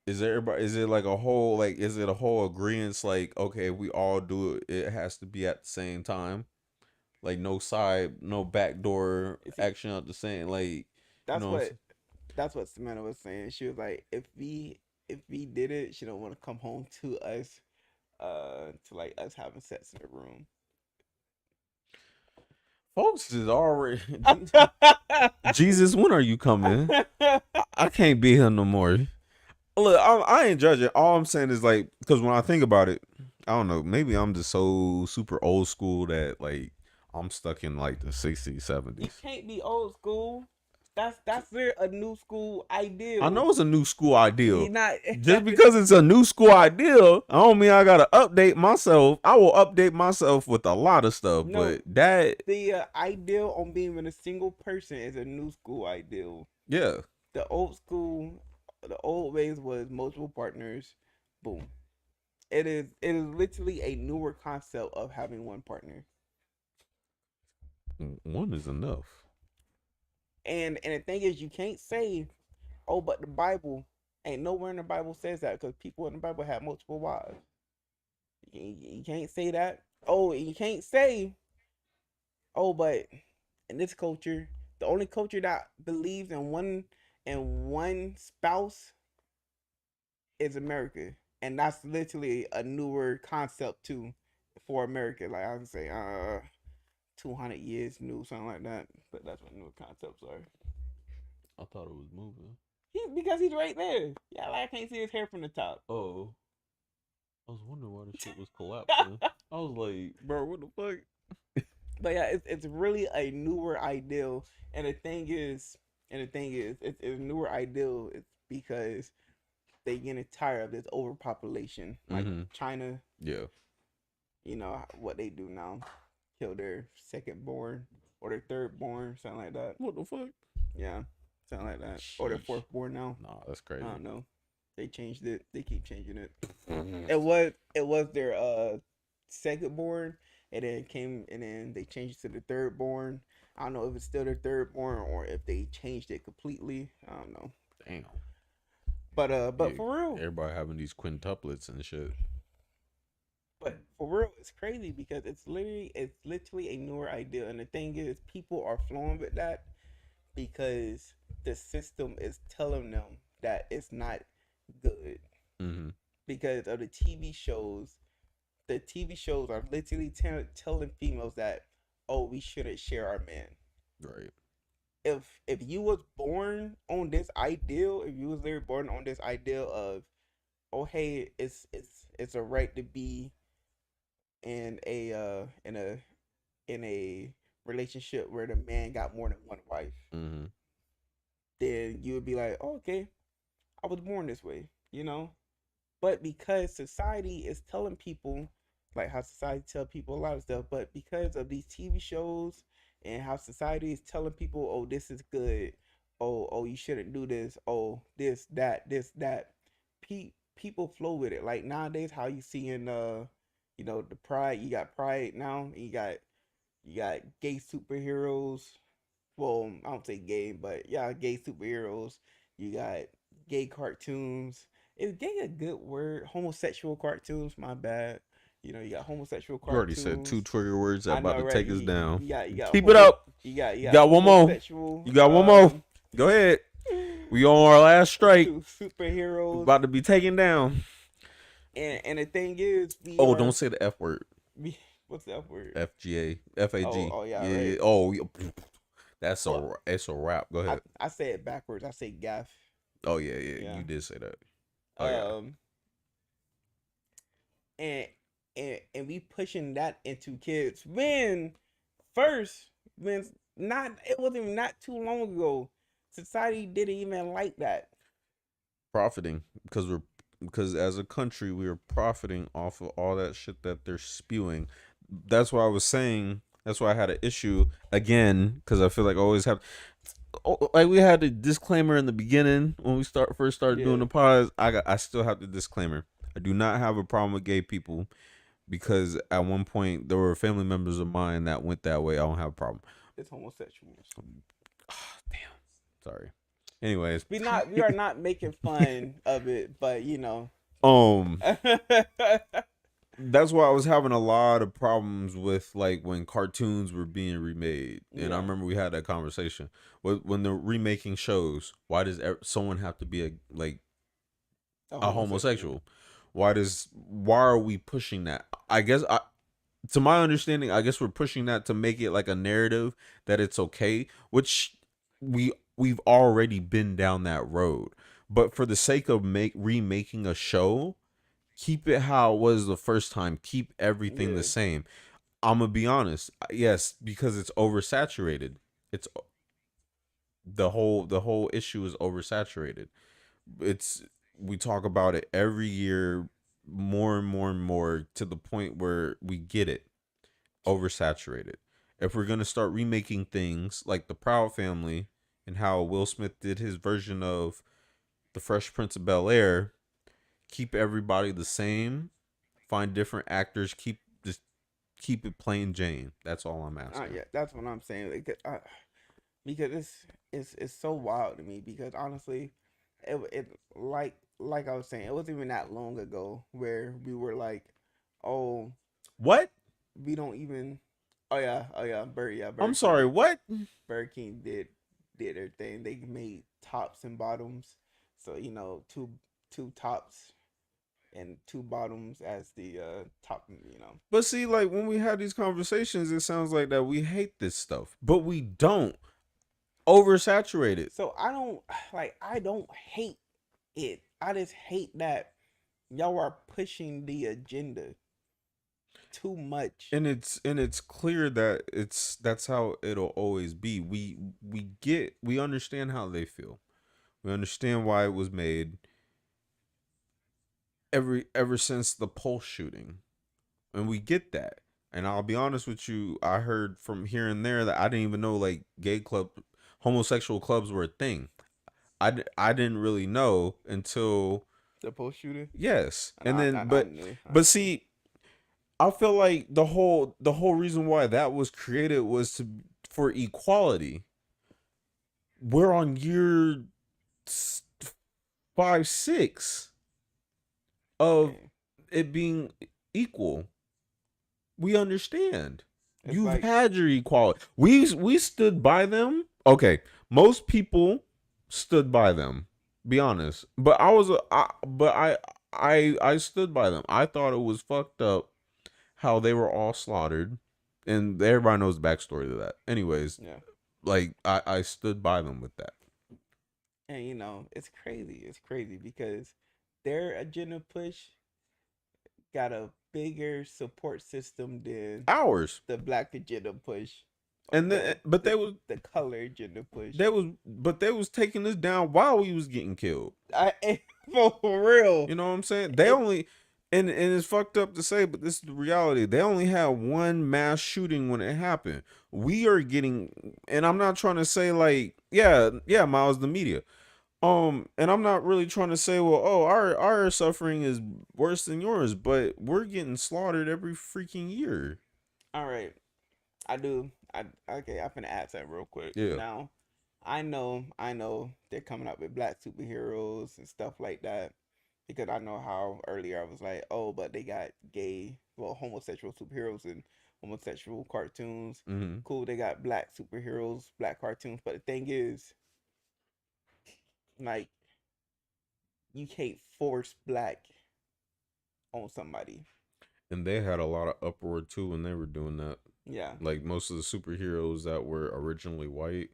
is it like a whole agreement? Like, okay, if we all do it, it has to be at the same time. Like no backdoor action at the same. Like That's you know, what Samantha was saying. She was like, if we did it, she don't want to come home to us, to like us having sex in the room. folks is already. Jesus, when are you coming? I can't be here no more. Look, I ain't judging. All I'm saying is like, because when I think about it, I don't know. Maybe I'm just so super old school that like I'm stuck in like the 60s, You 70s. can't be old school. That's a new school ideal. I know it's a new school ideal. You're not Just because it's a new school ideal, I don't mean I gotta update myself. I will update myself with a lot of stuff, No, but that the ideal on being with a single person is a new school ideal. yeah. The old ways was multiple partners. Boom. It is literally a newer concept of having one partner. One is enough. And the thing is, you can't say, oh, but the Bible ain't nowhere in the Bible says that, because people in the Bible have multiple wives. You can't say that. Oh, you can't say, oh, but in this culture, the only culture that believes in one spouse is America, and that's literally a newer concept too for America. Like I would say, 200 years new, something like that. But that's what newer concepts are. I thought it was moving. Because he's right there. Yeah, like I can't see his hair from the top. Oh. I was wondering why the shit was collapsing. I was like, bro, what the fuck? But yeah, it's really a newer ideal, and the thing is, it's a newer ideal. It's because they getting tired of this overpopulation, like China. Yeah. You know what they do now? Kill their second born or their third born, something like that. What the fuck? Yeah, something like that. Or their fourth born now. Nah, that's crazy. I don't know. They changed it. They keep changing it. It was their second born, and then they changed it to the third born. I don't know if it's still their third born or if they changed it completely. I don't know. Damn. But Yeah, for real, everybody having these quintuplets and shit. But for real, it's crazy because it's literally a newer idea, and the thing is, people are flowing with that because the system is telling them that it's not good. Mm-hmm. Because of the TV shows. The TV shows are literally telling females that, oh, we shouldn't share our man. Right. if you was born on this ideal, if you was literally born on this ideal of, oh hey, it's a right to be in a in a relationship where the man got more than one wife, Mm-hmm. then you would be like, oh, okay, I was born this way, you know. But because society is telling people, like how society tell people a lot of stuff, but because of these TV shows and how society is telling people, oh, this is good, oh, you shouldn't do this, oh, this that, people flow with it. Like nowadays, how you see in the Pride, you got Pride now, and you got gay superheroes. Well, I don't say gay, but yeah, gay superheroes. You got gay cartoons. Is gay a good word? Homosexual cartoons. My bad. You got homosexual You already said cartoons. two trigger words that I about know, to right? take us down. You got Keep it up. you You got got one more. homosexual. You got one more. Go ahead. We on our last strike. Superheroes. About to be taken down. And the thing is, Oh, don't say the F word. what's the F word? FGA. FAG. Oh, yeah, right. Oh, that's Well, it's a wrap. Go ahead. I say it backwards. I say gaff. Oh yeah. Yeah. You did say that. Oh yeah. And and we pushing that into kids when first when not it wasn't even not too long ago, society didn't even like that. Profiting because as a country we are profiting off of all that shit that they're spewing. That's why I was saying. That's why I had an issue again because I feel like I always have. Like we had a disclaimer in the beginning when we first started doing the pods. I still have the disclaimer. I do not have a problem with gay people because at one point there were family members of mine that went that way. I don't have a problem. It's homosexuals. Damn. Sorry. Anyways, We are not making fun of it, but that's why I was having a lot of problems with like when cartoons were being remade, and I remember we had that conversation. When they're remaking shows, why does someone have to be a homosexual? Why are we pushing that? I guess to my understanding, I guess we're pushing that to make it like a narrative that it's okay, which we've already been down that road. But for the sake of remaking a show, keep it how it was the first time. Keep everything the same. I'm gonna be honest. Yes, because it's oversaturated. It's the whole issue is oversaturated. We talk about it every year more and more and more to the point where we get it. Oversaturated. If we're gonna start remaking things like the Proud Family and how Will Smith did his version of the Fresh Prince of Bel-Air, keep everybody the same, find different actors, keep it plain Jane. That's all I'm asking. Yeah, that's what I'm saying. Because it's so wild to me. Because honestly, it like I was saying, it wasn't even that long ago where we were like, oh, what? We don't even. Oh yeah, Burger I'm sorry, what? Burger King did their thing. They made tops and bottoms. So two tops and two bottoms as the top. But see, like when we have these conversations, it sounds like that we hate this stuff, but we don't. Oversaturated. So I don't hate it. I just hate that y'all are pushing the agenda too much. And it's clear that that's how it'll always be. We understand how they feel. We understand why it was made. Ever since the Pulse shooting, and we get that. And I'll be honest with you, I heard from here and there that I didn't even know like homosexual clubs were a thing. I didn't really know until the Pulse shooting. Yes, and then but see, I feel like the whole reason why that was created was for equality. We're on year 5, 6 of it being equal. We understand. You've had your equality. We stood by them. Okay, most people stood by them. Be honest, but I stood by them. I thought it was fucked up how they were all slaughtered, and everybody knows the backstory to that. Anyways, like I stood by them with that. And you know, it's crazy. It's crazy because their agenda push got a bigger support system than Ours. the black agenda push. And then but The color agenda push. they was taking us down while we was getting killed. For real. You know what I'm saying? They only and it's fucked up to say, but this is the reality. They only had one mass shooting when it happened. We are getting, and I'm not trying to say like, yeah, Miles, the media. And I'm not really trying to say, well, oh, our suffering is worse than yours, but we're getting slaughtered every freaking year. All right. I do. I okay. I'm gonna add that real quick. Yeah. Now, I know they're coming up with black superheroes and stuff like that because I know how earlier I was like, oh, but they got gay, well, homosexual superheroes and homosexual cartoons. Mm-hmm. Cool. They got black superheroes, black cartoons. But the thing is, like, you can't force black on somebody. And they had a lot of uproar too when they were doing that. Yeah. Like most of the superheroes that were originally white,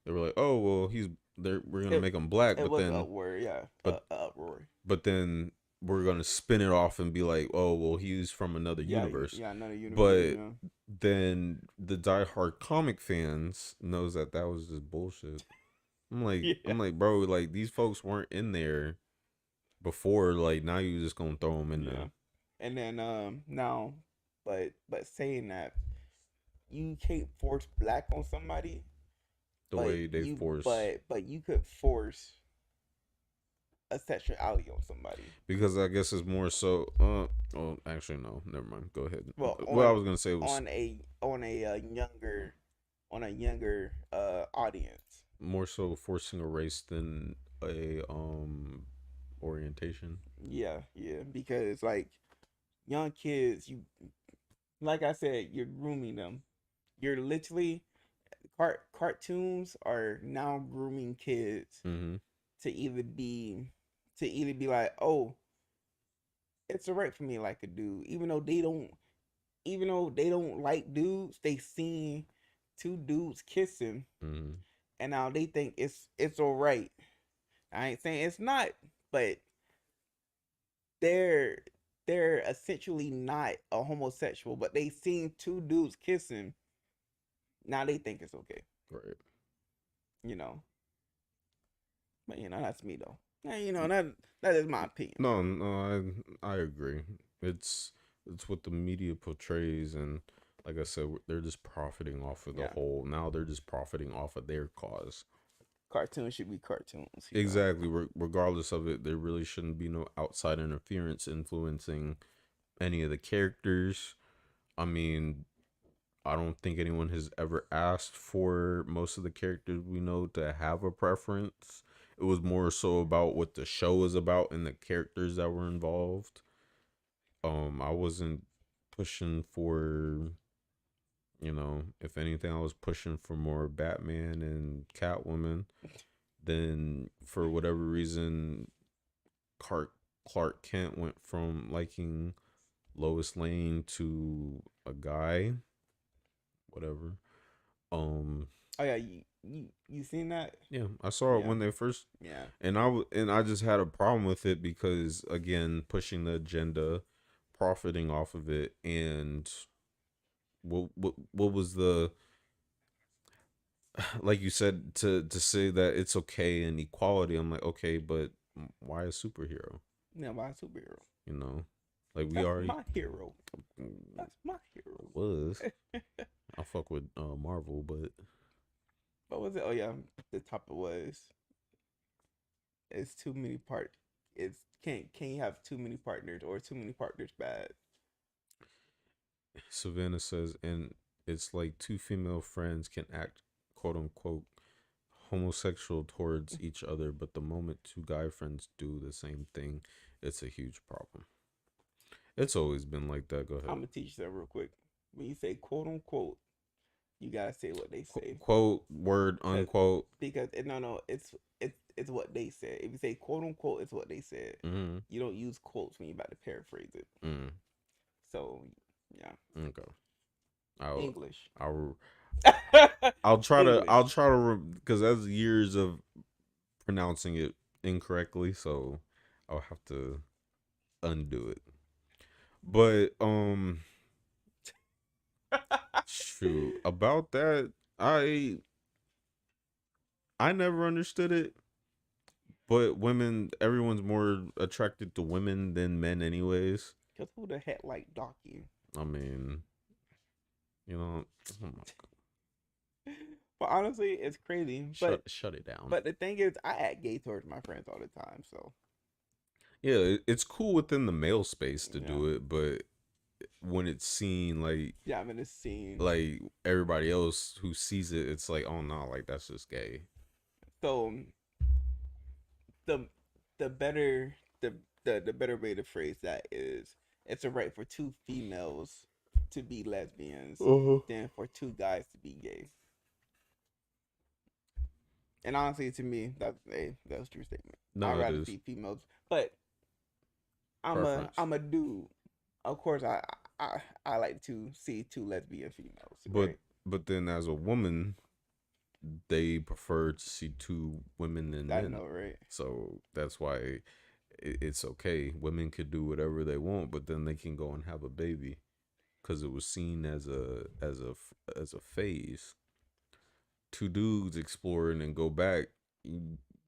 they were like, "Oh, well, we're gonna make him black," It but was then, uproar, yeah, uproar. but then we're gonna spin it off and be like, "Oh, well, he's from another universe." Yeah, another universe. But Yeah. then the diehard comic fans knows that was just bullshit. Yeah. I'm like, bro, like these folks weren't in there before. Like now you just gonna throw them in Yeah. there. And then now, but saying that you can't force black on somebody. The way they force, but you could force a sexuality on somebody. Because I guess it's more so. Oh, actually, no. Never mind. Go ahead. Well, What I was gonna say was on a younger audience. more so forcing a race than a orientation. Yeah, because like young kids, you like I said, you're grooming them. You're literally cartoons are now grooming kids Mm-hmm. to either be like, oh, it's alright for me like a dude, even though they don't like dudes, they seen two dudes kissing, Mm-hmm. and now they think it's alright. I ain't saying it's not, but they're they're essentially not a homosexual, but they seen two dudes kissing. Now they think it's okay, Right. you know. But you know, that's me though. And, you know, that is my opinion. No, I agree. It's what the media portrays, and like I said, they're just profiting off of the whole. Now they're just profiting off of their cause. Cartoons should be cartoons. Exactly. Regardless of it, there really shouldn't be no outside interference influencing any of the characters. I mean, I don't think anyone has ever asked for most of the characters we know to have a preference. It was more so about what the show is about and the characters that were involved. I wasn't pushing for, if anything, I was pushing for more Batman and Catwoman. Then for whatever reason, Clark Kent went from liking Lois Lane to a guy. Whatever. Oh yeah, you seen that? Yeah, I saw it when they first. Yeah. And I just had a problem with it because again, pushing the agenda, profiting off of it, and what was the, like you said, to say that it's okay and equality. I'm like, okay, but why a superhero? Yeah, why a superhero? You know, like we That's already my hero. That's my hero. was. I fuck with Marvel, but What was it? Oh yeah, the topic was it's too many part. It's can you have too many partners or too many partners bad? Savannah says, and it's like two female friends can act quote unquote homosexual towards each other, but the moment two guy friends do the same thing, it's a huge problem. It's always been like that. Go ahead. I'm gonna teach you that real quick. When you say quote unquote, you gotta say what they say. Quote, word, unquote. Because no, it's what they said. If you say quote unquote, it's what they said. Mm-hmm. You don't use quotes when you're about to paraphrase it. Mm. So yeah. Okay. English. I'll try to. English. Because that's years of pronouncing it incorrectly, so I'll have to undo it. But shoot, about that, I never understood it. But everyone's more attracted to women than men, anyways. Cause who the heck like donkey? I mean, you know, oh my But honestly, it's crazy. shut it down. But the thing is, I act gay towards my friends all the time. So Yeah, it's cool within the male space to yeah, do it, but when it's seen yeah, I'm in the scene. like everybody else who sees it, it's like, oh no, like that's just gay. So the the better the better way to phrase that is it's a right for two females to be lesbians than for two guys to be gay. And honestly, to me, that's a true statement. No, I'd it rather is see females, but preference. I'm a dude. Of course, I like to see two lesbian females, But right? then as a woman, they prefer to see two women than I men. know, right? So that's why it's okay. Women could do whatever they want, but then they can go and have a baby because it was seen as a phase. Two dudes explore and then go back.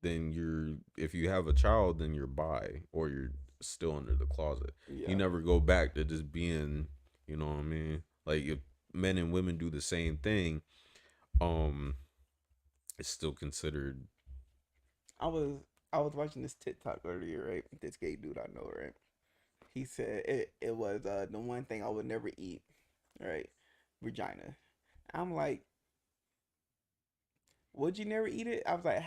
Then if you have a child, then you're bi or you're still under the closet. Yeah. You never go back to just being, you know what I mean? Like if men and women do the same thing, um, it's still considered. I was I was watching this TikTok earlier, right? This gay dude I know, right? He said it was the one thing I would never eat, right? Vagina. I'm like, would you never eat it? I was like,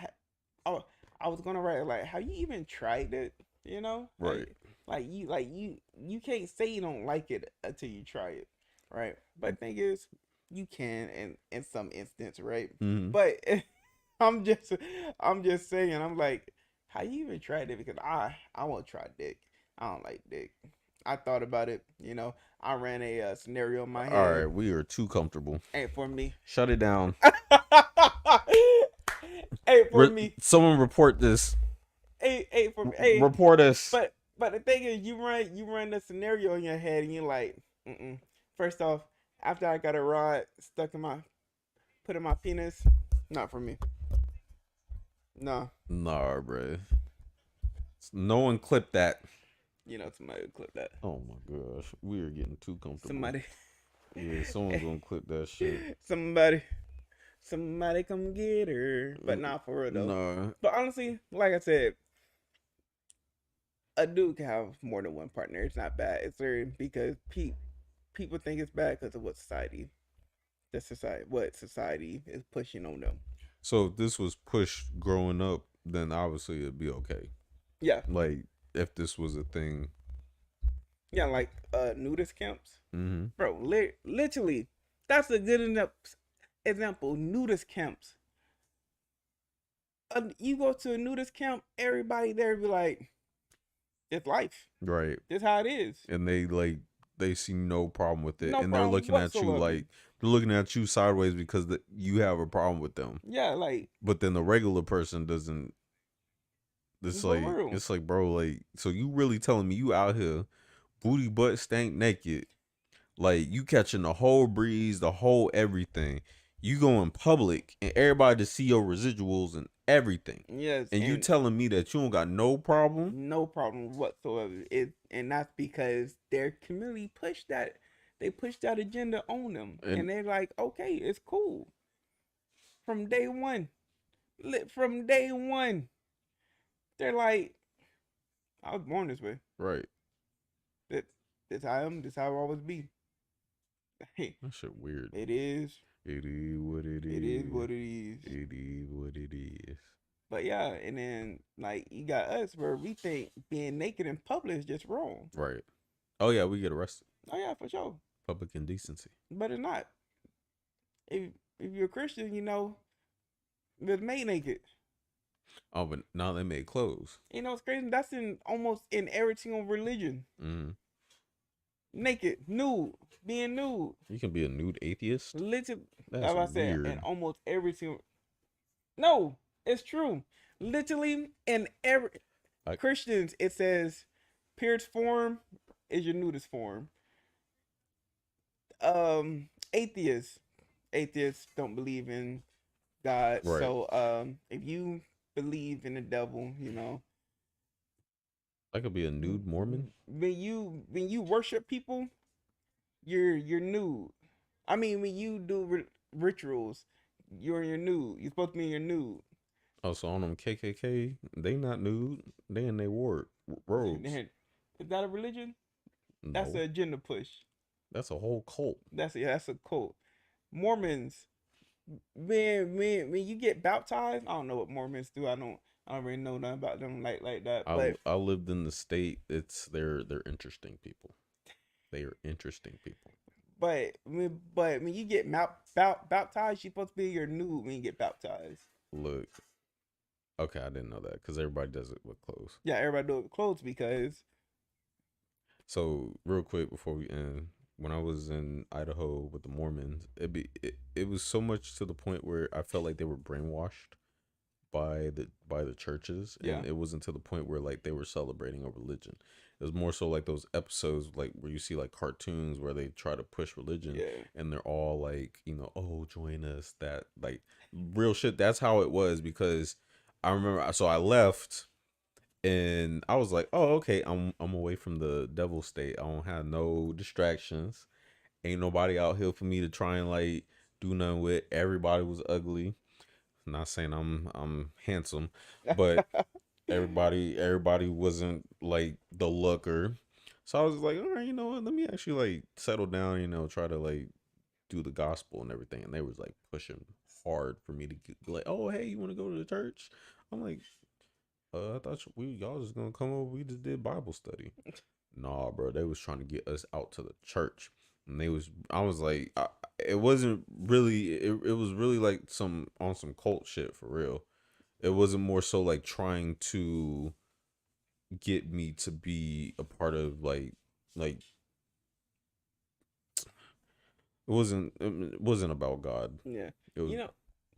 oh, I was gonna write like, have you even tried it? You know, Right. you can't say you don't like it until you try it, right? But the thing is, you can in some instance, right? Mm-hmm. But I'm just I'm just saying, I'm like, how you even tried it? Because I won't try dick. I don't like dick. I thought about it, you know. I ran a scenario in my All right, head. we are too comfortable. Ain't for me. Shut it down. Ain't for me. Someone report this. Ain't for me. Hey, Report us. but the thing is, you run the scenario in your head, and you're like, mm-mm. First off, after I got a rod stuck in put in my penis, not for me. No. Nah, bro. No one clipped that. You know, somebody would clip that. Oh my gosh, we are getting too comfortable. Somebody. Yeah, someone's gonna clip that shit. Somebody come get her. But not for real though. Nah. But honestly, like I said, a dude can have more than one partner. It's not bad. It's very because people think it's bad because of what society is pushing on them. So if this was pushed growing up, then obviously it'd be okay. Yeah. Like if this was a thing. Yeah, like nudist camps. Mm-hmm. Bro, literally, that's a good enough example. Nudist camps. You go to a nudist camp, everybody there be like, it's life. Right. It's how it is. And they see no problem with it, No and they're problem looking at you whatsoever. like they're looking at you sideways because you have a problem with them. Yeah, like. But then the regular person doesn't. It's For like real. it's like, bro, like, so you really telling me you out here, booty butt stank naked, like you catching the whole breeze, the whole everything. You go in public and everybody to see your residuals and everything. Yes. And you telling me that you don't got no problem? No problem whatsoever. And that's because their community pushed that. They pushed that agenda on them. And they're like, okay, it's cool. From day one. From day one. They're like, I was born this way. Right. That's how I am. That's how I always be. Hey, that shit weird. It is. It is what it is. It is what it is. It is what it is. But yeah, and then like you got us where we think being naked in public is just wrong. Right. Oh yeah, we get arrested. Oh yeah, for sure. Public indecency. But it's not. If you're a Christian, you know, it's made naked. Oh, but now they made clothes. You know, it's crazy. That's almost in every single religion. Mm-hmm. naked, nude, being nude. You can be a nude atheist. Literally, That's as I said, weird. in almost every single. No, it's true. Literally, in every I, Christians, it says, purest form is your nudist form. Atheists, atheists don't believe in God. right. So, if you believe in the devil, you know, I could be a nude Mormon. when you worship people, you're nude. I mean, when you do rituals, you're nude. You're supposed to be in your nude. Oh, so on them KKK, they not nude. They in their ward robes. Is that a religion? That's No, an agenda push. that's a whole cult. That's a cult. Mormons, when you get baptized, I don't know what Mormons do. I don't really know nothing about them like that. But I lived in the state. They're interesting people. They are interesting people. when you get baptized, you're supposed to be your nude when you get baptized. Look, okay, I didn't know that because everybody does it with clothes. Yeah, everybody do it with clothes because So real quick before we end, when I was in Idaho with the Mormons, it was so much to the point where I felt like they were brainwashed by the churches, yeah, and it wasn't to the point where like they were celebrating a religion. It was more so like those episodes like where you see like cartoons where they try to push religion, yeah, and they're all like, oh, join us, that like real shit. That's how it was because I remember, so I left and I was like, oh, okay, I'm away from the devil state. I don't have no distractions. Ain't nobody out here for me to try and like do nothing with. Everybody was ugly. Not saying I'm handsome, but everybody wasn't like the looker. So I was like, all right, you know what? Let me actually like settle down, try to like do the gospel and everything. And they was like pushing hard for me to get like, oh, hey, you want to go to the church? I'm like, I thought y'all just gonna come over. We just did Bible study. Nah, bro, they was trying to get us out to the church, and I was like, it wasn't really. It was really like some cult shit for real. It wasn't more so like trying to get me to be a part of like it wasn't about God. yeah. It was.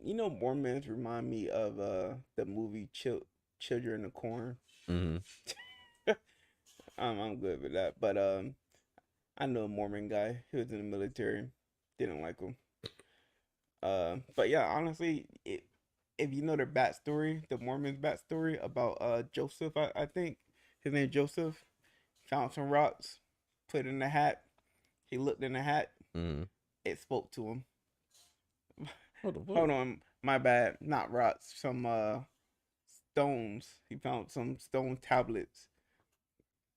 You know, Mormons remind me of the movie Children in the Corn. Mm-hmm. I'm good with that, but I know a Mormon guy. He was in the military. Didn't like him. But yeah, honestly, if you know their backstory, the Mormons' backstory about Joseph, I think his name Joseph, found some rocks, put it in a hat. He looked in the hat. Mm-hmm. It spoke to him. What the fuck? Hold on, my bad. Not rocks. Some stones. He found some stone tablets,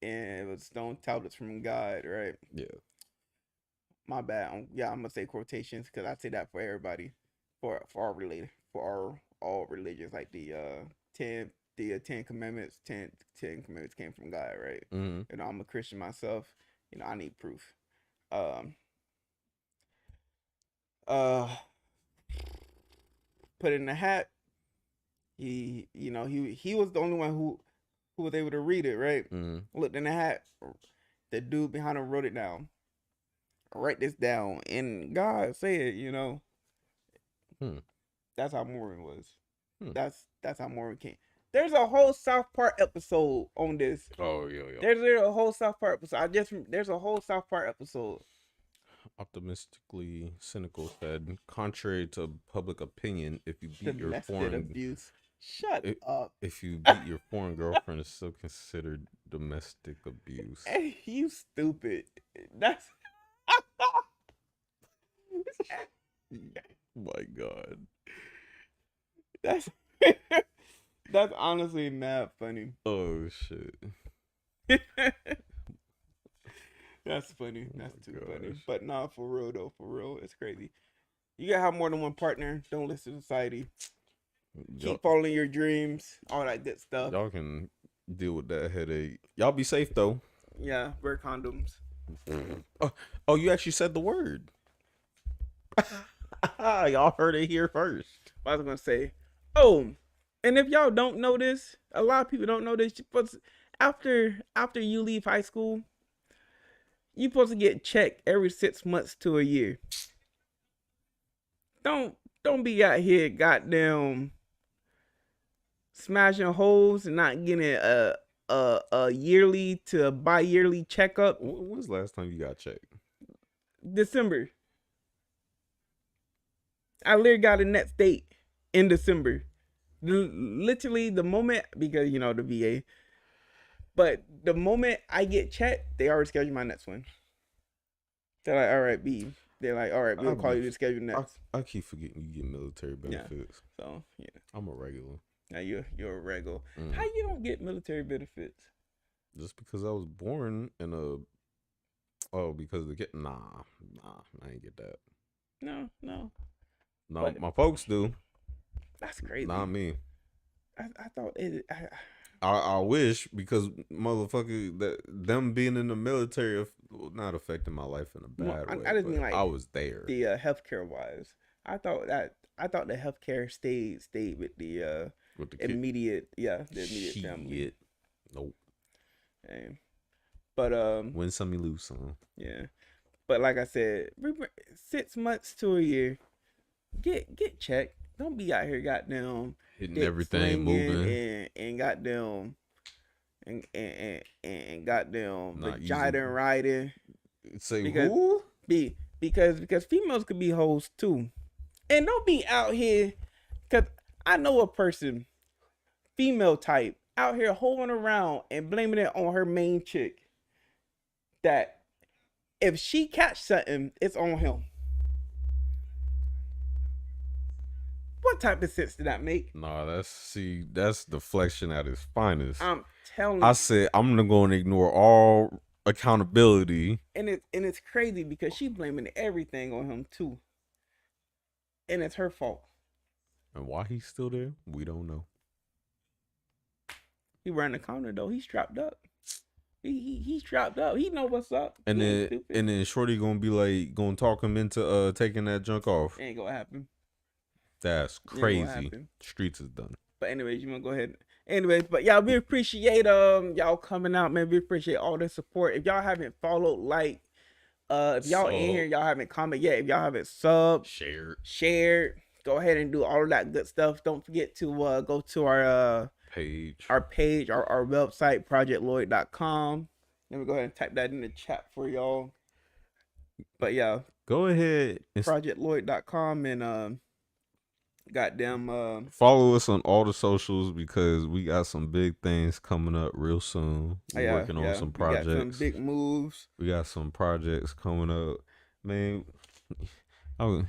and it was stone tablets from God, right? Yeah. My bad. Yeah, I'm gonna say quotations because I say that for everybody, for our related, for our all religions, like the 10 commandments. Ten commandments came from God, right? Mm-hmm. I'm a Christian myself. I need proof. Um. Uh. Put it in a hat. He was the only one who was able to read it, right? Mm-hmm. Looked in the hat. The dude behind him wrote it down. Write this down, and God said, Hmm. that's how Mormon was. Hmm. That's how Mormon came. There's a whole South Park episode on this. Oh yeah. There's a whole South Park episode. There's a whole South Park episode. Optimistically cynical said, contrary to public opinion, if you beat your Domestic foreign abuse. Shut if, up. if you beat your foreign girlfriend, it's still considered domestic abuse. Hey, you stupid. That's My God. that's that's honestly mad funny. Oh shit. That's funny. Oh That's my too funny. gosh. But nah, for real though, for real, it's crazy. You gotta have more than one partner. Don't listen to society. Y'all, Keep following your dreams. All that good stuff. y'all can deal with that headache. Y'all be safe though. Yeah, wear condoms. Oh, you actually said the word. Y'all heard it here first. I was gonna say, oh, and if y'all don't know this, a lot of people don't know this, but after you leave high school, You supposed to get checked every 6 months to a year. Don't be out here goddamn smashing holes and not getting a yearly to bi-yearly checkup. When's the last time you got checked? December. I literally got a next date in December. Literally the moment, because you know the VA. But the moment I get checked, they already scheduled my next one. They're like, all right, B. They're like, all right, we'll call you to schedule next. I keep forgetting you get military benefits. Yeah. So yeah, I'm a regular. now you're a regular. How you don't get military benefits? Just because I was born in a because the kid nah, I ain't get that. No. No, But- my folks do. That's crazy. Not me. I thought it. I wish, because motherfucker, that them being in the military not affecting my life in a bad way. I just mean like I was there. the healthcare wise. I thought the healthcare stayed with the With the kid. immediate family. Shit. Nope. Hey. But Win some, you lose some. yeah. But like I said, 6 months to a year, get checked. Don't be out here goddamn Hitting dick everything swinging moving. and goddamn and goddamn Not vagina riding. Say Because- who? Because females could be hoes too. And don't be out here, because I know a person, female type, out here holding around and blaming it on her main chick. That if she catch something, it's on him. What type of sense did that make? Nah, that's deflection at its finest. I'm telling I you. said I'm going to ignore all accountability. And it's crazy because she blaming everything on him too. And it's her fault. And why he's still there, we don't know. He ran the counter though. He's strapped up. He's strapped up. He know what's up. And He ain't then stupid. Shorty gonna be like, gonna talk him into taking that junk off. Ain't gonna happen. That's Ain't gonna crazy. happen. Streets is done. But anyways, you wanna go ahead. Anyways, but y'all, we appreciate y'all coming out, man. We appreciate all the support. If y'all haven't followed, like, if y'all in here, y'all haven't comment yet. If y'all haven't subbed, shared, go ahead and do all of that good stuff. Don't forget to go to our Page. our website, projectloyd.com. Let me go ahead and type that in the chat for y'all. But yeah, Go ahead and projectloyd.com and goddamn follow us on all the socials, because we got some big things coming up real soon. We're working on some projects. We got some big moves. We got some projects coming up. Man, y'all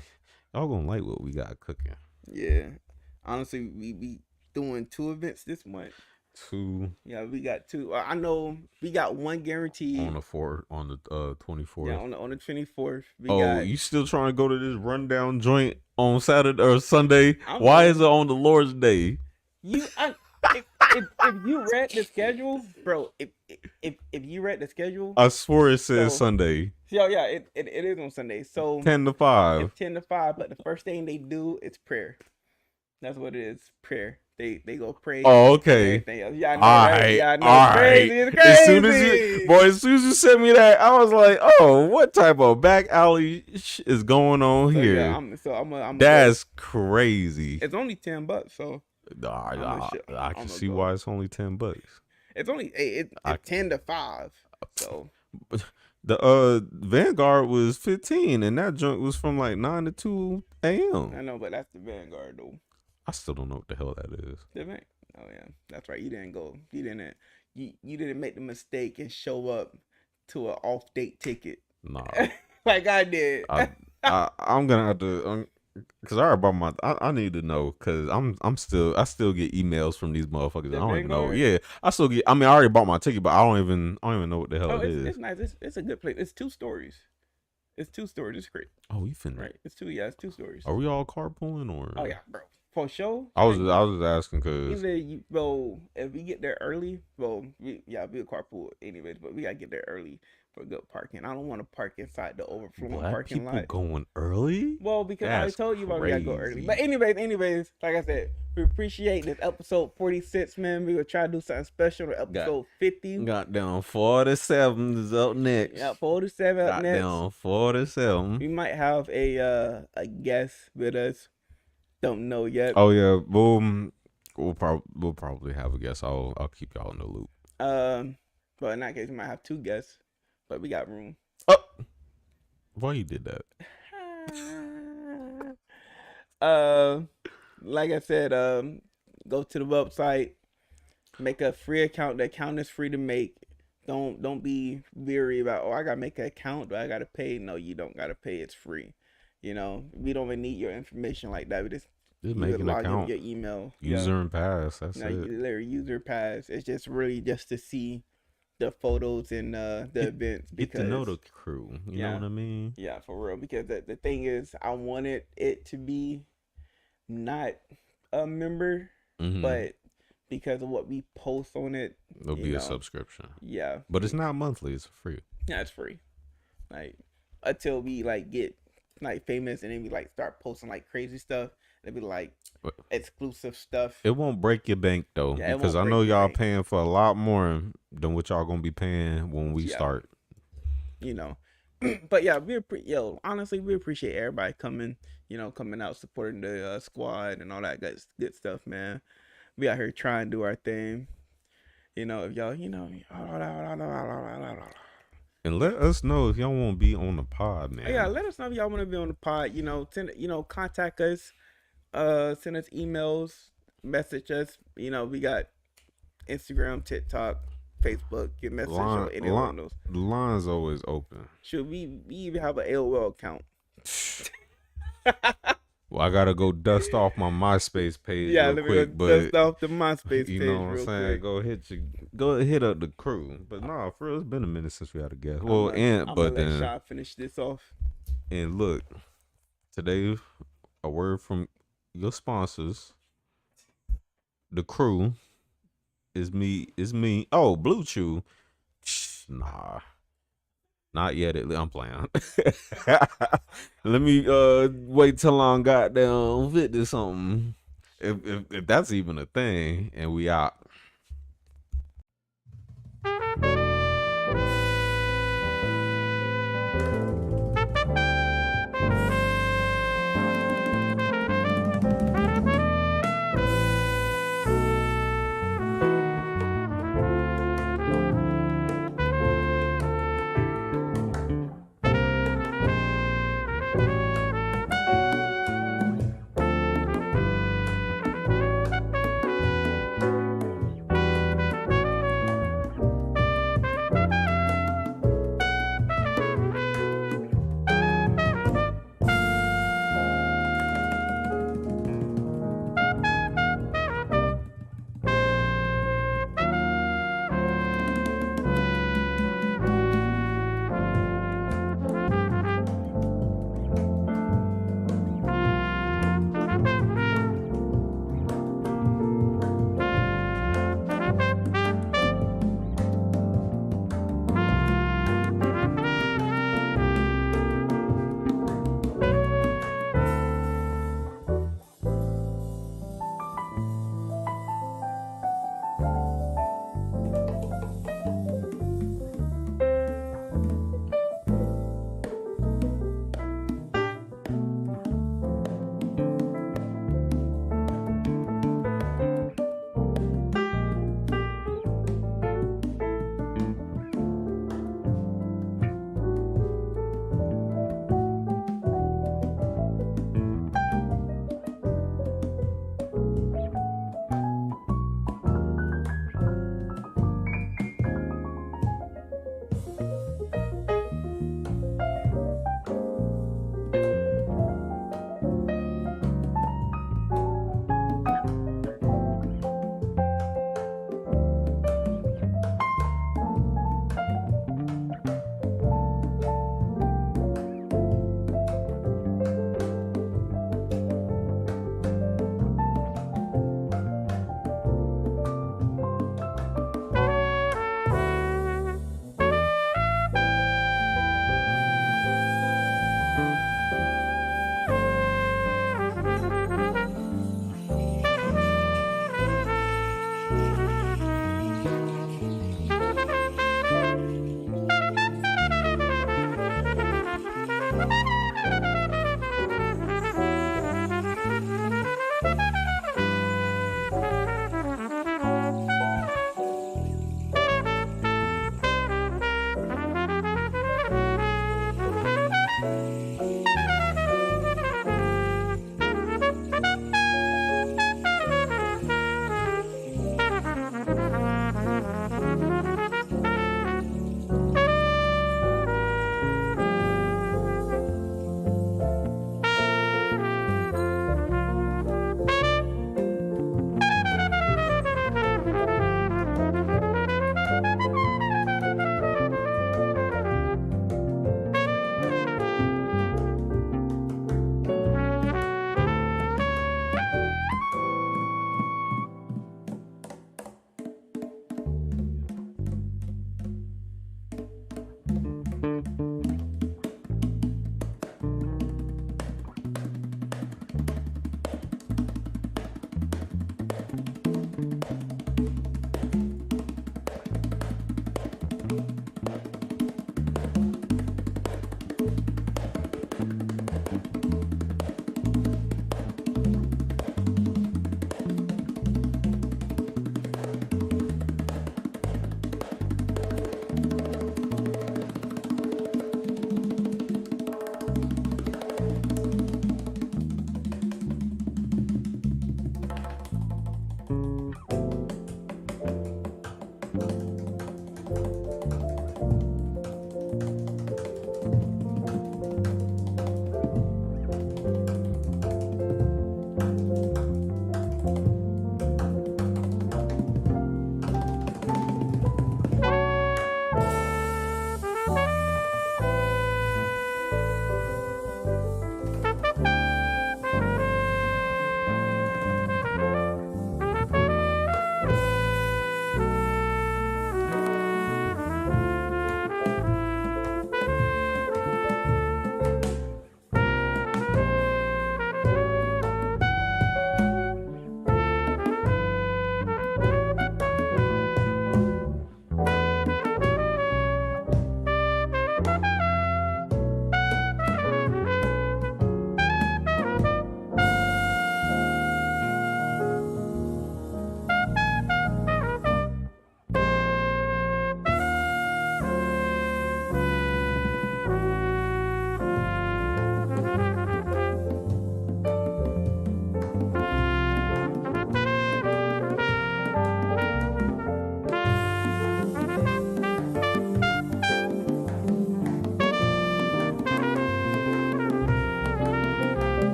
gonna like what we got cooking. Yeah. Honestly, we doing 2 events this month. 2 Yeah, we got 2. I know we got one guaranteed on the 24th. Yeah, on the 24th. We Oh, got, you still trying to go to this rundown joint on Saturday or Sunday? I'm Why going. is it on the Lord's Day? if you read the schedule, bro, if you read the schedule, I swear it says So- Sunday. yeah, it is on Sunday. So 10 to 5. it's 10 to 5, but the first thing they do is prayer. That's what it is, prayer. They go pray. Oh, okay. Everything else. Yeah, I know, All right? right, Yeah, I know. all It's crazy. right. It's crazy. As soon as you sent me that, I was like, "Oh, what type of back alley is going on So, here?" yeah, I'm That's crazy. it's only $10, so I I'ma can see go. why it's only $10. it's only it's I- 10 to 5. So The Vanguard was 15, and that junk was from like 9 to 2 a.m. I know, but that's the Vanguard though. I still don't know what the hell that is. The Van- Oh yeah, that's right. You didn't go. You didn't make the mistake and show up to an off date ticket Nah, like I did. I'm gonna have to, cause I already bought my. I need to know, cause I still get emails from these motherfuckers. The I don't even know. Vanguard? Yeah, I still get. I mean, I already bought my ticket, but I don't even know what the hell Oh, it it's is. nice. It's a good place. It's 2 stories. It's 2 stories. It's great, Oh, you finna? right? It's 2. Yeah, it's 2 stories. Are we all carpooling or? Oh yeah, bro. For sure. I was asking because Either you, bro, if we get there early, well, we a carpool anyways, but we gotta get there early for good parking. I don't want to park inside the overflowing black parking people lot. going early. Well, because I That's told you about we gotta go early. crazy. But anyways, like I said, we appreciate this episode 46, man. We gonna try to do something special to episode 50. Goddamn 47 is up next. Yeah, 47 up next. Goddamn 47. We might have a guest with us. Don't know yet. Oh yeah, we'll probably have a guest. I'll keep y'all in the loop. But in that case, we might have 2 guests, but we got room. Oh, why you did that? Like I said, go to the website, make a free account. The account is free to make. Don't be weary about, I gotta make an account, do I gotta pay? No, you don't gotta pay. It's free. You know, we don't even need your information like that. We just make an account, your email, user and pass. That's it. Literally user pass. It's just really just to see the photos and the events. Get to know the crew. You know what I mean? Yeah, for real. Because the thing is, I wanted it to be not a member, but because of what we post on it, it'll be a subscription. Yeah, but it's not monthly. It's free. Yeah, it's free. Like until we like get like famous and then we like start posting like crazy stuff. It'll be like exclusive stuff. It won't break your bank though, because I know y'all paying for a lot more than what y'all gonna be paying when we start. You know, but yeah, honestly, we appreciate everybody coming. You know, coming out supporting the squad and all that good stuff, man. We out here trying to do our thing. You know, if y'all, and let us know if y'all want to be on the pod, man. Yeah, let us know if y'all want to be on the pod. You know, contact us. Send us emails, message us. You know, we got Instagram, TikTok, Facebook. Get message on any one of those. The line's always open. Should we even have an AOL account? Well, I gotta go dust off my MySpace page real quick, but dust off the MySpace page. You know what I'm saying? Quick. Go hit up the crew. But nah, for real, it's been a minute since we had a guest. I'm gonna let Shaw finish this off. And look, today a word from your sponsors. The crew is me. Oh, Blue Chew. Nah. Not yet. I'm playing. Let me wait till I'm goddamn fit to something. If that's even a thing, and we out.